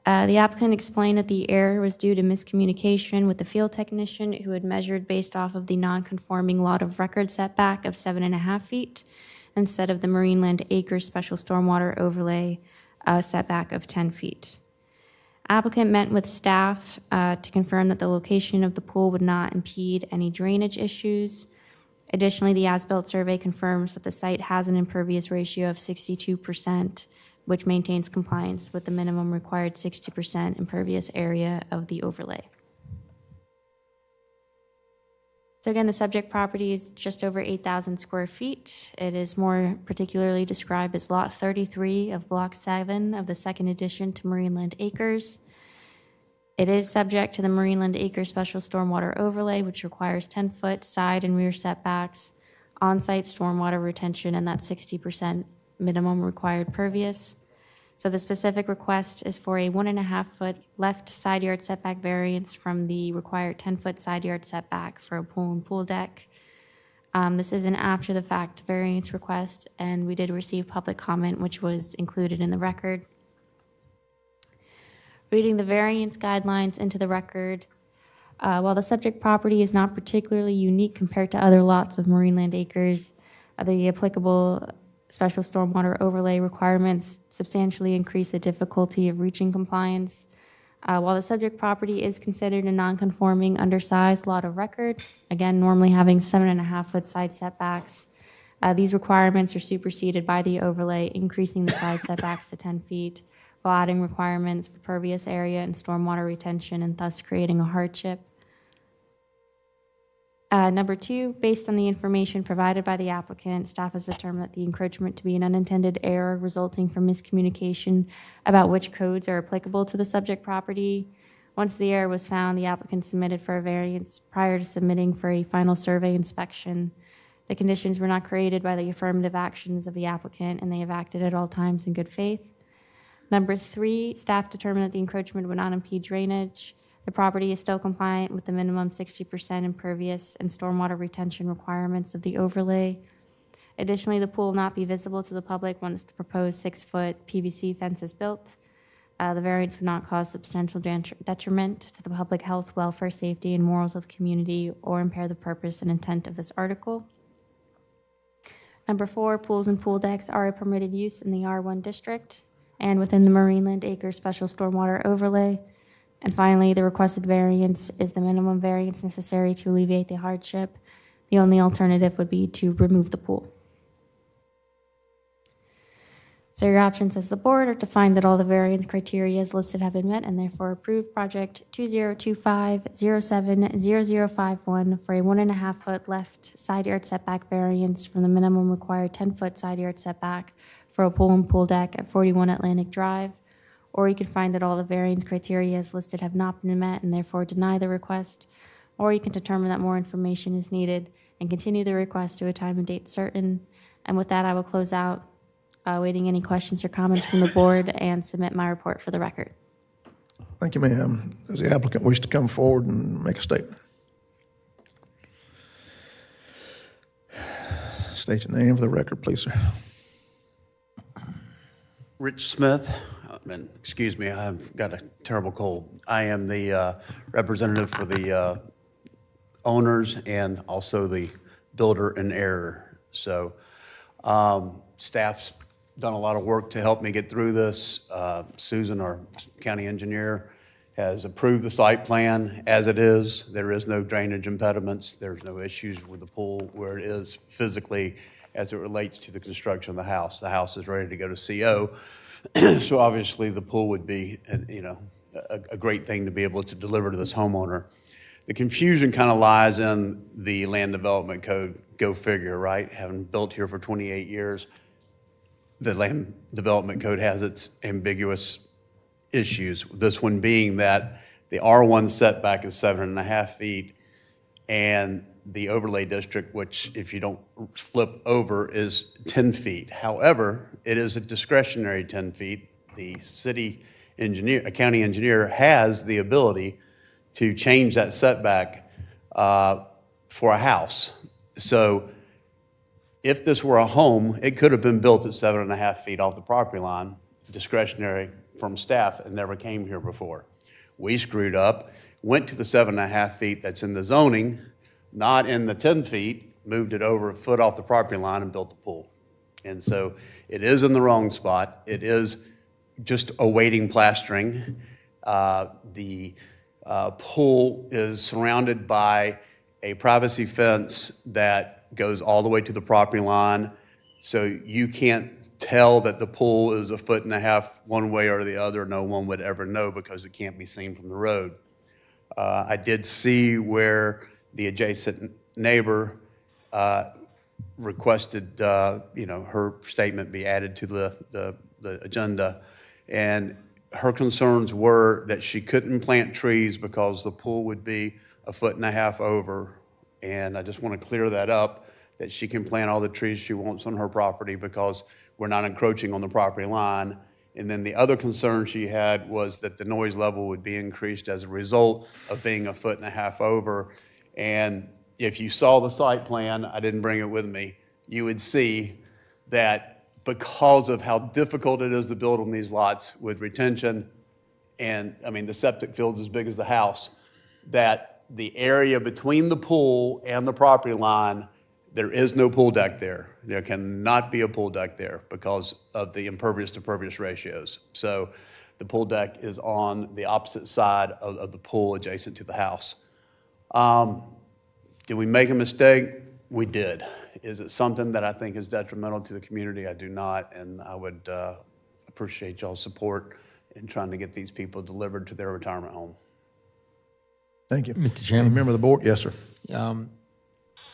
The applicant explained that the error was due to miscommunication with the field technician who had measured based off of the non-conforming lot of record setback of 7.5 feet instead of the Marineland Acres Special Stormwater Overlay setback of 10 feet. Applicant met with staff to confirm that the location of the pool would not impede any drainage issues. Additionally, the as-built survey confirms that the site has an impervious ratio of 62%, which maintains compliance with the minimum required 60% impervious area of the overlay. So again, the subject property is just over 8,000 square feet. It is more particularly described as Lot 33 of Block 7 of the second addition to Marineland Acres. It is subject to the Marineland Acres Special Stormwater Overlay, which requires 10-foot side and rear setbacks, on-site stormwater retention, and that 60% minimum required pervious. So the specific request is for a 1.5-foot left side yard setback variance from the required 10-foot side yard setback for a pool and pool deck. This is an after-the-fact variance request, and we did receive public comment, which was included in the record. Reading the variance guidelines into the record, while the subject property is not particularly unique compared to other lots of Marineland Acres, the applicable special stormwater overlay requirements substantially increase the difficulty of reaching compliance. While the subject property is considered a non-conforming undersized lot of record, again, normally having 7.5-foot side setbacks, these requirements are superseded by the overlay, increasing the side setbacks to 10 feet, while adding requirements for pervious area and stormwater retention, and thus creating a hardship. Number 2, based on the information provided by the applicant, staff has determined that the encroachment to be an unintended error resulting from miscommunication about which codes are applicable to the subject property. Once the error was found, the applicant submitted for a variance prior to submitting for a final survey inspection. The conditions were not created by the affirmative actions of the applicant, and they have acted at all times in good faith. Number 3, staff determined that the encroachment would not impede drainage. The property is still compliant with the minimum 60% impervious and stormwater retention requirements of the overlay. Additionally, the pool will not be visible to the public once the proposed 6-foot PVC fence is built. The variance would not cause substantial detriment to the public health, welfare, safety, and morals of the community or impair the purpose and intent of this article. Number 4, pools and pool decks are a permitted use in the R1 district and within the Marineland Acres Special Stormwater Overlay. And finally, the requested variance is the minimum variance necessary to alleviate the hardship. The only alternative would be to remove the pool. So your options as the board are to find that all the variance criteria as listed have been met and therefore approve project 2025-07-0051 for a 1.5-foot left side yard setback variance from the minimum required 10-foot side yard setback for a pool and pool deck at 41 Atlantic Drive. Or you can find that all the variance criteria as listed have not been met and therefore deny the request. Or you can determine that more information is needed and continue the request to a time and date certain. And with that, I will close out awaiting any questions or comments from the board and submit my report for the record. Thank you, ma'am. Does the applicant wish to come forward and make a statement? State your name for the record, please, sir. Rich Smith, and excuse me, I've got a terrible cold. I am the representative for the owners and also the builder in error. So staff's done a lot of work to help me get through this. Susan, our county engineer, has approved the site plan as it is. There is no drainage impediments. There's no issues with the pool where it is physically as it relates to the construction of the house. The house is ready to go to CO. So obviously the pool would be, a great thing to be able to deliver to this homeowner. The confusion kind of lies in the land development code. Go figure, right? Having built here for 28 years, the land development code has its ambiguous issues. This one being that the R1 setback is 7.5 feet, and the overlay district, which if you don't flip over, is 10 feet. However, it is a discretionary 10 feet. The city engineer, a county engineer, has the ability to change that setback for a house. So if this were a home, it could have been built at 7.5 feet off the property line, discretionary from staff, and never came here before. We screwed up, went to the 7.5 feet that's in the zoning, not in the 10 feet, moved it over a foot off the property line and built the pool. And so it is in the wrong spot. It is just awaiting plastering. The pool is surrounded by a privacy fence that goes all the way to the property line. So you can't tell that the pool is 1.5 feet one way or the other. No one would ever know because it can't be seen from the road. I did see where the adjacent neighbor requested, her statement be added to the agenda. And her concerns were that she couldn't plant trees because the pool would be 1.5 feet over. And I just want to clear that up, that she can plant all the trees she wants on her property because we're not encroaching on the property line. And then the other concern she had was that the noise level would be increased as a result of being 1.5 feet over. And if you saw the site plan, I didn't bring it with me, you would see that because of how difficult it is to build on these lots with retention, and I mean, the septic field's as big as the house, that the area between the pool and the property line, there is no pool deck there. There cannot be a pool deck there because of the impervious to pervious ratios. So the pool deck is on the opposite side of the pool adjacent to the house. Did we make a mistake? We did. Is it something that I think is detrimental to the community? I do not, and I would appreciate y'all's support in trying to get these people delivered to their retirement home. Thank you. Mr. Chairman. Member of the board? Yes, sir.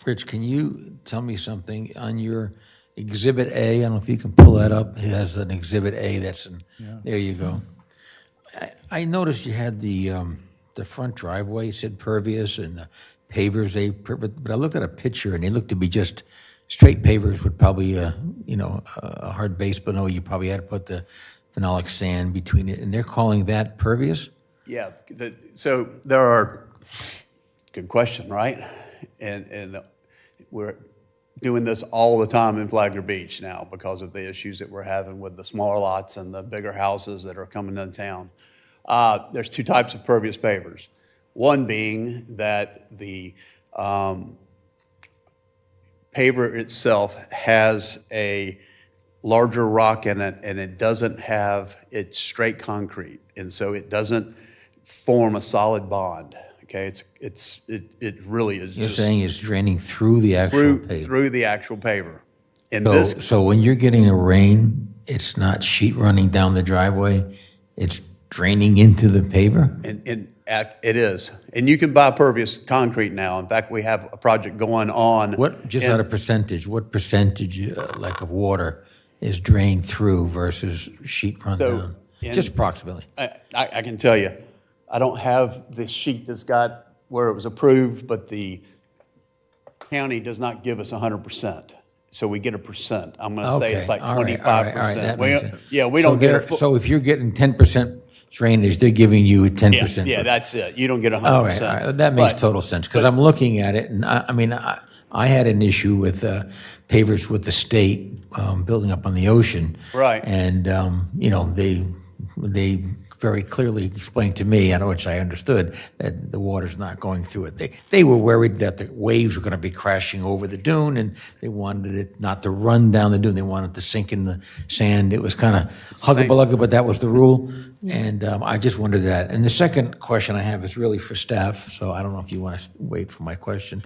Rich, can you tell me something on your Exhibit A? I don't know if you can pull that up. It has an Exhibit A that's in, there you go. I noticed you had the front driveway said pervious and the pavers, but I looked at a picture and they looked to be just straight pavers with probably a hard base below. You probably had to put the phenolic sand between it, and they're calling that pervious? Yeah, so there are, good question, right? And we're doing this all the time in Flagler Beach now because of the issues that we're having with the smaller lots and the bigger houses that are coming into town. There's two types of pervious pavers. One being that the paver itself has a larger rock in it, and it doesn't have, it's straight concrete, and so it doesn't form a solid bond. Okay, it really is. You're saying it's draining through the actual paver. Through the actual paver. And so when you're getting a rain, it's not sheet running down the driveway, it's draining into the paver? And it is. And you can buy pervious concrete now. In fact, we have a project going on. What, just out of percentage, what percentage like of water is drained through versus sheet run down? Just approximately. I can tell you, I don't have the sheet that's got where it was approved, but the county does not give us 100%. so we get a percent. I'm going to say it's Okay, like all right, all right, all right, 25%. that makes sense. Yeah, we So don't get a they're- full. So if you're getting 10% drainage, they're giving you 10%. Yeah, that's it. You don't get 100%. All right, all right. That makes But- total sense, because I'm looking at it, and I mean, I had an issue with pavers with the state, building up on the ocean. Right. And, you know, they very clearly explained to me, which I understood, that the water's not going through it. They were worried that the waves were going to be crashing over the dune, and they wanted it not to run down the dune. They wanted it to sink in the sand. It was kind of hugga-bugga, but that was the rule. And I just wondered that. And the second question I have is really for staff, so I don't know if you want to wait for my question.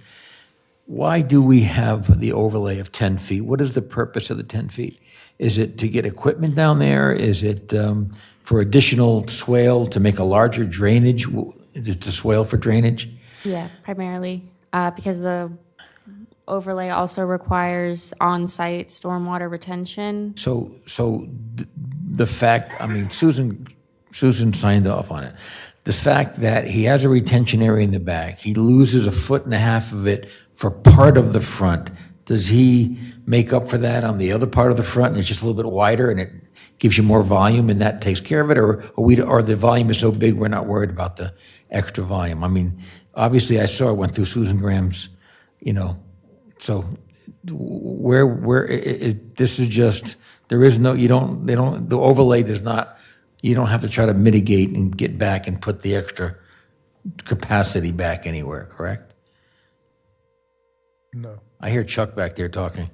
Why do we have the overlay of 10 feet? What is the purpose of the 10 feet? Is it to get equipment down there? Is it for additional swale to make a larger drainage? Is it to swale for drainage? Yeah, primarily, because the overlay also requires on-site stormwater retention. So the fact, I mean, Susan signed off on it. The fact that he has a retention area in the back, he loses 1.5 feet of it for part of the front. Does he make up for that on the other part of the front, and it's just a little bit wider, and it gives you more volume, and that takes care of it, or the volume is so big we're not worried about the extra volume? I mean, obviously I went through Susan Graham's, you know, so this is just, there is no, the overlay does not, you don't have to try to mitigate and get back and put the extra capacity back anywhere, correct? No. I hear Chuck back there talking.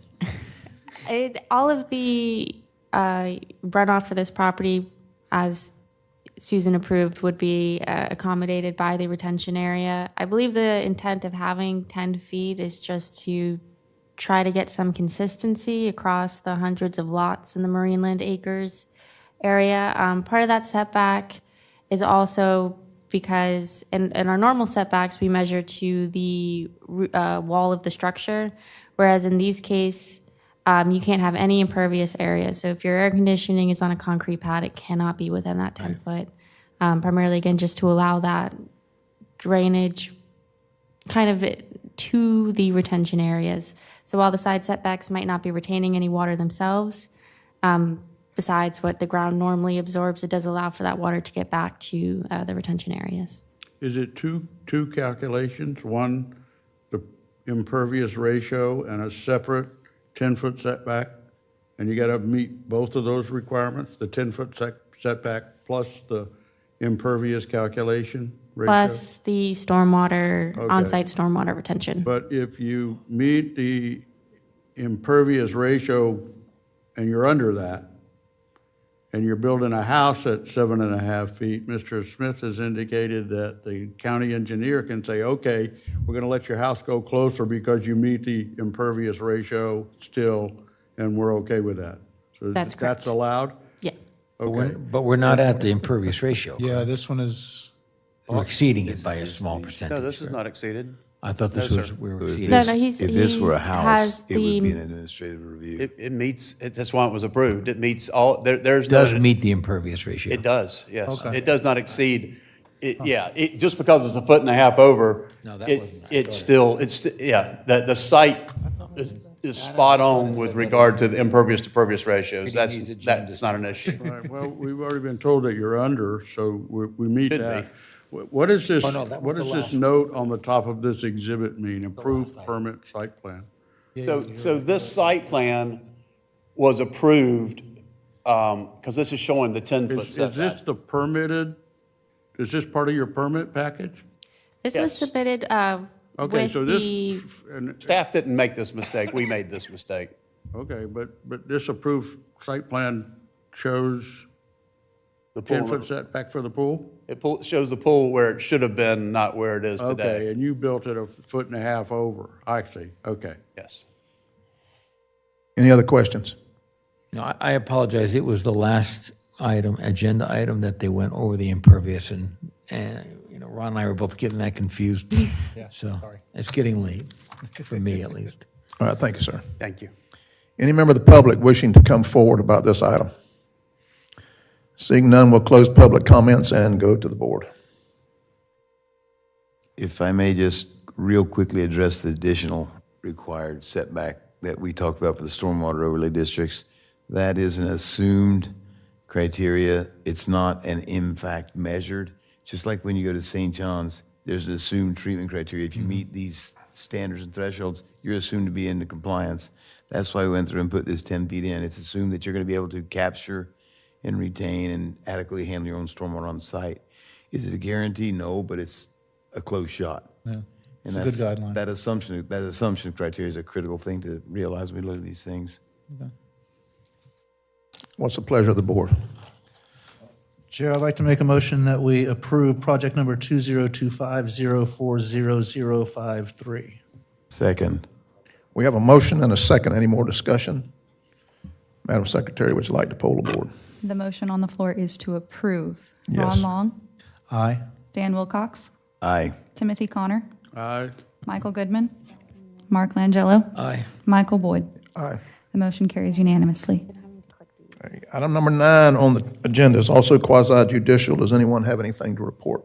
All of the runoff for this property, as Susan approved, would be accommodated by the retention area. I believe the intent of having 10 feet is just to try to get some consistency across the hundreds of lots in the Marineland Acres area. Part of that setback is also because in our normal setbacks, we measure to the wall of the structure, whereas in these case, you can't have any impervious area. So if your air conditioning is on a concrete pad, it cannot be within that 10 foot. Primarily, again, just to allow that drainage kind of to the retention areas. So while the side setbacks might not be retaining any water themselves, besides what the ground normally absorbs, it does allow for that water to get back to the retention areas. Is it two calculations? One, the impervious ratio, and a separate 10-foot setback? And you got to meet both of those requirements, the 10-foot setback plus the impervious calculation ratio? Plus the stormwater, Okay. on-site stormwater retention. But if you meet the impervious ratio and you're under that, and you're building a house at 7.5 feet, Mr. Smith has indicated that the county engineer can say, okay, we're going to let your house go closer because you meet the impervious ratio still, and we're okay with that. So That's correct. That's allowed? Yeah. Okay. But we're not at the impervious ratio. Yeah, this one is, We're exceeding it by a small percentage. No, this is not exceeded. I thought this No, was, sir. we were So if exceeding. No, this- no, he's- If this were a he's- house, has it would be the- an administrative review. It meets, that's why it was approved. It meets all, there's. Does no- meet the impervious ratio. It does, yes. Okay. It does not exceed, just because it's 1.5 feet over, No, that it, wasn't- it's still, the site is spot on with regard to the impervious to pervious ratios. Maybe these That's agendas not an issue. All right, well, we've already been told that you're under, so we meet Could that. What is this, Oh, no, that was what the does last this note on the top of this exhibit mean? Approved permit site plan? So this site plan was approved, because this is showing the 10-foot Is setback. this the permitted, is this part of your permit package? This was Yes. submitted Okay, with so this, the, and, Staff didn't make this mistake, we made this mistake. okay, but this approved site plan shows The pool- 10-foot setback for the pool? It shows the pool where it should have been, not where it is Okay, today. and you built it 1.5 feet over. I see, okay. Yes. Any other questions? No, I apologize. It was the last item, agenda item, that they went over the impervious, and you know, Ron and I were both getting that confused. So it's getting late, for me at least. All right, thank you, sir. Thank you. Any member of the public wishing to come forward about this item? Seeing none, we'll close public comments and go to the board. If I may just real quickly address the additional required setback that we talked about for the stormwater overlay districts, that is an assumed criteria. It's not an in fact measured. Just like when you go to St. John's, there's an assumed treatment criteria. If you meet these standards and thresholds, you're assumed to be into compliance. That's why we went through and put this 10 feet in. It's assumed that you're going to be able to capture and retain and adequately handle your own stormwater on site. Is it a guarantee? No, but it's a close shot. Yeah, And it's a good that's- guideline. That assumption criteria is a critical thing to realize when we look at these things. What's the pleasure of the board? Chair, I'd like to make a motion that we approve project number 2025040053. Second. We have a motion and a second. Any more discussion? Madam Secretary, would you like to poll the board? The motion on the floor is to approve. Yes. Ron Long, Aye. Dan Wilcox, Aye. Timothy Connor, Aye. Michael Goodman, Mark Langelo, Aye. Michael Boyd. Aye. The motion carries unanimously. Item number 9 on the agenda is also quasi-judicial. Does anyone have anything to report?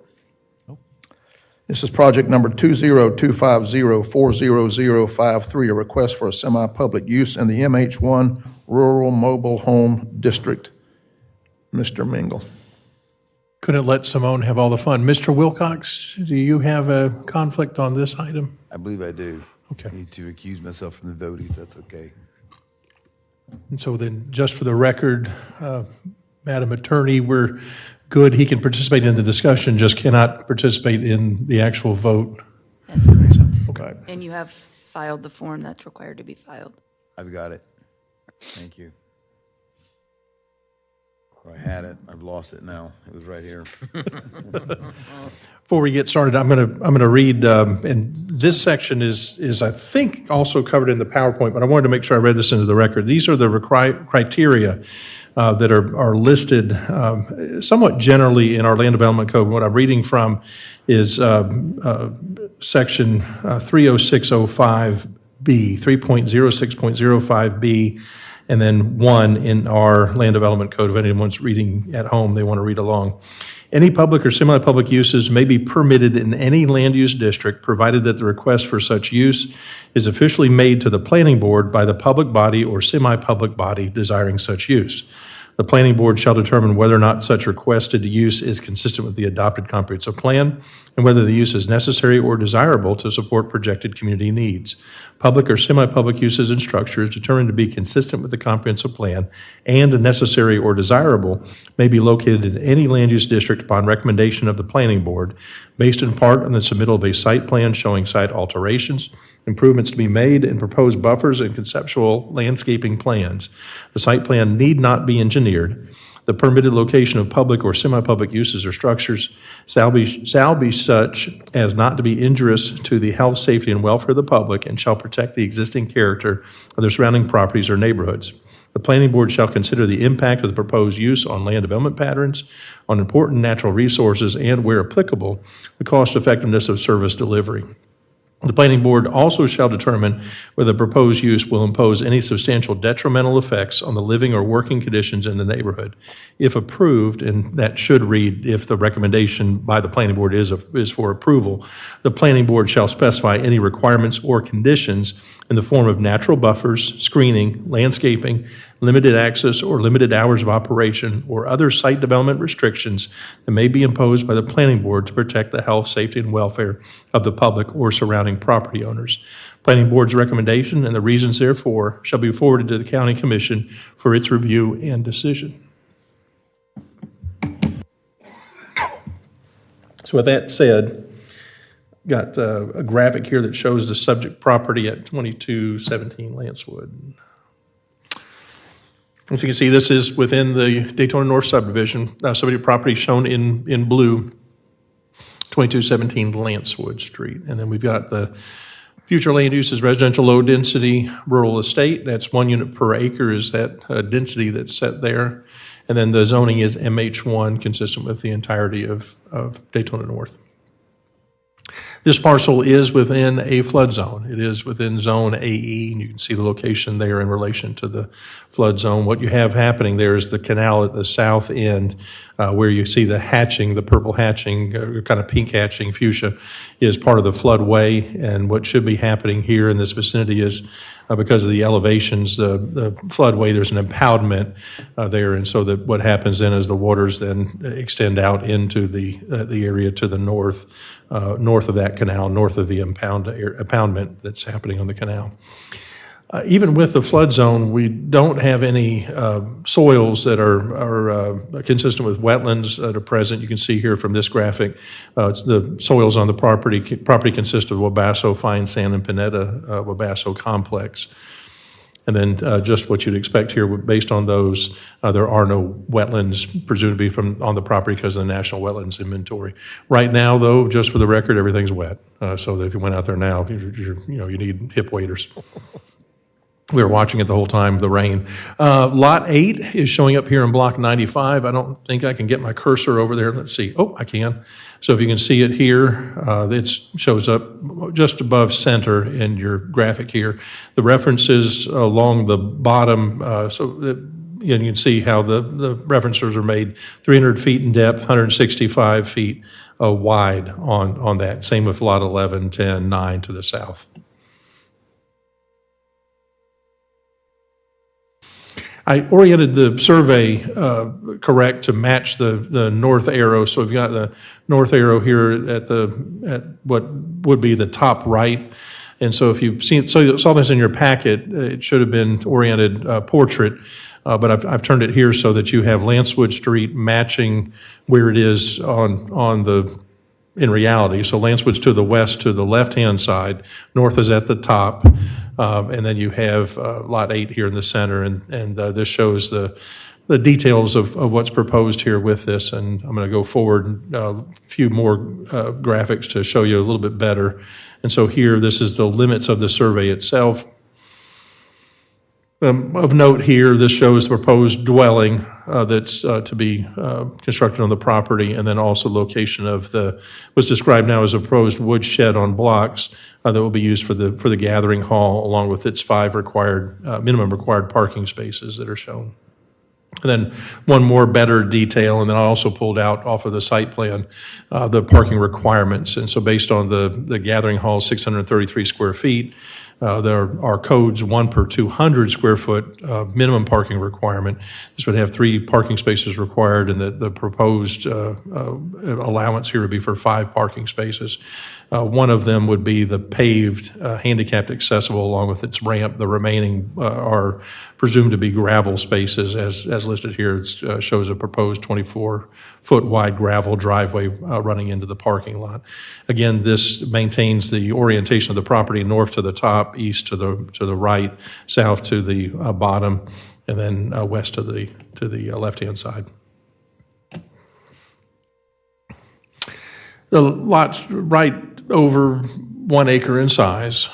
This is project number 20250400053, a request for a semi-public use in the MH1 Rural Mobile Home District. Mr. Mingle. Couldn't let Simone have all the fun. Mr. Wilcox, do you have a conflict on this item? I believe I do. Okay. I need to recuse myself from the vote if that's okay. And so then, just for the record, Madam Attorney, we're good. He can participate in the discussion, just cannot participate in the actual vote. That's correct. Okay. And you have filed the form that's required to be filed. I've got it. Thank you. I had it. I've lost it now. It was right here. Before we get started, I'm gonna read, and this section is I think also covered in the PowerPoint, but I wanted to make sure I read this into the record. These are the criteria that are listed somewhat generally in our Land Development Code. What I'm reading from is section 30605B, 3.06.05B, and then 1 in our Land Development Code. If anyone's reading at home, they want to read along. Any public or semi-public uses may be permitted in any land use district, provided that the request for such use is officially made to the planning board by the public body or semi-public body desiring such use. The planning board shall determine whether or not such requested use is consistent with the adopted comprehensive plan and whether the use is necessary or desirable to support projected community needs. Public or semi-public uses and structures determined to be consistent with the comprehensive plan and necessary or desirable may be located in any land use district upon recommendation of the planning board, based in part on the submittal of a site plan showing site alterations, improvements to be made, and proposed buffers and conceptual landscaping plans. The site plan need not be engineered. The permitted location of public or semi-public uses or structures shall be such as not to be injurious to the health, safety, and welfare of the public and shall protect the existing character of the surrounding properties or neighborhoods. The planning board shall consider the impact of the proposed use on land development patterns, on important natural resources, and, where applicable, the cost effectiveness of service delivery. The planning board also shall determine whether the proposed use will impose any substantial detrimental effects on the living or working conditions in the neighborhood. If approved, and that should read if the recommendation by the planning board is for approval, the planning board shall specify any requirements or conditions in the form of natural buffers, screening, landscaping, limited access or limited hours of operation, or other site development restrictions that may be imposed by the planning board to protect the health, safety, and welfare of the public or surrounding property owners. Planning board's recommendation and the reasons therefore shall be forwarded to the county commission for its review and decision. So with that said, got a graphic here that shows the subject property at 2217 Lancewood. As you can see, this is within the Daytona North subdivision. Subject property shown in blue, 2217 Lancewood Street. And then we've got the future land use is residential low density rural estate. That's 1 unit per acre is that density that's set there. And then the zoning is MH1, consistent with the entirety of Daytona North. This parcel is within a flood zone. It is within zone AE, and you can see the location there in relation to the flood zone. What you have happening there is the canal at the south end where you see the hatching, the purple hatching, kind of pink hatching, fuchsia, is part of the floodway. And what should be happening here in this vicinity is because of the elevations, the floodway, there's an impoundment there. And so that what happens then is the waters then extend out into the area to the north, north of that canal, north of the impoundment that's happening on the canal. Even with the flood zone, we don't have any soils that are consistent with wetlands that are present. You can see here from this graphic, the soils on the property consist of Wabasso, fine sand, and Pineta Wabasso complex. And then just what you'd expect here, based on those, there are no wetlands presumed to be on the property because of the National Wetlands Inventory. Right now, though, just for the record, everything's wet. So that if you went out there now, you need hip waders. We were watching it the whole time, the rain. Lot 8 is showing up here in Block 95. I don't think I can get my cursor over there. Let's see. Oh, I can. So if you can see it here, it shows up just above center in your graphic here. The references along the bottom, you can see how the references are made 300 feet in depth, 165 feet wide on that. Same with Lot 11, 10, 9 to the south. I oriented the survey correct to match the north arrow. So we've got the north arrow here at what would be the top right. And so if you've saw this in your packet, it should have been oriented portrait. But I've turned it here so that you have Lancewood Street matching where it is in reality. So Lancewood's to the west, to the left-hand side. North is at the top. And then you have Lot 8 here in the center, and this shows the details of what's proposed here with this. And I'm going to go forward a few more graphics to show you a little bit better. And so here, this is the limits of the survey itself. Of note here, this shows the proposed dwelling that's to be constructed on the property, and then also location of what's described now as a proposed wood shed on blocks that will be used for the gathering hall, along with its 5 minimum required parking spaces that are shown. And then one more better detail, and then I also pulled out off of the site plan the parking requirements. And so based on the gathering hall, 633 square feet, there are codes 1 per 200 square foot minimum parking requirement. This would have 3 parking spaces required, and the proposed allowance here would be for 5 parking spaces. One of them would be the paved, handicapped accessible along with its ramp. The remaining are presumed to be gravel spaces. As listed here, it shows a proposed 24-foot wide gravel driveway running into the parking lot. Again, this maintains the orientation of the property north to the top, east to the right, south to the bottom, and then west to the left-hand side. The lot's right over 1 acre in size,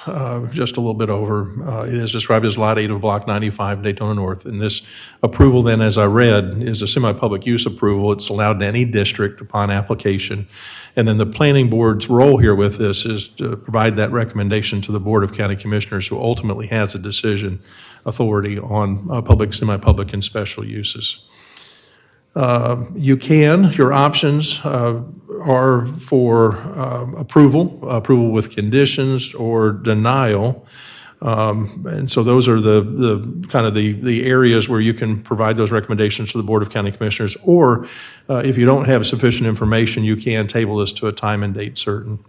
just a little bit over. It is described as Lot 8 of Block 95, Daytona North. And this approval then, as I read, is a semi-public use approval. It's allowed in any district upon application. And then the planning board's role here with this is to provide that recommendation to the Board of County Commissioners, who ultimately has a decision authority on public, semi-public, and special uses. Your options are for approval with conditions, or denial. And so those are the kind of the areas where you can provide those recommendations to the Board of County Commissioners. Or if you don't have sufficient information, you can table this to a time and date certain.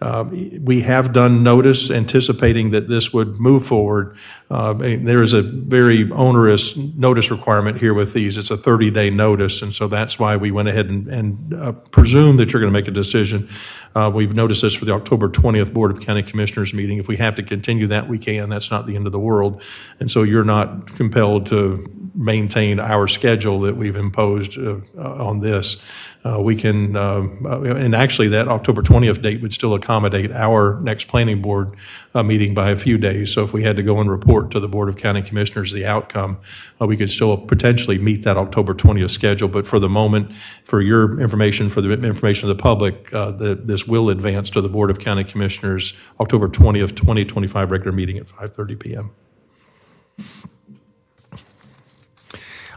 We have done notice anticipating that this would move forward. There is a very onerous notice requirement here with these. It's a 30-day notice, and so that's why we went ahead and presumed that you're going to make a decision. We've noticed this for the October 20th Board of County Commissioners meeting. If we have to continue that, we can. That's not the end of the world. And so you're not compelled to maintain our schedule that we've imposed on this. We can, and actually that October 20th date would still accommodate our next planning board meeting by a few days. So if we had to go and report to the Board of County Commissioners the outcome, we could still potentially meet that October 20th schedule. But for the moment, for your information, for the information of the public, this will advance to the Board of County Commissioners October 20th, 2025 regular meeting at 5:30 p.m.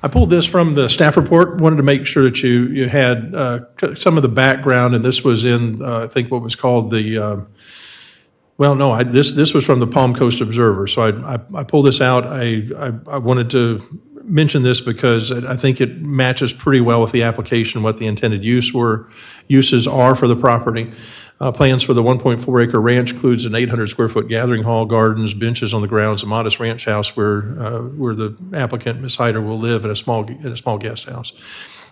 I pulled this from the staff report, wanted to make sure that you had some of the background, and this was in, I think, what was called the, this was from the Palm Coast Observer. So I pulled this out. I wanted to mention this because I think it matches pretty well with the application, what the intended uses are for the property. Plans for the 1.4 acre ranch includes an 800 square foot gathering hall, gardens, benches on the grounds, a modest ranch house where the applicant, Ms. Hyder, will live in a small guest house.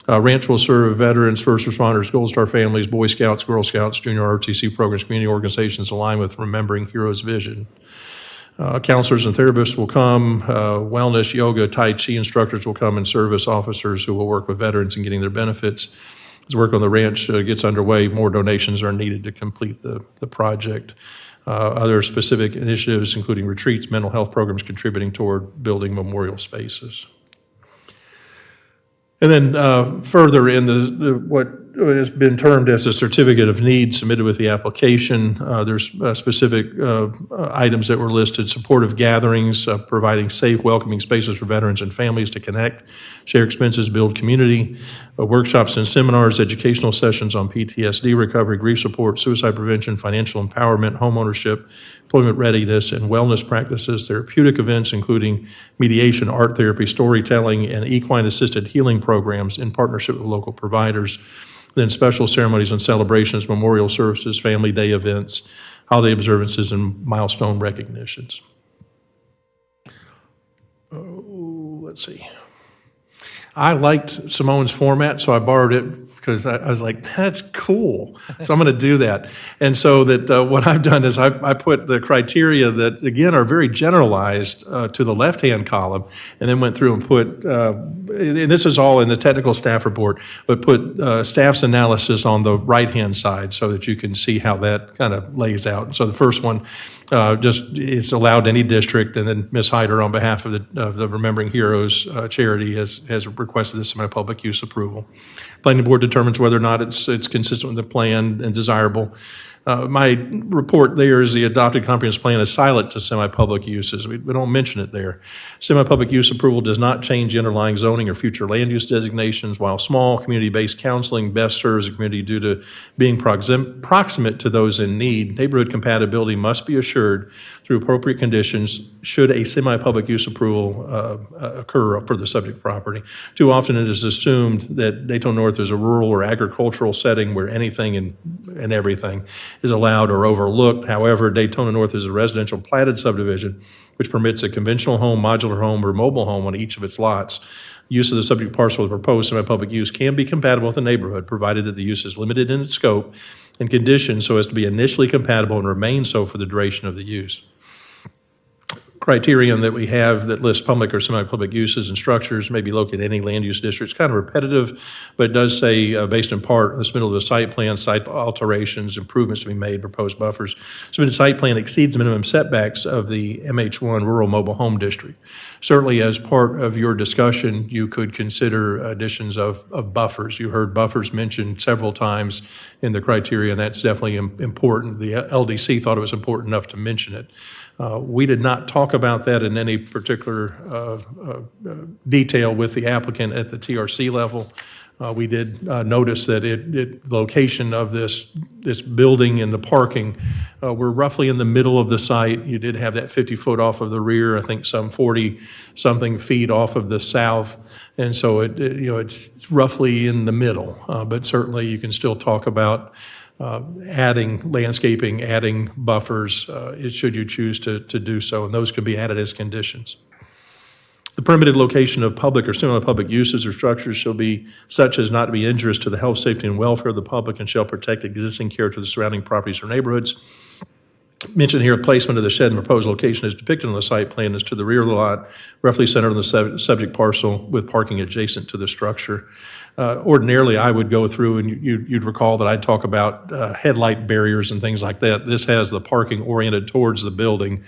Ranch will serve veterans, first responders, Gold Star families, Boy Scouts, Girl Scouts, junior ROTC programs, community organizations aligned with Remembering Heroes vision. Counselors and therapists will come, wellness, yoga, Tai Chi instructors will come, and service officers who will work with veterans in getting their benefits. As work on the ranch gets underway, more donations are needed to complete the project. Other specific initiatives, including retreats, mental health programs, contributing toward building memorial spaces. And then further in what has been termed as a certificate of need submitted with the application, there's specific items that were listed: supportive gatherings, providing safe, welcoming spaces for veterans and families to connect, share expenses, build community, workshops and seminars, educational sessions on PTSD recovery, grief support, suicide prevention, financial empowerment, homeownership, employment readiness, and wellness practices, therapeutic events including mediation, art therapy, storytelling, and equine-assisted healing programs in partnership with local providers. Then special ceremonies and celebrations, memorial services, family day events, holiday observances, and milestone recognitions. Let's see. I liked Simone's format, so I borrowed it because I was like, that's cool. So I'm going to do that. And so that what I've done is I put the criteria that, again, are very generalized to the left-hand column, and then went through and put, and this is all in the technical staff report, but put staff's analysis on the right-hand side so that you can see how that kind of lays out. So the first one, just it's allowed any district, and then Ms. Hyder, on behalf of the Remembering Heroes charity, has requested this semi-public use approval. Planning board determines whether or not it's consistent with the plan and desirable. My report there is the adopted comprehensive plan is silent to semi-public uses. We don't mention it there. Semi-public use approval does not change the underlying zoning or future land use designations. While small, community-based counseling best serves the community due to being proximate to those in need, neighborhood compatibility must be assured through appropriate conditions should a semi-public use approval occur for the subject property. Too often it is assumed that Daytona North is a rural or agricultural setting where anything and everything is allowed or overlooked. However, Daytona North is a residential platted subdivision which permits a conventional home, modular home, or mobile home on each of its lots. Use of the subject parcel of proposed semi-public use can be compatible with the neighborhood, provided that the use is limited in its scope and conditions so as to be initially compatible and remain so for the duration of the use. Criterion that we have that lists public or semi-public uses and structures may be located in any land use district. It's kind of repetitive, but it does say, based in part on the submittal of the site plan, site alterations, improvements to be made, proposed buffers. Submitted site plan exceeds the minimum setbacks of the MH1 Rural Mobile Home District. Certainly, as part of your discussion, you could consider additions of buffers. You heard buffers mentioned several times in the criteria, and that's definitely important. The LDC thought it was important enough to mention it. We did not talk about that in any particular detail with the applicant at the TRC level. We did notice that the location of this building and the parking were roughly in the middle of the site. You did have that 50 foot off of the rear, I think some 40 something feet off of the south, and so it's roughly in the middle. But certainly you can still talk about adding landscaping, adding buffers, should you choose to do so, and those could be added as conditions. The permitted location of public or semi-public uses or structures shall be such as not to be injurious to the health, safety, and welfare of the public and shall protect existing character of the surrounding properties or neighborhoods. Mentioned here, placement of the shed and proposed location is depicted on the site plan is to the rear of the lot, roughly centered on the subject parcel with parking adjacent to the structure. Ordinarily, I would go through, and you'd recall that I'd talk about headlight barriers and things like that. This has the parking oriented towards the building,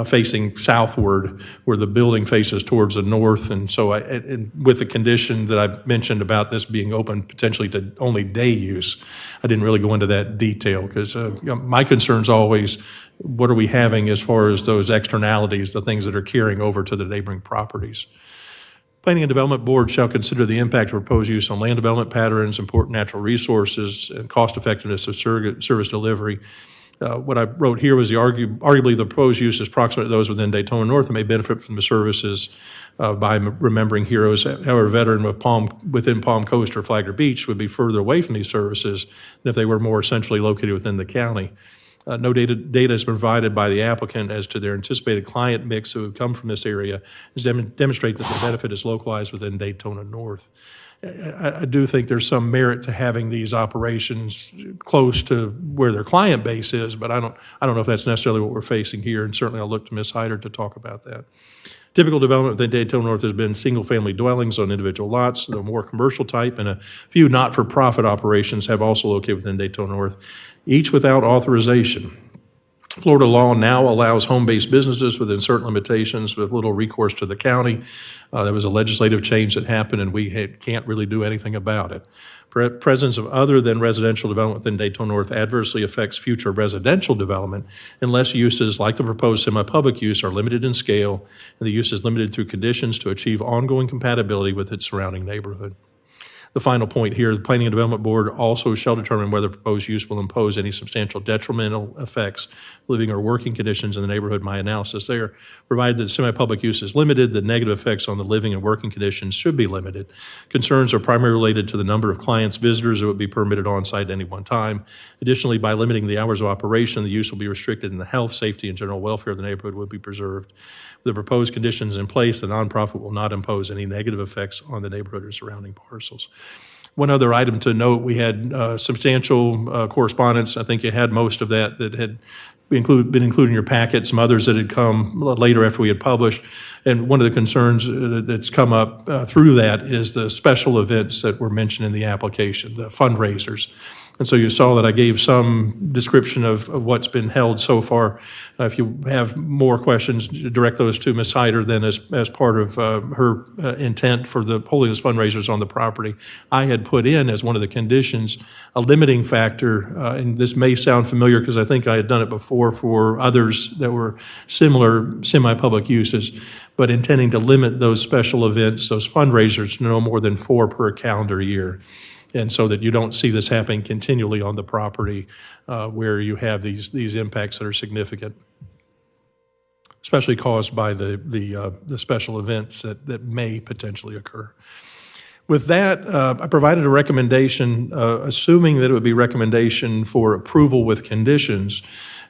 facing southward, where the building faces towards the north. And so and with the condition that I mentioned about this being open potentially to only day use, I didn't really go into that detail because my concern's always, what are we having as far as those externalities, the things that are carrying over to the neighboring properties? Planning and Development Board shall consider the impact of proposed use on land development patterns, important natural resources, and cost effectiveness of service delivery. What I wrote here was arguably the proposed use is proximate to those within Daytona North and may benefit from the services by remembering heroes. However, a veteran within Palm Coast or Flagler Beach would be further away from these services than if they were more centrally located within the county. No data is provided by the applicant as to their anticipated client mix that would come from this area, is demonstrate that the benefit is localized within Daytona North. I do think there's some merit to having these operations close to where their client base is, but I don't know if that's necessarily what we're facing here, and certainly I'll look to Ms. Hyder to talk about that. Typical development within Daytona North has been single-family dwellings on individual lots, the more commercial type, and a few not-for-profit operations have also located within Daytona North, each without authorization. Florida law now allows home-based businesses within certain limitations with little recourse to the county. There was a legislative change that happened, and we can't really do anything about it. Presence of other than residential development within Daytona North adversely affects future residential development unless uses like the proposed semi-public use are limited in scale, and the use is limited through conditions to achieve ongoing compatibility with its surrounding neighborhood. The final point here, the Planning and Development Board also shall determine whether proposed use will impose any substantial detrimental effects, living or working conditions in the neighborhood. My analysis there, provided that semi-public use is limited, the negative effects on the living and working conditions should be limited. Concerns are primarily related to the number of clients, visitors that would be permitted on site at any one time. Additionally, by limiting the hours of operation, the use will be restricted and the health, safety, and general welfare of the neighborhood would be preserved. With the proposed conditions in place, the nonprofit will not impose any negative effects on the neighborhood or surrounding parcels. One other item to note, we had substantial correspondence. I think you had most of that had been included in your packet, some others that had come later after we had published. And one of the concerns that's come up through that is the special events that were mentioned in the application, the fundraisers. And so you saw that I gave some description of what's been held so far. If you have more questions, direct those to Ms. Hyder then as part of her intent for the holding those fundraisers on the property. I had put in as one of the conditions a limiting factor, and this may sound familiar because I think I had done it before for others that were similar semi-public uses, but intending to limit those special events, those fundraisers, to no more than 4 per calendar year. And so that you don't see this happening continually on the property where you have these impacts that are significant, especially caused by the special events that may potentially occur. With that, I provided a recommendation, assuming that it would be recommendation for approval with conditions.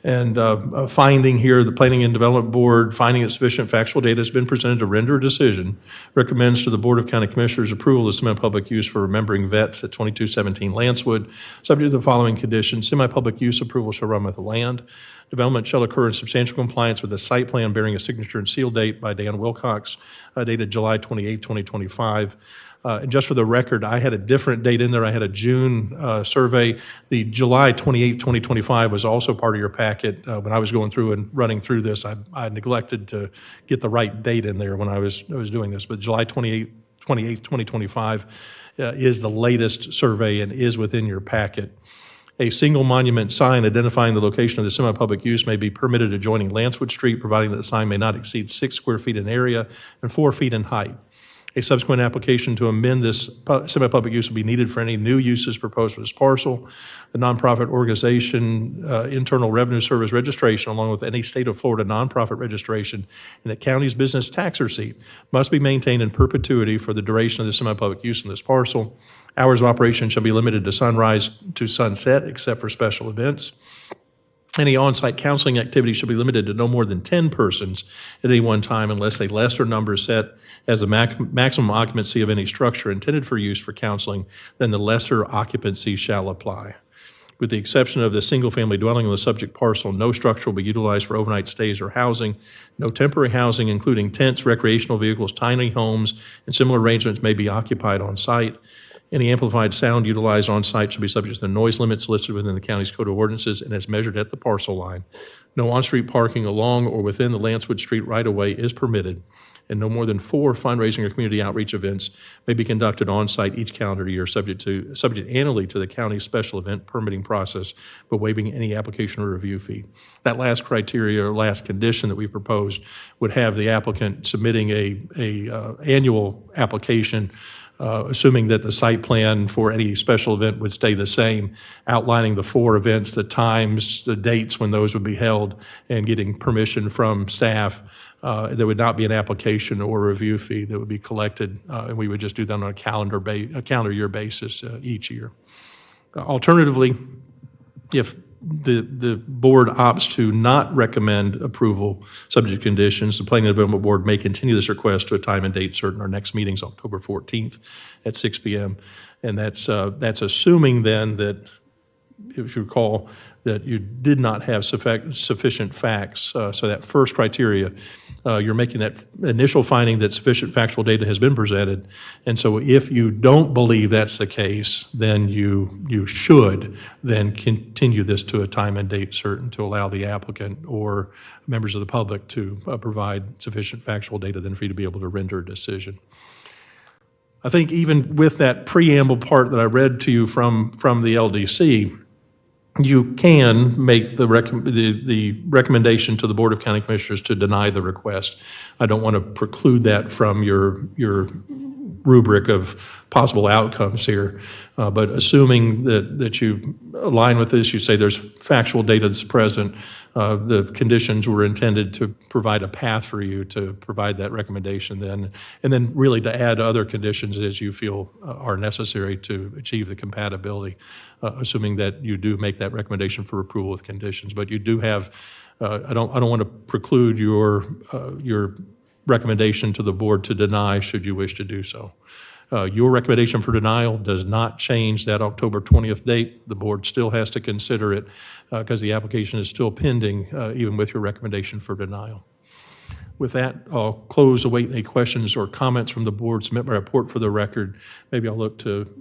And a finding here, the Planning and Development Board, finding that sufficient factual data has been presented to render a decision, recommends to the Board of County Commissioners approval of semi-public use for Remembering Vets at 2217 Lancewood, subject to the following conditions. Semi-public use approval shall run with the land. Development shall occur in substantial compliance with the site plan bearing a signature and seal date by Dan Wilcox, dated July 28, 2025. And just for the record, I had a different date in there. I had a June survey. The July 28, 2025 was also part of your packet. When I was going through and running through this, I neglected to get the right date in there when I was doing this. But July 28, 2025 is the latest survey and is within your packet. A single monument sign identifying the location of the semi-public use may be permitted adjoining Lancewood Street, providing that the sign may not exceed 6 square feet in area and 4 feet in height. A subsequent application to amend this semi-public use will be needed for any new uses proposed for this parcel. The nonprofit organization Internal Revenue Service registration, along with any state of Florida nonprofit registration and the county's business tax receipt, must be maintained in perpetuity for the duration of the semi-public use in this parcel. Hours of operation shall be limited to sunrise to sunset, except for special events. Any on-site counseling activity should be limited to no more than 10 persons at any one time unless a lesser number is set as the maximum occupancy of any structure intended for use for counseling, then the lesser occupancy shall apply. With the exception of the single-family dwelling on the subject parcel, no structure will be utilized for overnight stays or housing. No temporary housing, including tents, recreational vehicles, tiny homes, and similar arrangements may be occupied on site. Any amplified sound utilized on site should be subject to the noise limits listed within the county's code of ordinances and as measured at the parcel line. No on-street parking along or within the Lancewood Street right-of-way is permitted, and no more than 4 fundraising or community outreach events may be conducted on-site each calendar year, subject annually to the county's special event permitting process, but waiving any application or review fee. That last criteria or last condition that we proposed would have the applicant submitting a annual application, assuming that the site plan for any special event would stay the same, outlining the 4 events, the times, the dates when those would be held, and getting permission from staff. There would not be an application or review fee that would be collected, and we would just do that on a calendar year basis each year. Alternatively, if the board opts to not recommend approval subject to conditions, the Planning and Development Board may continue this request to a time and date certain. Our next meeting is October 14th at 6 p.m. And that's assuming then that, if you recall, that you did not have sufficient facts. So that first criteria, you're making that initial finding that sufficient factual data has been presented. And so if you don't believe that's the case, then you should then continue this to a time and date certain to allow the applicant or members of the public to provide sufficient factual data then for you to be able to render a decision. I think even with that preamble part that I read to you from the LDC, you can make the recommendation to the Board of County Commissioners to deny the request. I don't want to preclude that from your rubric of possible outcomes here, but assuming that you align with this, you say there's factual data that's present, the conditions were intended to provide a path for you to provide that recommendation then, and then really to add other conditions as you feel are necessary to achieve the compatibility, assuming that you do make that recommendation for approval with conditions. But you do have, I don't want to preclude your recommendation to the board to deny should you wish to do so. Your recommendation for denial does not change that October 20th date. The board still has to consider it because the application is still pending even with your recommendation for denial. With that, I'll close, await any questions or comments from the board, submit my report for the record. Maybe I'll look to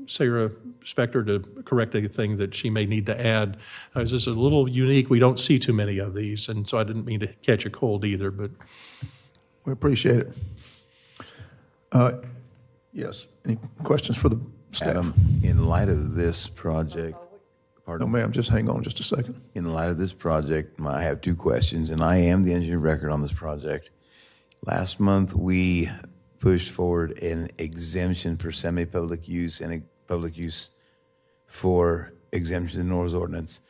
Sarah Spector to correct anything that she may need to add. This is a little unique. We don't see too many of these, and so I didn't mean to catch a cold either, but We appreciate it. Yes, any questions for the staff? Adam, in light of this project, No, ma'am, just hang on just a second. in light of this project, I have 2 questions, and I am the engineer of record on this project. Last month, we pushed forward an exemption for semi-public use and a public use for exemption in NOR's ordinance.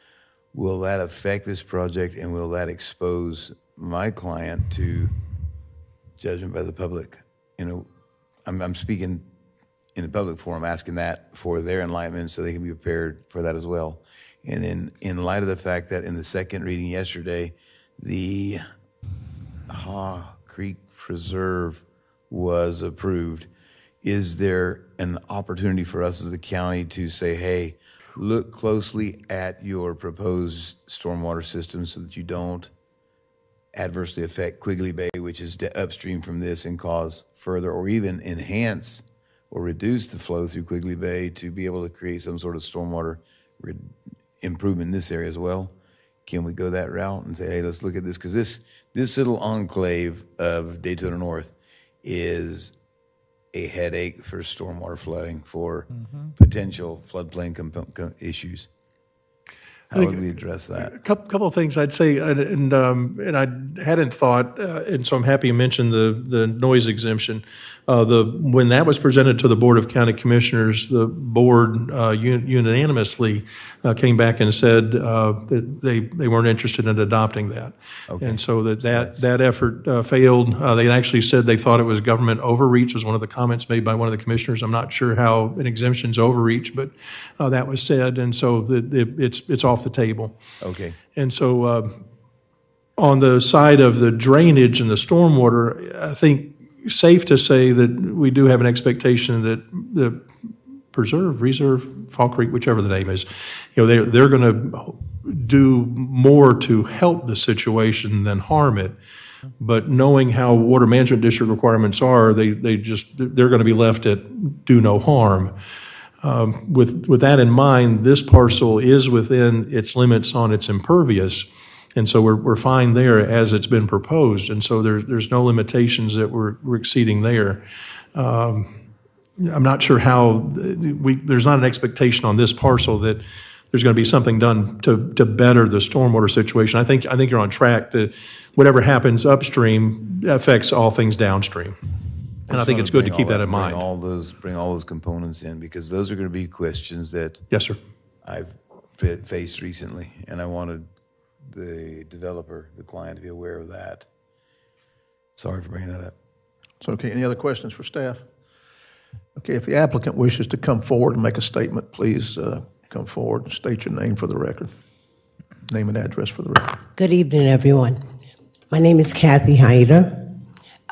Will that affect this project, and will that expose my client to judgment by the public? You know, I'm speaking in the public forum, asking that for their enlightenment so they can be prepared for that as well. And then in light of the fact that in the second reading yesterday, the Haw Creek Preserve was approved, is there an opportunity for us as a county to say, hey, look closely at your proposed stormwater system so that you don't adversely affect Quigley Bay, which is upstream from this, and cause further or even enhance or reduce the flow through Quigley Bay to be able to create some sort of stormwater improvement in this area as well? Can we go that route and say, hey, let's look at this? Because this little enclave of Daytona North is a headache for stormwater flooding, for potential floodplain issues. How would we address that? A couple of things I'd say, and I hadn't thought, and so I'm happy you mentioned the noise exemption. When that was presented to the Board of County Commissioners, the board unanimously came back and said that they weren't interested in adopting that. Okay. And so that effort failed. They actually said they thought it was government overreach, was one of the comments made by one of the commissioners. I'm not sure how an exemption's overreach, but that was said, and so it's off the table. Okay. And so on the side of the drainage and the stormwater, I think safe to say that we do have an expectation that the reserve, Fall Creek, whichever the name is, they're going to do more to help the situation than harm it. But knowing how water management district requirements are, they're going to be left at do no harm. With that in mind, this parcel is within its limits on its impervious, and so we're fine there as it's been proposed, and so there's no limitations that we're exceeding there. I'm not sure how, there's not an expectation on this parcel that there's going to be something done to better the stormwater situation. I think you're on track to, whatever happens upstream affects all things downstream. And I think it's good to keep that in mind. Bring all those components in, because those are going to be questions that Yes, sir. I've faced recently, and I wanted the developer, the client, to be aware of that. Sorry for bringing that up. So, okay, any other questions for staff? Okay, if the applicant wishes to come forward and make a statement, please come forward and state your name for the record. Name and address for the record. Good evening, everyone. My name is Kathy Hyder,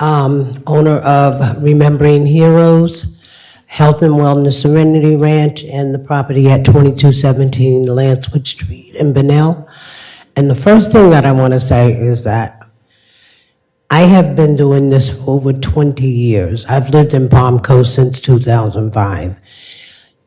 owner of Remembering Heroes, Health and Wellness Serenity Ranch, and the property at 2217 Lancewood Street in Bunnell. And the first thing that I want to say is that I have been doing this for over 20 years. I've lived in Palm Coast since 2005.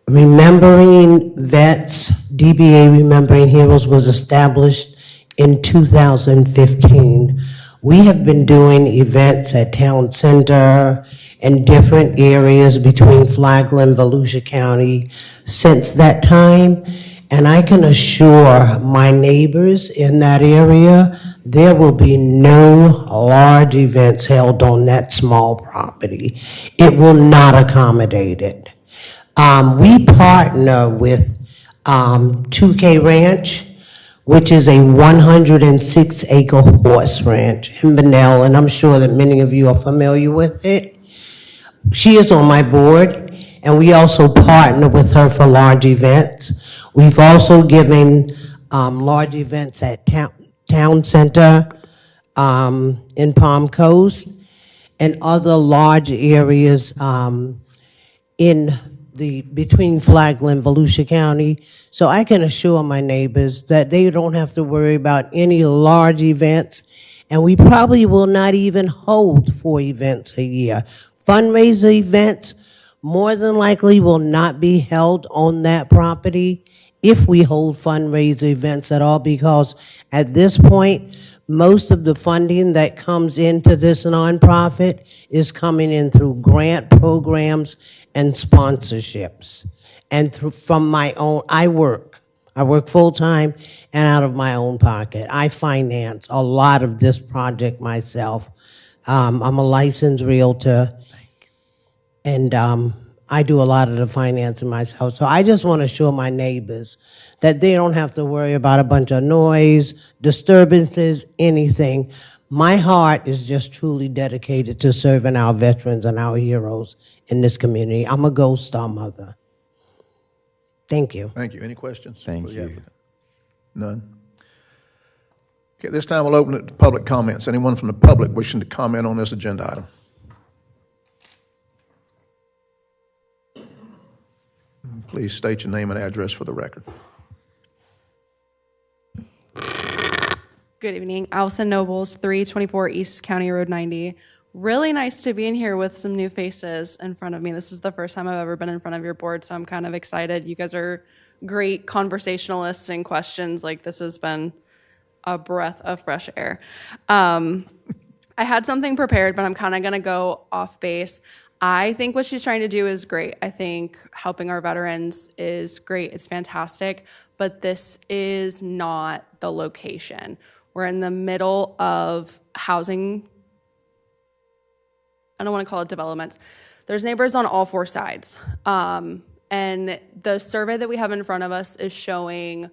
Remembering Vets, DBA Remembering Heroes was established in 2015. We have been doing events at Town Center and different areas between Flagler, Volusia County since that time. And I can assure my neighbors in that area, there will be no large events held on that small property. It will not accommodate it. We partner with 2K Ranch, which is a 106-acre horse ranch in Bunnell, and I'm sure that many of you are familiar with it. She is on my board, and we also partner with her for large events. We've also given large events at Town Center in Palm Coast and other large areas between Flagler and Volusia County. So I can assure my neighbors that they don't have to worry about any large events, and we probably will not even hold 4 events a year. Fundraiser events more than likely will not be held on that property if we hold fundraiser events at all, because at this point, most of the funding that comes into this nonprofit is coming in through grant programs and sponsorships. And from my own, I work full-time and out of my own pocket. I finance a lot of this project myself. I'm a licensed realtor, and I do a lot of the financing myself. So I just want to assure my neighbors that they don't have to worry about a bunch of noise, disturbances, anything. My heart is just truly dedicated to serving our veterans and our heroes in this community. I'm a Gold Star mother. Thank you. Thank you. Any questions? Thank you. None? Okay, this time we'll open it to public comments. Anyone from the public wishing to comment on this agenda item? Please state your name and address for the record. Good evening. Allison Nobles, 324 East County Road 90. Really nice to be in here with some new faces in front of me. This is the first time I've ever been in front of your board, so I'm kind of excited. You guys are great conversationalists and questions. Like, this has been a breath of fresh air. I had something prepared, but I'm kind of going to go off base. I think what she's trying to do is great. I think helping our veterans is great. It's fantastic, but this is not the location. We're in the middle of housing. I don't want to call it developments. There's neighbors on all 4 sides. And the survey that we have in front of us is showing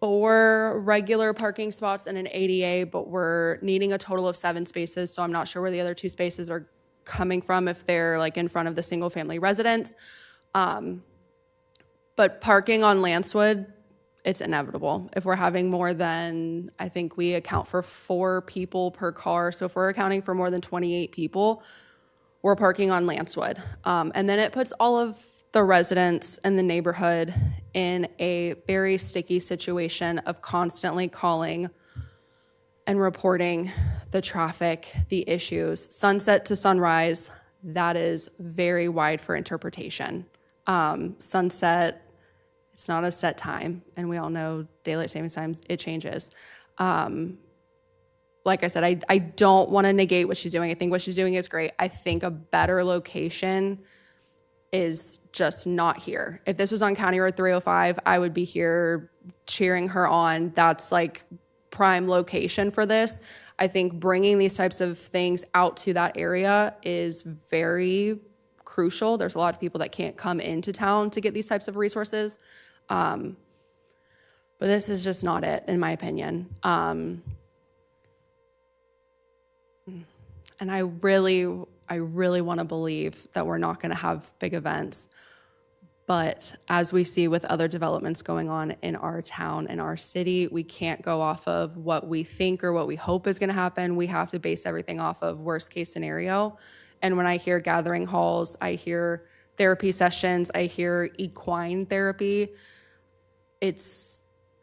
4 regular parking spots and an ADA, but we're needing a total of 7 spaces. So I'm not sure where the other 2 spaces are coming from, if they're like in front of the single family residence. But parking on Lancewood, it's inevitable. If we're having more than, I think we account for 4 people per car. So if we're accounting for more than 28 people, we're parking on Lancewood. And then it puts all of the residents in the neighborhood in a very sticky situation of constantly calling and reporting the traffic, the issues. Sunset to sunrise, that is very wide for interpretation. Sunset, it's not a set time, and we all know daylight savings times, it changes. Like I said, I don't want to negate what she's doing. I think what she's doing is great. I think a better location is just not here. If this was on County Road 305, I would be here cheering her on. That's like prime location for this. I think bringing these types of things out to that area is very crucial. There's a lot of people that can't come into town to get these types of resources. But this is just not it, in my opinion. And I really want to believe that we're not going to have big events. But as we see with other developments going on in our town, in our city, we can't go off of what we think or what we hope is going to happen. We have to base everything off of worst case scenario. And when I hear gathering halls, I hear therapy sessions, I hear equine therapy, it's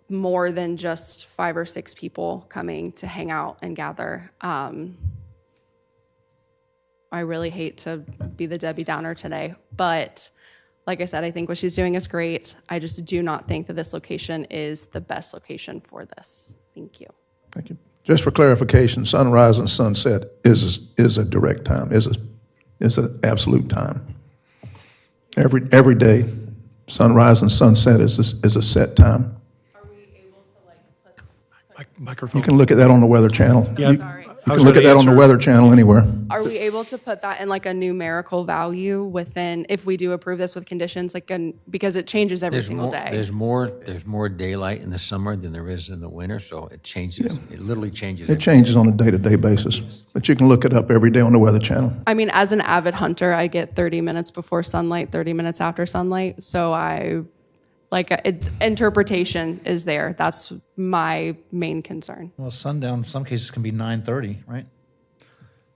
more than just 5 or 6 people coming to hang out and gather. I really hate to be the Debbie Downer today, but like I said, I think what she's doing is great. I just do not think that this location is the best location for this. Thank you. Thank you. Just for clarification, sunrise and sunset is a direct time, is an absolute time. Every day, sunrise and sunset is a set time. Are we able to Microphone. You can look at that on the Weather Channel. Yeah. Sorry. You can look at that on the Weather Channel anywhere. Are we able to put that in like a numerical value within, if we do approve this with conditions, like because it changes every single day? There's more daylight in the summer than there is in the winter, so it changes. It literally changes. It changes on a day-to-day basis, but you can look it up every day on the Weather Channel. I mean, as an avid hunter, I get 30 minutes before sunlight, 30 minutes after sunlight. So interpretation is there. That's my main concern. Well, sundown in some cases can be 9:30, right?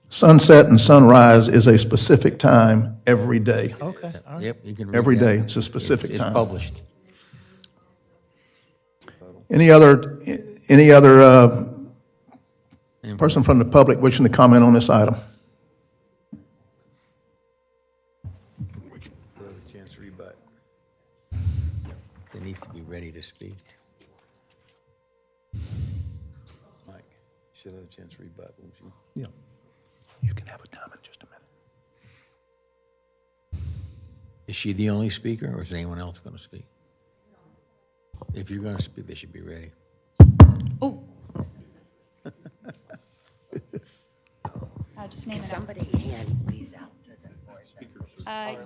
Sunset and sunrise is a specific time every day. Okay. Yep, you can read Every that. day, it's a specific time. It's published. Any other person from the public wishing to comment on this item? Chance to rebut. They need to be ready to speak. Mike, should have a chance to rebut, won't you? Yeah. You can have a time in just a minute. Is she the only speaker, or is anyone else going to speak? If you're going to speak, they should be ready. Oh. Just name Somebody hand these out to the board.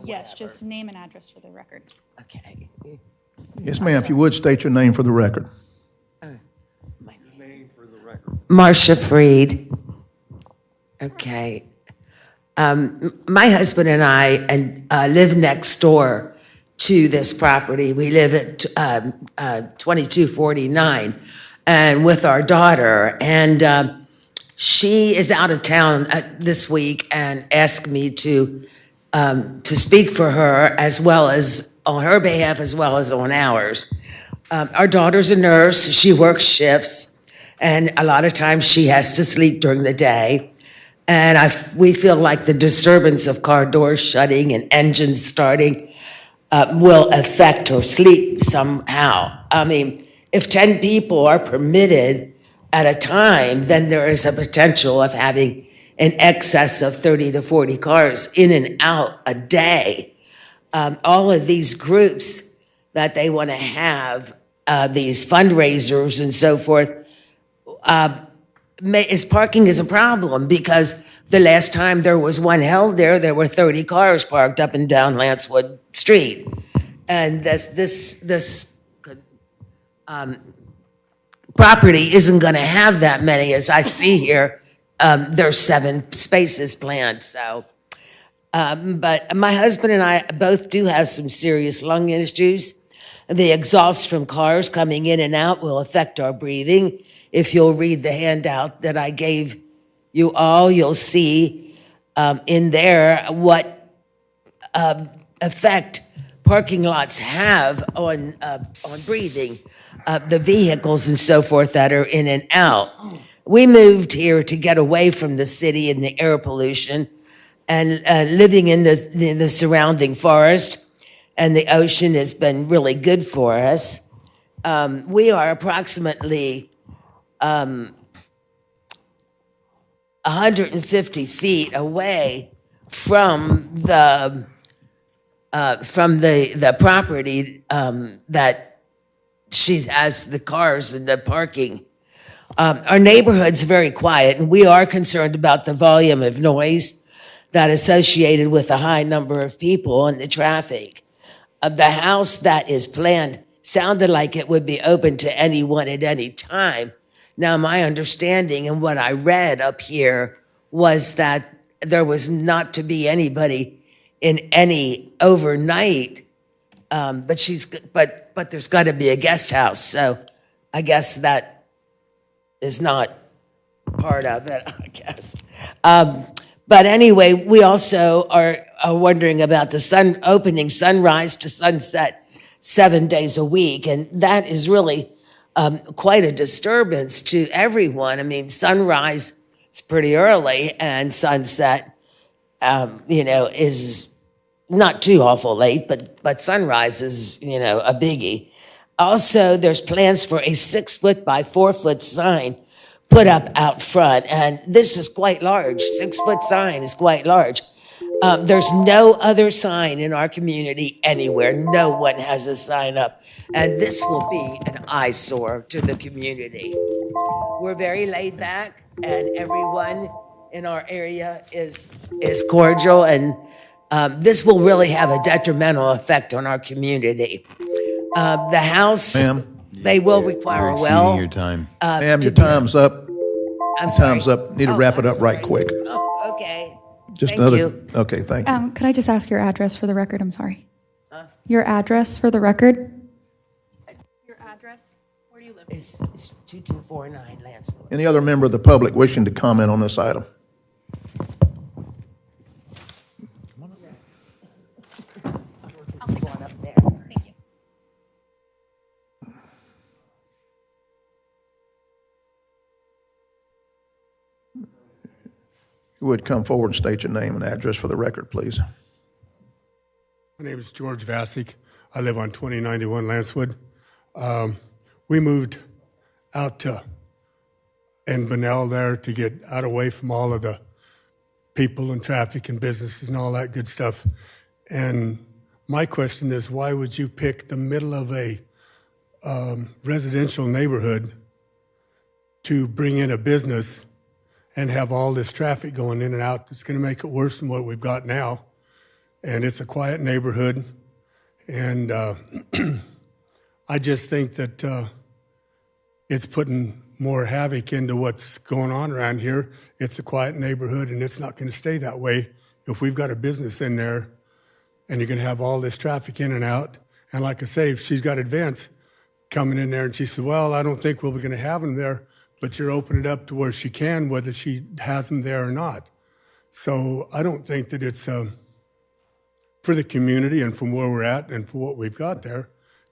Yes, just name and address for the record. Okay. Yes, ma'am, if you would state your name for the record. Marcia Freed. Okay. My husband and I live next door to this property. We live at 2249 and with our daughter. And she is out of town this week and asked me to speak for her as well as on her behalf as well as on ours. Our daughter's a nurse. She works shifts, and a lot of times she has to sleep during the day. And we feel like the disturbance of car doors shutting and engines starting will affect her sleep somehow. I mean, if 10 people are permitted at a time, then there is a potential of having in excess of 30 to 40 cars in and out a day. All of these groups that they want to have, these fundraisers and so forth, parking is a problem, because the last time there was one held there were 30 cars parked up and down Lancewood Street. And this property isn't going to have that many. As I see here, there's 7 spaces planned. So, but my husband and I both do have some serious lung issues. The exhaust from cars coming in and out will affect our breathing. If you'll read the handout that I gave you all, you'll see in there what effect parking lots have on breathing, the vehicles and so forth that are in and out. we moved here to get away from the city and the air pollution and living in the surrounding forest and the ocean has been really good for us. We are approximately 150 feet away from the property that she has the cars and the parking. Our neighborhood's very quiet, and we are concerned about the volume of noise that associated with the high number of people and the traffic. The house that is planned sounded like it would be open to anyone at any time. Now, my understanding and what I read up here was that there was not to be anybody in any overnight, but there's got to be a guest house. So I guess that is not part of it, I guess. But anyway, we also are wondering about the opening sunrise to sunset 7 days a week. And that is really quite a disturbance to everyone. I mean, sunrise is pretty early and sunset, is not too awful late, but sunrise is, a biggie. Also, there's plans for a 6 foot by 4 foot sign put up out front. And this is quite large. 6 foot sign is quite large. There's no other sign in our community anywhere. No one has a sign up. And this will be an eyesore to the community. We're very laid back and everyone in our area is cordial. And this will really have a detrimental effect on our community. The house, Ma'am? they will require You're a well. exceeding your time. Ma'am, your time's up. I'm sorry. Time's up. Need to wrap it up right quick. Oh, okay. Just Thank another. you. Okay, thank you. Could I just ask your address for the record? I'm sorry. Your address for the record? Your address? Where do you live? It's 2249 Lancewood. Any other member of the public wishing to comment on this item? You would come forward and state your name and address for the record, please. My name is George Vasic. I live on 2091 Lancewood. We moved out to in Bunnell there to get out away from all of the people and traffic and businesses and all that good stuff. And my question is, why would you pick the middle of a residential neighborhood to bring in a business and have all this traffic going in and out? It's going to make it worse than what we've got now. And it's a quiet neighborhood. And I just think that it's putting more havoc into what's going on around here. It's a quiet neighborhood, and it's not going to stay that way. If we've got a business in there and you're going to have all this traffic in and out, and like I say, if she's got events coming in there and she said, well, I don't think we're going to have them there, but you're opening it up to where she can, whether she has them there or not. So I don't think that it's for the community and from where we're at and for what we've got there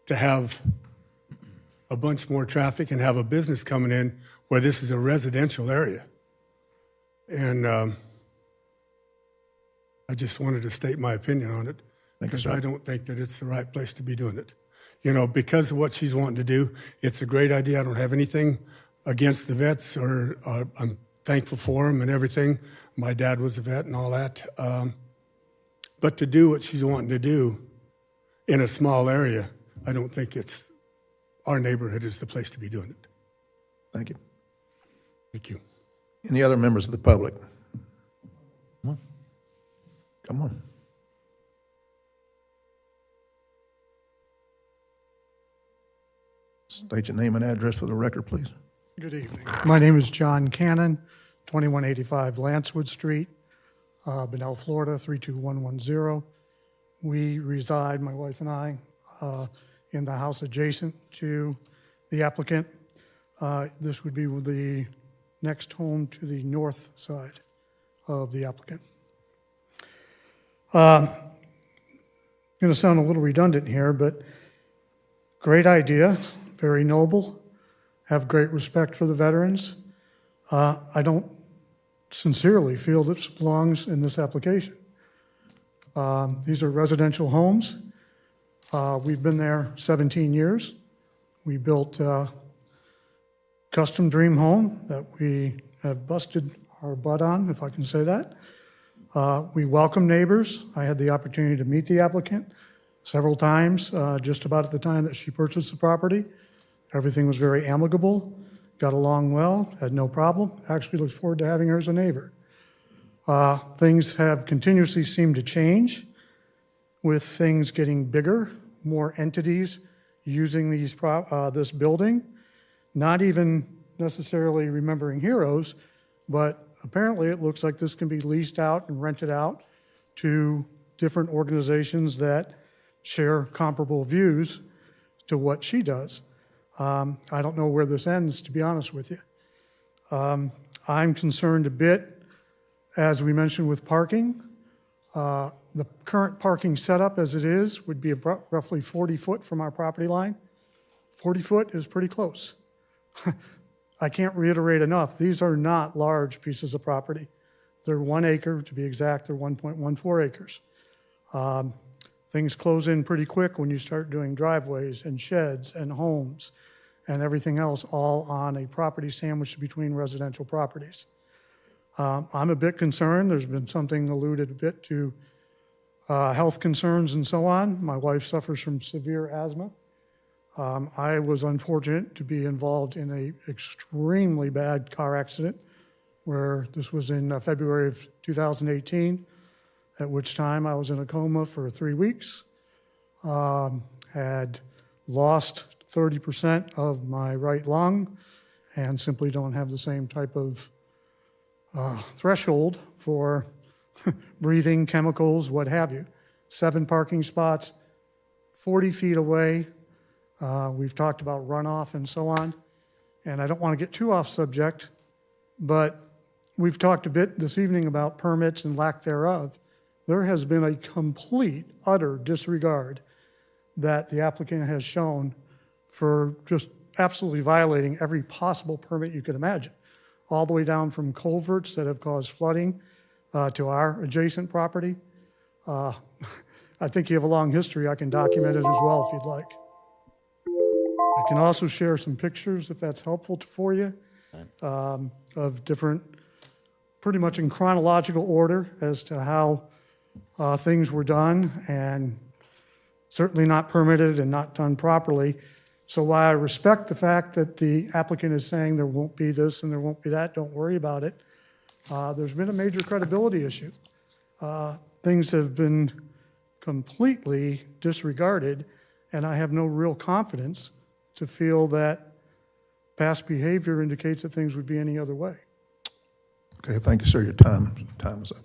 to have a bunch more traffic and have a business coming in where this is a residential area. And I just wanted to state my opinion on it because I don't think that it's the right place to be doing it. Because of what she's wanting to do, it's a great idea. I don't have anything against the vets, or I'm thankful for them and everything. My dad was a vet and all that. But to do what she's wanting to do in a small area, I don't think our neighborhood is the place to be doing it. Thank you. Thank you. Any other members of the public? Come on. State your name and address for the record, please. Good evening. My name is John Cannon, 2185 Lancewood Street, Bunnell, Florida, 32110. We reside, my wife and I, in the house adjacent to the applicant. This would be the next home to the north side of the applicant. Going to sound a little redundant here, but great idea, very noble, have great respect for the veterans. I don't sincerely feel this belongs in this application. These are residential homes. We've been there 17 years. We built a custom dream home that we have busted our butt on, if I can say that. We welcome neighbors. I had the opportunity to meet the applicant several times, just about at the time that she purchased the property. Everything was very amicable, got along well, had no problem. Actually looked forward to having her as a neighbor. Things have continuously seemed to change with things getting bigger, more entities using this building, not even necessarily remembering heroes, but apparently it looks like this can be leased out and rented out to different organizations that share comparable views to what she does. I don't know where this ends, to be honest with you. I'm concerned a bit, as we mentioned with parking. The current parking setup as it is would be roughly 40 foot from our property line. 40 foot is pretty close. I can't reiterate enough, these are not large pieces of property. They're 1 acre, to be exact, they're 1.14 acres. Things close in pretty quick when you start doing driveways and sheds and homes and everything else all on a property sandwiched between residential properties. I'm a bit concerned. There's been something alluded a bit to health concerns and so on. My wife suffers from severe asthma. I was unfortunate to be involved in an extremely bad car accident where this was in February of 2018, at which time I was in a coma for 3 weeks, had lost 30% of my right lung, and simply don't have the same type of threshold for breathing, chemicals, what have you. 7 parking spots, 40 feet away. We've talked about runoff and so on. And I don't want to get too off subject, but we've talked a bit this evening about permits and lack thereof. There has been a complete, utter disregard that the applicant has shown for just absolutely violating every possible permit you could imagine, all the way down from culverts that have caused flooding to our adjacent property. I think you have a long history. I can document it as well if you'd like. I can also share some pictures if that's helpful for you of different, pretty much in chronological order as to how things were done and certainly not permitted and not done properly. So while I respect the fact that the applicant is saying there won't be this and there won't be that, don't worry about it, there's been a major credibility issue. Things have been completely disregarded, and I have no real confidence to feel that past behavior indicates that things would be any other way. Okay, thank you, sir. Your time is up.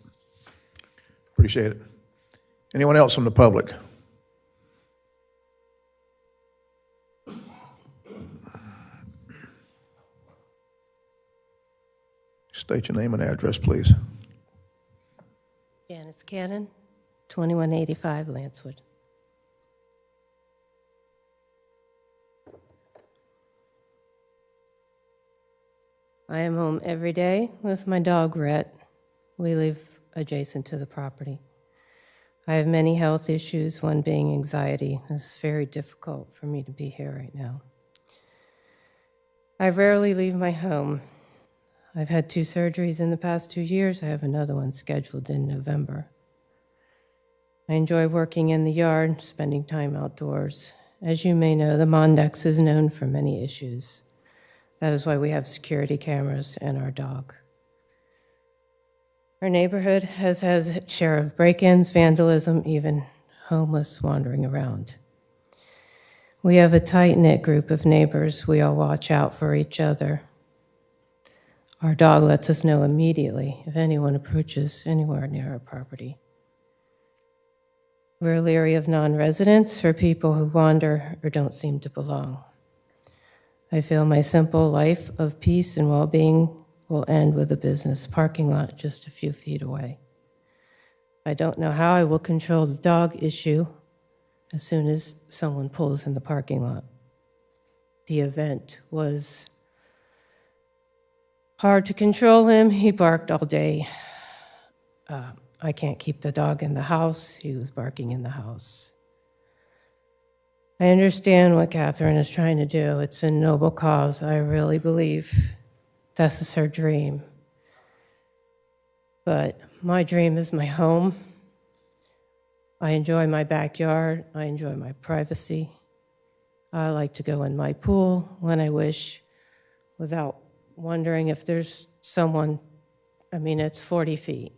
Appreciate it. Anyone else from the public? State your name and address, please. Janice Cannon, 2185 Lancewood. I am home every day with my dog, Rhett. We live adjacent to the property. I have many health issues, one being anxiety. It's very difficult for me to be here right now. I rarely leave my home. I've had 2 surgeries in the past 2 years. I have another one scheduled in November. I enjoy working in the yard, spending time outdoors. As you may know, the Mondex is known for many issues. That is why we have security cameras and our dog. Our neighborhood has a share of break-ins, vandalism, even homeless wandering around. We have a tight-knit group of neighbors. We all watch out for each other. Our dog lets us know immediately if anyone approaches anywhere near our property. We're leery of non-residents or people who wander or don't seem to belong. I feel my simple life of peace and well-being will end with a business parking lot just a few feet away. I don't know how I will control the dog issue as soon as someone pulls in the parking lot. The event was Hard to control him. He barked all day. I can't keep the dog in the house. He was barking in the house. I understand what Catherine is trying to do. It's a noble cause. I really believe this is her dream. But my dream is my home. I enjoy my backyard. I enjoy my privacy. I like to go in my pool when I wish without wondering if there's someone. I mean, it's 40 feet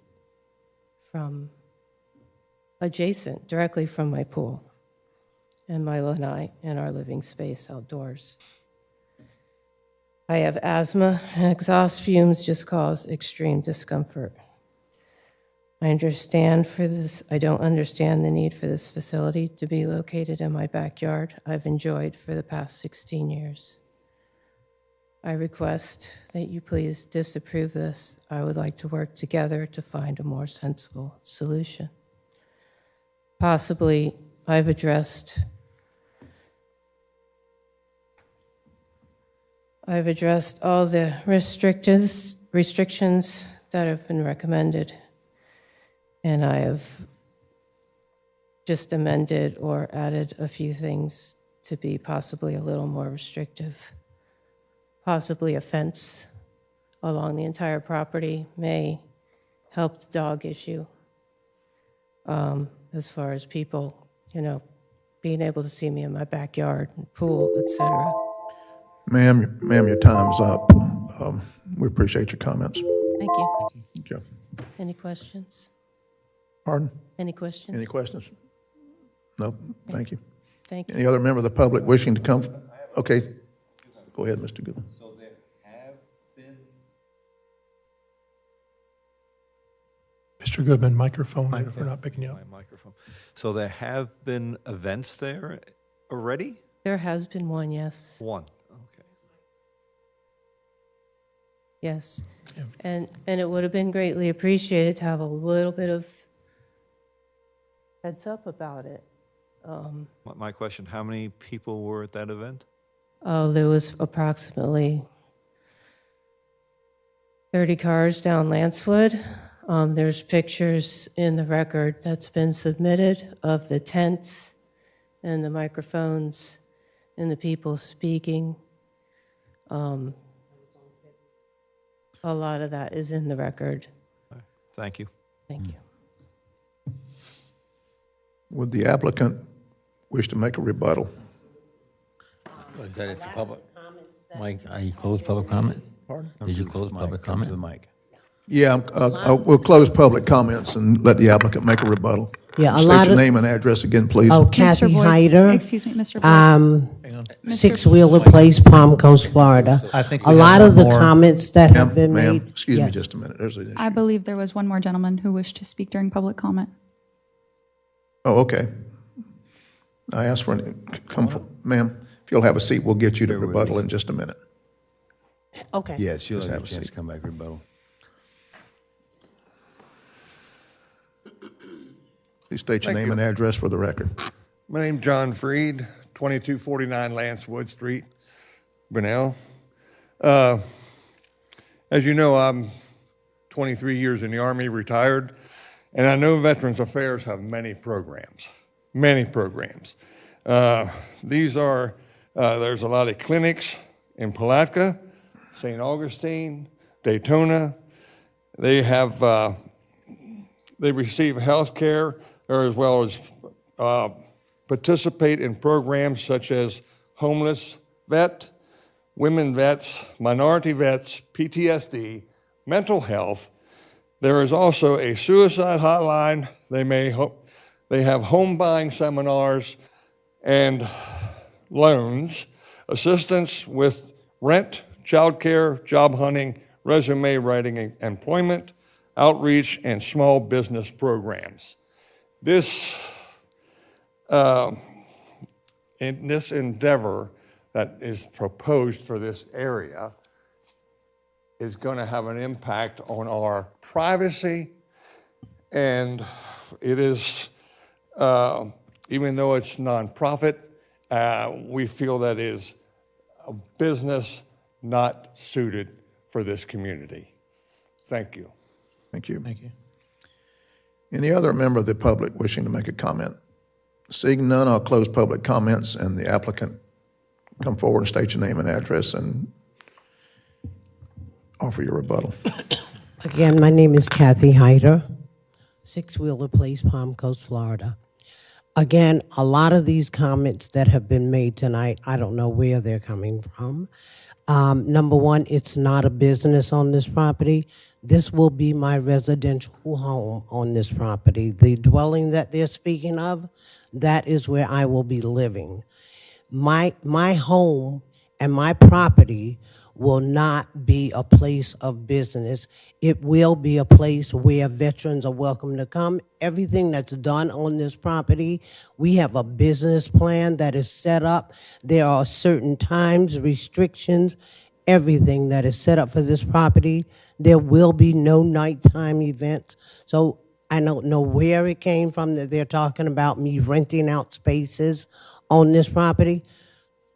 from adjacent, directly from my pool and my lanai and our living space outdoors. I have asthma, and exhaust fumes just cause extreme discomfort. I don't understand the need for this facility to be located in my backyard I've enjoyed for the past 16 years. I request that you please disapprove this. I would like to work together to find a more sensible solution. Possibly, I've addressed all the restrictions that have been recommended, and I have just amended or added a few things to be possibly a little more restrictive. Possibly a fence along the entire property may help the dog issue, as far as people, being able to see me in my backyard, and pool, etc. Ma'am, your time's up. We appreciate your comments. Thank you. Okay. Any questions? Pardon? Any questions? Any questions? No, thank you. Thank you. Any other member of the public wishing to come? Okay, go ahead, Mr. Goodman. So there have been. Mr. Goodman, microphone, we're not picking you up. My microphone. So there have been events there already? There has been one, yes. One, okay. Yes. And it would have been greatly appreciated to have a little bit of heads up about it. My question, how many people were at that event? There was approximately 30 cars down Lancewood. There's pictures in the record that's been submitted of the tents and the microphones and the people speaking. A lot of that is in the record. Thank you. Thank you. Would the applicant wish to make a rebuttal? Is that it for public? Mike, you closed public comment? Pardon? Did you close public Come to comment? the mic. Yeah, we'll close public comments and let the applicant make a rebuttal. Yeah, a State lot your of- name and address again, please. Oh, Kathy Mr. Boyd, Hyder. excuse me, Mr. Boyd. Six Wheeler Place, Palm Coast, Florida. I think A we have lot one of the more. comments that have been Ma'am, made. excuse me Yes. just a minute. There's an issue. I believe there was one more gentleman who wished to speak during public comment. Oh, okay. I asked for, ma'am, if you'll have a seat, we'll get you to rebuttal in just a minute. Okay. Yes, she'll Just have have a a chance to seat. come back rebuttal. Please state your Thank name you. and address for the record. My name's John Freed, 2249 Lancewood Street, Grinnell. As you know, I'm 23 years in the Army, retired, and I know Veterans Affairs have many programs. These are, there's a lot of clinics in Palatka, St. Augustine, Daytona. They have, they receive health care as well as participate in programs such as homeless vet, women vets, minority vets, PTSD, mental health. There is also a suicide hotline. They have home buying seminars and loans, assistance with rent, childcare, job hunting, resume writing, employment, outreach, and small business programs. This endeavor that is proposed for this area is going to have an impact on our privacy, and it is, even though it's nonprofit, we feel that is a business not suited for this community. Thank you. Thank you. Thank you. Any other member of the public wishing to make a comment? Seeing none, I'll close public comments and the applicant come forward and state your name and address and offer your rebuttal. Again, my name is Kathy Hyder, 6 Wheeler Place, Palm Coast, Florida. Again, a lot of these comments that have been made tonight, I don't know where they're coming from. Number one, it's not a business on this property. This will be my residential home on this property. The dwelling that they're speaking of, that is where I will be living. My home and my property will not be a place of business. It will be a place where veterans are welcome to come. Everything that's done on this property, we have a business plan that is set up. There are certain times, restrictions, everything that is set up for this property. There will be no nighttime events. So I don't know where it came from that they're talking about me renting out spaces on this property.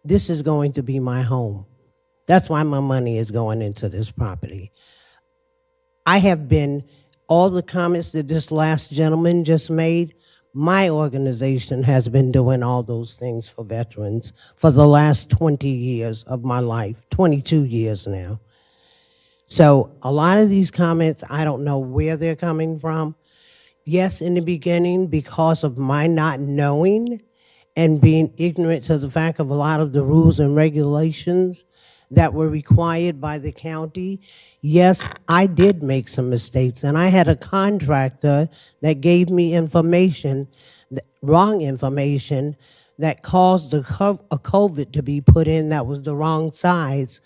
This is going to be my home. That's why my money is going into this property. I have been, all the comments that this last gentleman just made, my organization has been doing all those things for veterans for the last 20 years of my life, 22 years now. So a lot of these comments, I don't know where they're coming from. Yes, in the beginning, because of my not knowing and being ignorant to the fact of a lot of the rules and regulations that were required by the county, yes, I did make some mistakes. And I had a contractor that gave me information, wrong information, that caused a COVID to be put in that was the wrong size,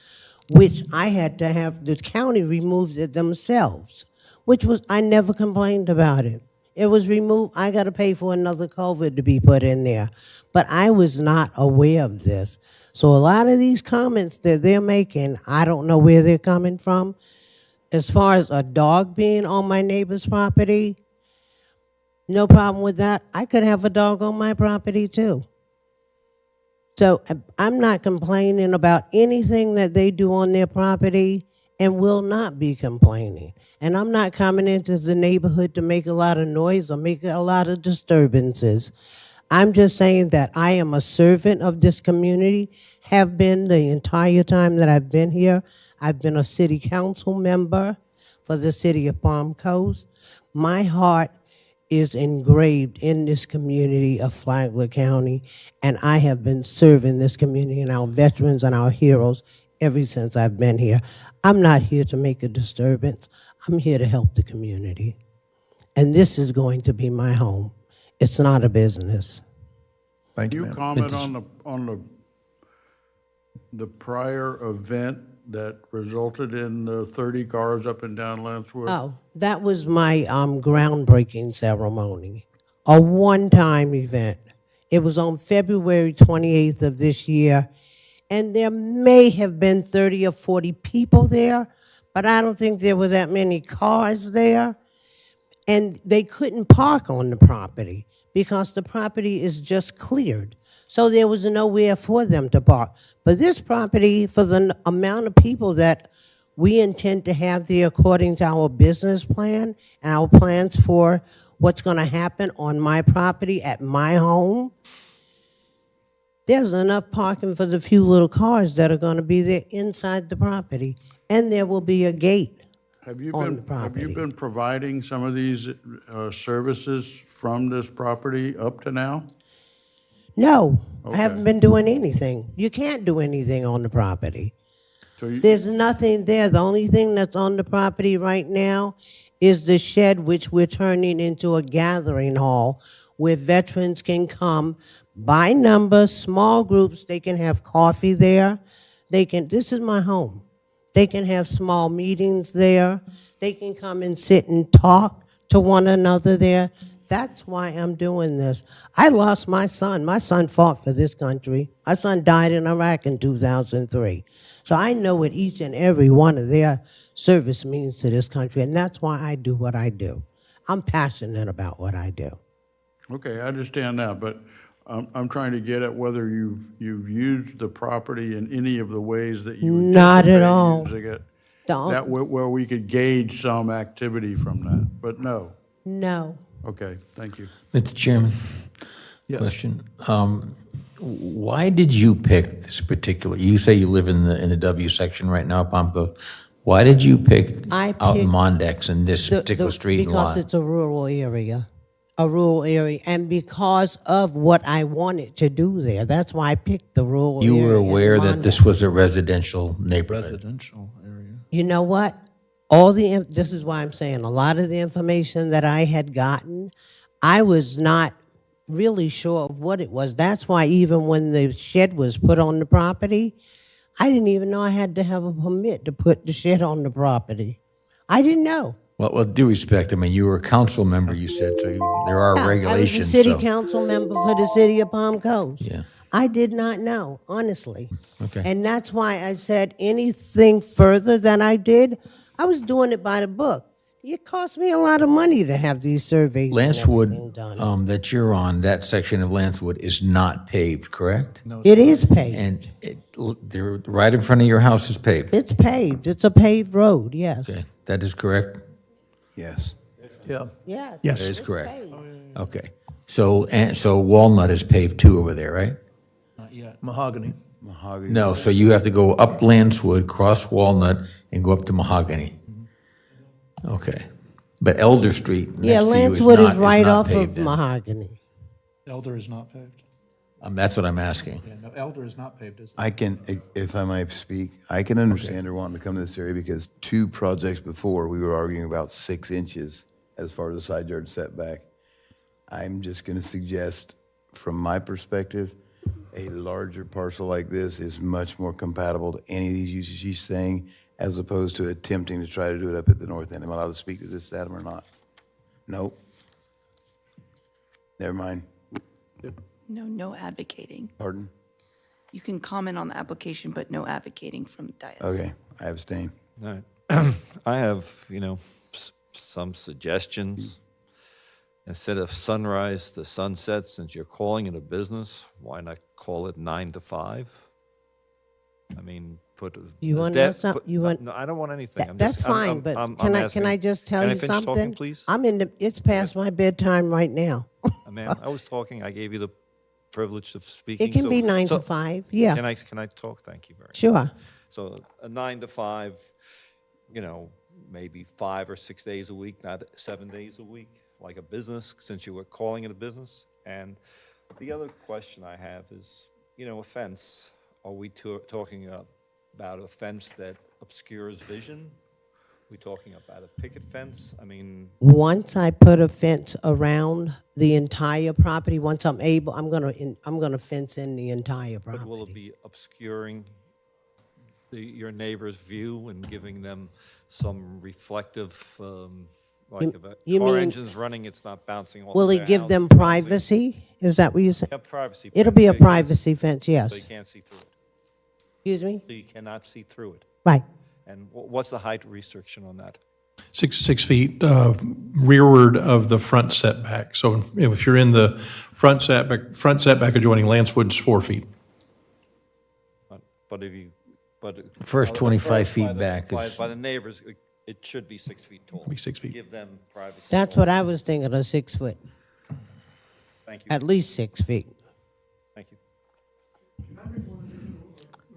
which I had to have the county remove it themselves, which was, I never complained about it. It was removed. I got to pay for another COVID to be put in there. But I was not aware of this. So a lot of these comments that they're making, I don't know where they're coming from. As far as a dog being on my neighbor's property, no problem with that. I could have a dog on my property too. So I'm not complaining about anything that they do on their property and will not be complaining. And I'm not coming into the neighborhood to make a lot of noise or make a lot of disturbances. I'm just saying that I am a servant of this community, have been the entire time that I've been here. I've been a city council member for the city of Palm Coast. My heart is engraved in this community of Flagler County, and I have been serving this community and our veterans and our heroes ever since I've been here. I'm not here to make a disturbance. I'm here to help the community. And this is going to be my home. It's not a business. Thank you, You ma'am. comment on the prior event that resulted in the 30 cars up and down Lancewood? Oh, that was my groundbreaking ceremony, a one-time event. It was on February 28th of this year, and there may have been 30 or 40 people there, but I don't think there were that many cars there. And they couldn't park on the property because the property is just cleared. So there was nowhere for them to park. But this property, for the amount of people that we intend to have there according to our business plan and our plans for what's going to happen on my property at my home, there's enough parking for the few little cars that are going to be there inside the property. And there will be a gate. Have you on the been providing some of these services from this property up to now? No, Okay. I haven't been doing anything. You can't do anything on the property. So you, There's nothing there. The only thing that's on the property right now is the shed, which we're turning into a gathering hall where veterans can come by number, small groups. They can have coffee there. This is my home. They can have small meetings there. They can come and sit and talk to one another there. That's why I'm doing this. I lost my son. My son fought for this country. My son died in Iraq in 2003. So I know what each and every one of their service means to this country, and that's why I do what I do. I'm passionate about what I do. okay, I understand that, but I'm trying to get at whether you've used the property in any of the ways that you Not at anticipate all. using it. that, where we could gauge some activity from that, but no. No. Okay, thank you. Mr. Chairman? Yes. Question. Why did you pick this particular, you say you live in the W section right now, Palm Coast. Why did you pick I out in picked Mondex in this particular street and Because lot? it's a rural area. And because of what I wanted to do there. That's why I picked the rural area. You were in aware that this Mondex. was a residential neighborhood? Residential area. You know what? This is why I'm saying a lot of the information that I had gotten, I was not really sure of what it was. That's why even when the shed was put on the property, I didn't even know I had to have a permit to put the shed on the property. I didn't know. Well, with due respect, I mean, you were a council member, you said, so there are regulations. I was a city so- council member for the city of Palm Coast. Yeah. I did not know, honestly. Okay. And that's why I said anything further than I did, I was doing it by the book. It cost me a lot of money to have these surveys and everything Lancewood, done. that you're on, that section of Lancewood is not paved, correct? It is paved. And they're right in front of your house is paved? It's paved. It's a paved road, yes. Okay, that is correct? Yes. Yeah. Yes. Yes. That is correct. Okay. So Walnut is paved too over there, right? Mahogany. Mahogany. No, so you have to go up Lancewood, cross Walnut, and go up to Mahogany. Okay. But Elder Street Yeah, next to you is Lancewood is not right not off paved of then. Mahogany. Elder is not paved. That's what I'm asking. Yeah, no, Elder is not paved, is it? I can, if I might speak, I can understand her wanting to come to this area because 2 projects before, we were arguing about 6 inches as far as the side yard setback. I'm just going to suggest, from my perspective, a larger parcel like this is much more compatible to any of these uses she's saying, as opposed to attempting to try to do it up at the north end. Am I allowed to speak to this, Adam, or not? Nope. Never mind. No advocating. Pardon? You can comment on the application, but no advocating from the dais. Okay, I abstain. All right. I have, some suggestions. Instead of sunrise to sunset, since you're calling it a business, why not call it 9 to 5? I mean, put. You a want de- to know something? put- You want? No, I don't want anything. I'm That's just- I'm- fine, I'm- but I'm can asking- I just tell Can I you finish something? talking, please? It's past my bedtime right now. Ma'am, I was talking, I gave you the privilege of speaking. It can so- be 9 so- to 5, yeah. Can I talk? Thank you very much. Sure. So a 9 to 5, maybe 5 or 6 days a week, not 7 days a week, like a business, since you were calling it a business. And the other question I have is, a fence. Are we talking about a fence that obscures vision? We talking about a picket fence? I mean, Once I put a fence around the entire property, once I'm able, I'm gonna fence in the entire but will it property. be obscuring your neighbor's view and giving them some reflective, like if a you car mean- engine's running, it's not bouncing off Will of it their give house, them it's bouncing. privacy? Is that what you said? Yeah, privacy It'll fence, be a so you can't- privacy fence, yes. So you can't see through it. Excuse me? So you cannot see through it. Right. And what's the height restriction on that? 6 feet rearward of the front setback. So if you're in the front setback adjoining Lancewood's 4 feet. But if you, First 25 feet by the- back by- is- By the neighbors, it should be 6 feet tall. Be 6 feet. Give them privacy. That's what I was thinking, of 6 foot. Thank you. At least 6 feet. Thank you.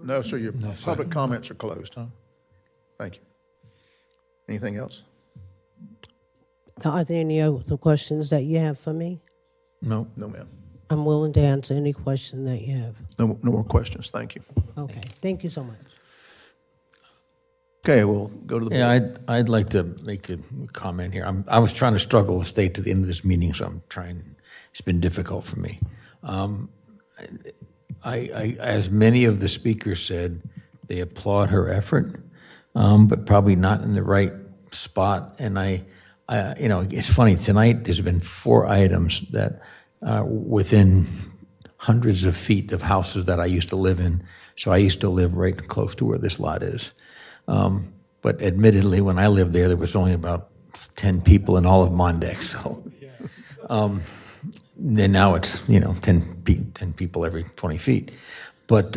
No, sir, your public comments are closed. Thank you. Anything else? Are there any other questions that you have for me? No. No, ma'am. I'm willing to answer any question that you have. No more questions. Thank you. Okay, thank you so much. Okay, we'll go to the board. Yeah, I'd like to make a comment here. I was trying to struggle to stay to the end of this meeting, so I'm trying, it's been difficult for me. As many of the speakers said, they applaud her effort, but probably not in the right spot. And it's funny, tonight, there's been 4 items that within hundreds of feet of houses that I used to live in. So I used to live right close to where this lot is. But admittedly, when I lived there, there was only about 10 people in all of Mondex. So, then now it's 10 people every 20 feet. But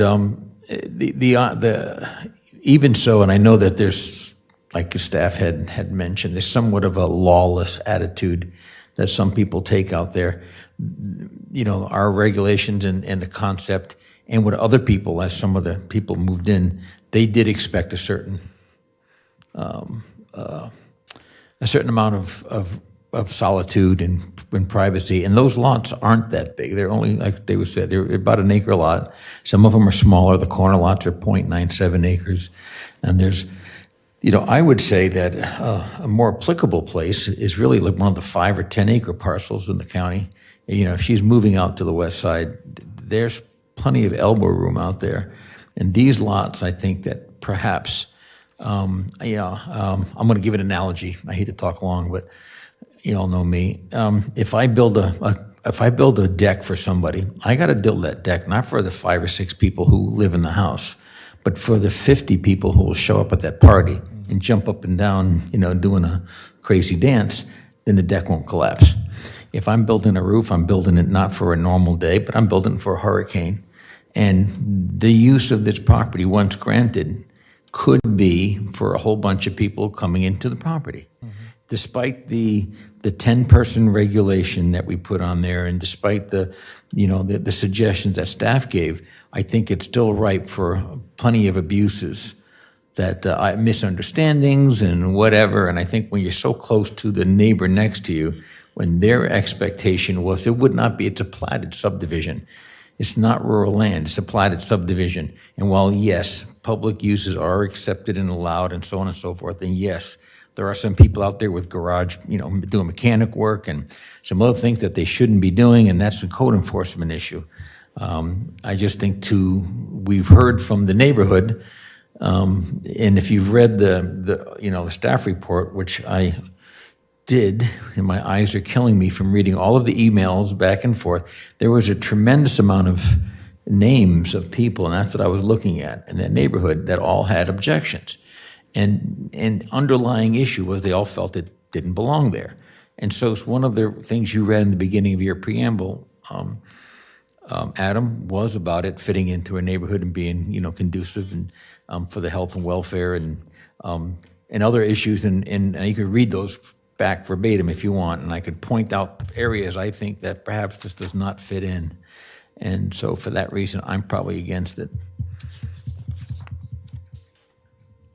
even so, and I know that there's like the staff had mentioned, there's somewhat of a lawless attitude that some people take out there. You know, our regulations and the concept, and what other people, as some of the people moved in, they did expect a certain amount of solitude and privacy. And those lots aren't that big. They're only, like they said, they're about an acre lot. Some of them are smaller. The corner lots are 0.97 acres. And there's, you know, I would say that a more applicable place is really like one of the 5 or 10 acre parcels in the county. You know, if she's moving out to the west side, there's plenty of elbow room out there. And these lots, I think that perhaps, I'm going to give an analogy. I hate to talk long, but you all know me. If I build a deck for somebody, I got to build that deck not for the 5 or 6 people who live in the house, but for the 50 people who will show up at that party and jump up and down, you know, doing a crazy dance. Then the deck won't collapse. If I'm building a roof, I'm building it not for a normal day, but I'm building it for a hurricane. And the use of this property, once granted, could be for a whole bunch of people coming into the property. Despite the 10-person regulation that we put on there, and despite the suggestions that staff gave, I think it's still ripe for plenty of abuses, that misunderstandings and whatever. And I think when you're so close to the neighbor next to you, when their expectation was it would not be, it's a platted subdivision. It's not rural land, it's a platted subdivision. And while, yes, public uses are accepted and allowed and so on and so forth, and yes, there are some people out there with garage, you know, doing mechanic work and some other things that they shouldn't be doing, and that's a code enforcement issue. I just think we've heard from the neighborhood, and if you've read the staff report, which I did, and my eyes are killing me from reading all of the emails back and forth, there was a tremendous amount of names of people, and that's what I was looking at in that neighborhood, that all had objections. And underlying issue was they all felt it didn't belong there. And so it's one of the things you read in the beginning of your preamble, Adam, was about it fitting into a neighborhood and being, you know, conducive and for the health and welfare and other issues. And you could read those back verbatim if you want, and I could point out areas I think that perhaps this does not fit in. And so for that reason, I'm probably against it.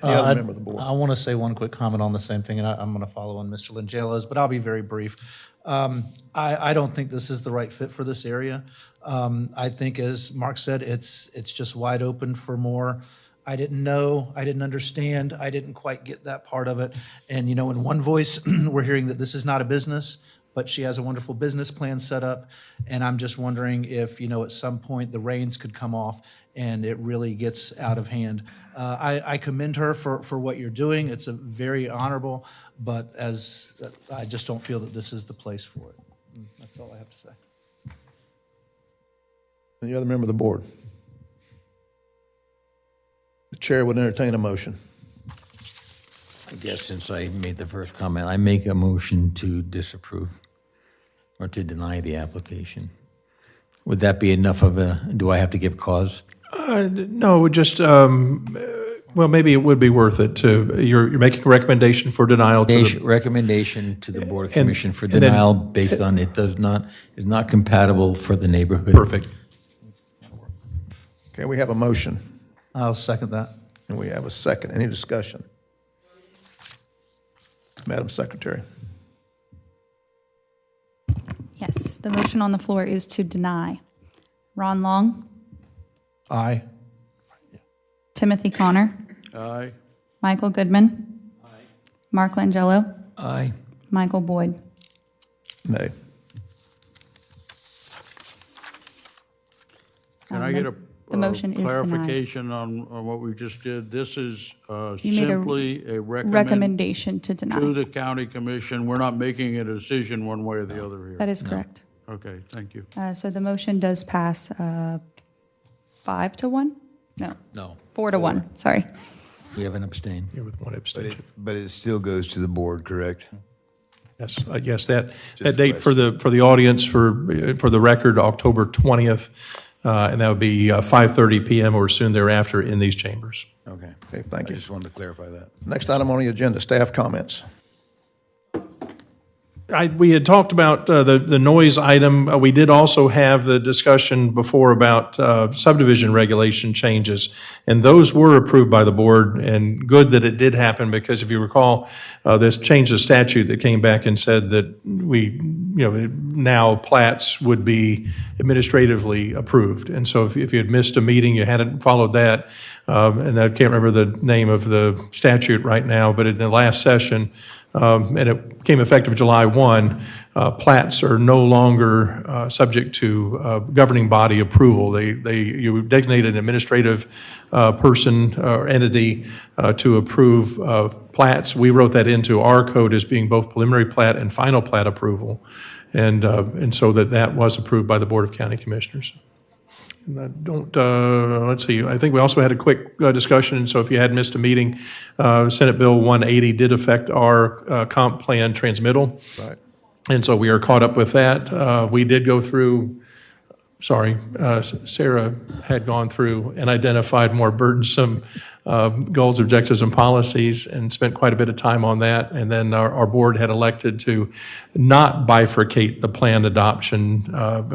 Any other member of the board? I want to say one quick comment on the same thing, and I'm going to follow on Mr. Langelo's, but I'll be very brief. I don't think this is the right fit for this area. I think, as Mark said, it's just wide open for more. I didn't know, I didn't understand, I didn't quite get that part of it. And, you know, in one voice, we're hearing that this is not a business, but she has a wonderful business plan set up. And I'm just wondering if, you know, at some point the reins could come off and it really gets out of hand. I commend her for what you're doing. It's a very honorable, but I just don't feel that this is the place for it. That's all I have to say. Any other member of the board? The chair would entertain a motion. I guess since I made the first comment, I make a motion to disapprove or to deny the application. Would that be enough of do I have to give cause? No, just, well, maybe it would be worth it to, you're making a recommendation for denial to the... Recommendation to the Board of Commission for denial based on is not compatible for the neighborhood. Perfect. Okay, we have a motion. I'll second that. And we have a second. Any discussion? Madam Secretary. Yes, the motion on the floor is to deny. Ron Long, Aye. Timothy Connor, Aye. Michael Goodman, Mark Langelo, Aye. Michael Boyd. Nay. Can I get a The motion is denied. clarification on what we just did? This is You made a simply a recommendation to deny. to the county commission. We're not making a decision one way or the other here. That is correct. Okay, thank you. So the motion does pass 5-1? No. 4-1, sorry. We have an abstain. Yeah, with one abstention. But it still goes to the board, correct? Yes, yes, that Just date for the audience, for the record, October 20th, and that would be 5:30 PM or soon thereafter in these chambers. Okay. Okay, thank I you. just wanted to clarify that. Next item on the agenda, staff comments. We had talked about the noise item. We did also have the discussion before about subdivision regulation changes, and those were approved by the board, and good that it did happen, because if you recall, this changed the statute that came back and said that now plats would be administratively approved. And so if you had missed a meeting, you hadn't followed that, and I can't remember the name of the statute right now, but in the last session, and it became effective July 1, plats are no longer subject to governing body approval. You designate an administrative person or entity to approve plats. We wrote that into our code as being both preliminary plat and final plat approval, and so that was approved by the Board of County Commissioners. And I don't, let's see, I think we also had a quick discussion, and so if you had missed a meeting, Senate Bill 180 did affect our comp plan transmittal. Right. And so we are caught up with that. We did go through, Sarah had gone through and identified more burdensome goals, objectives, and policies, and spent quite a bit of time on that. And then our board had elected to not bifurcate the planned adoption,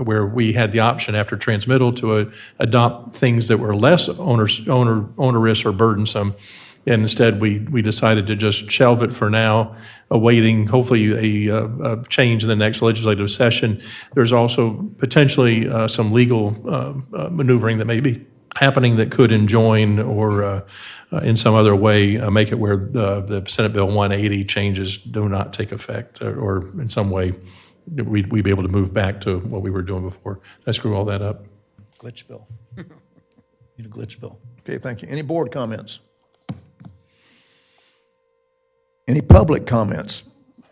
where we had the option after transmittal to adopt things that were less onerous or burdensome. And instead, we decided to just shelve it for now, awaiting hopefully a change in the next legislative session. There's also potentially some legal maneuvering that may be happening that could enjoin or in some other way make it where the Senate Bill 180 changes do not take effect, or in some way we'd be able to move back to what we were doing before. I screw all that up. Glitch bill. Need a glitch bill. Okay, thank you. Any board comments? Any public comments?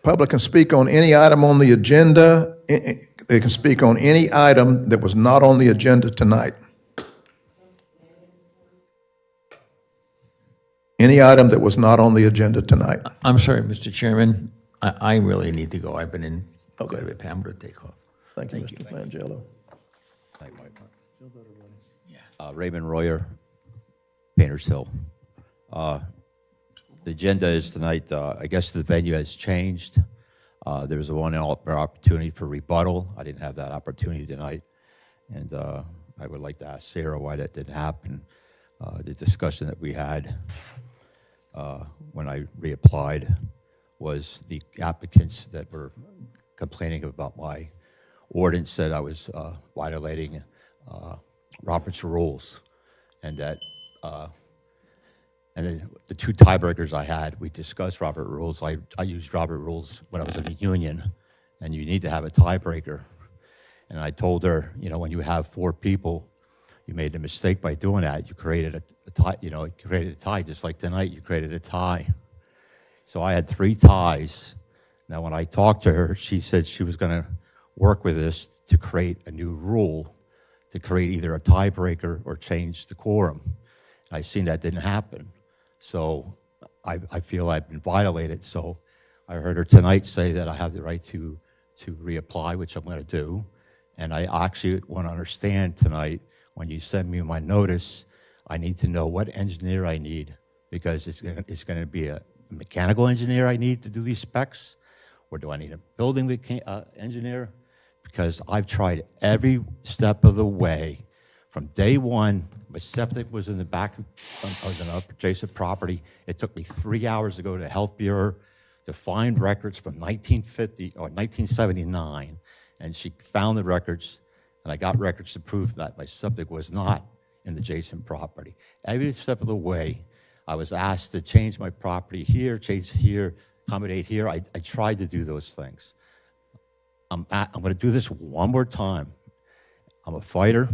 Public can speak on any item on the agenda. They can speak on any item that was not on the agenda tonight. Any item that was not on the agenda tonight. I'm sorry, Mr. Chairman. I really need to go. I've been in quite a bit. I'm going to take off. Thank you, Mr. Mangello. Raymond Royer, Painters Hill. The agenda is tonight, I guess the venue has changed. There was a opportunity for rebuttal. I didn't have that opportunity tonight. And I would like to ask Sarah why that didn't happen. The discussion that we had when I reapplied was the applicants that were complaining about my ordinance said I was violating Robert's rules, and that and then the two tiebreakers I had, we discussed Robert rules. I used Robert rules when I was in the union, and you need to have a tiebreaker. And I told her, when you have four people, you made a mistake by doing that. You created a tie, you created a tie, just like tonight, you created a tie. So I had 3 ties. Now, when I talked to her, she said she was going to work with this to create a new rule, to create either a tiebreaker or change the quorum. I seen that didn't happen. So I feel I've been violated. So I heard her tonight say that I have the right to reapply, which I'm going to do. And I actually want to understand tonight, when you send me my notice, I need to know what engineer I need, because it's going to be a mechanical engineer I need to do these specs, or do I need a building engineer? Because I've tried every step of the way. From day one, my septic was in the back of an adjacent property. It took me 3 hours to go to the Health Bureau to find records from 1950 or 1979, and she found the records, and I got records to prove that my septic was not in the adjacent property. Every step of the way, I was asked to change my property here, change here, accommodate here. I tried to do those things. I'm going to do this one more time. I'm a fighter.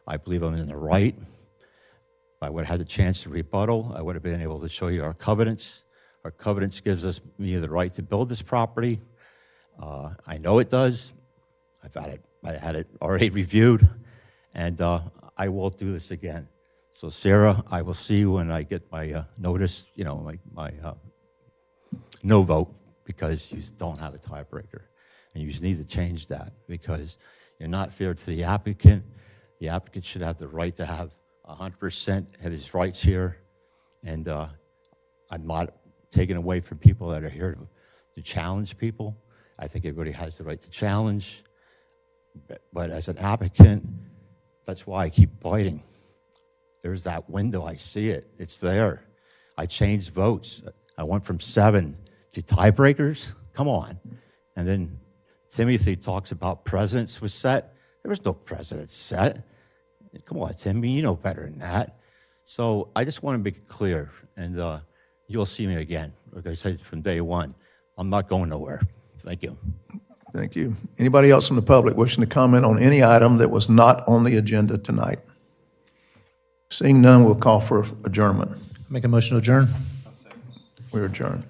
I believe I'm in the right. If I would have had the chance to rebuttal, I would have been able to show you our covenants. Our covenants gives me the right to build this property. I know it does. I had it already reviewed, and I won't do this again. So Sarah, I will see you when I get my notice, my no vote, because you don't have a tiebreaker. And you need to change that, because you're not fair to the applicant, The applicant should have the right to have 100% of his rights here. And I'm not taking away from people that are here to challenge people. I think everybody has the right to challenge. But as an applicant, that's why I keep fighting. There's that window. I see it. It's there. I changed votes. I went from 7 to tiebreakers. Come on. And then Timothy talks about precedents was set. There was no precedent set. Come on, Timmy, you know better than that. So I just want to make it clear, and you'll see me again. Like I said from day one, I'm not going nowhere. Thank you. Thank you. Anybody else from the public wishing to comment on any item that was not on the agenda tonight? Seeing none, we'll call for adjournment. Make a motion to adjourn. We're adjourned.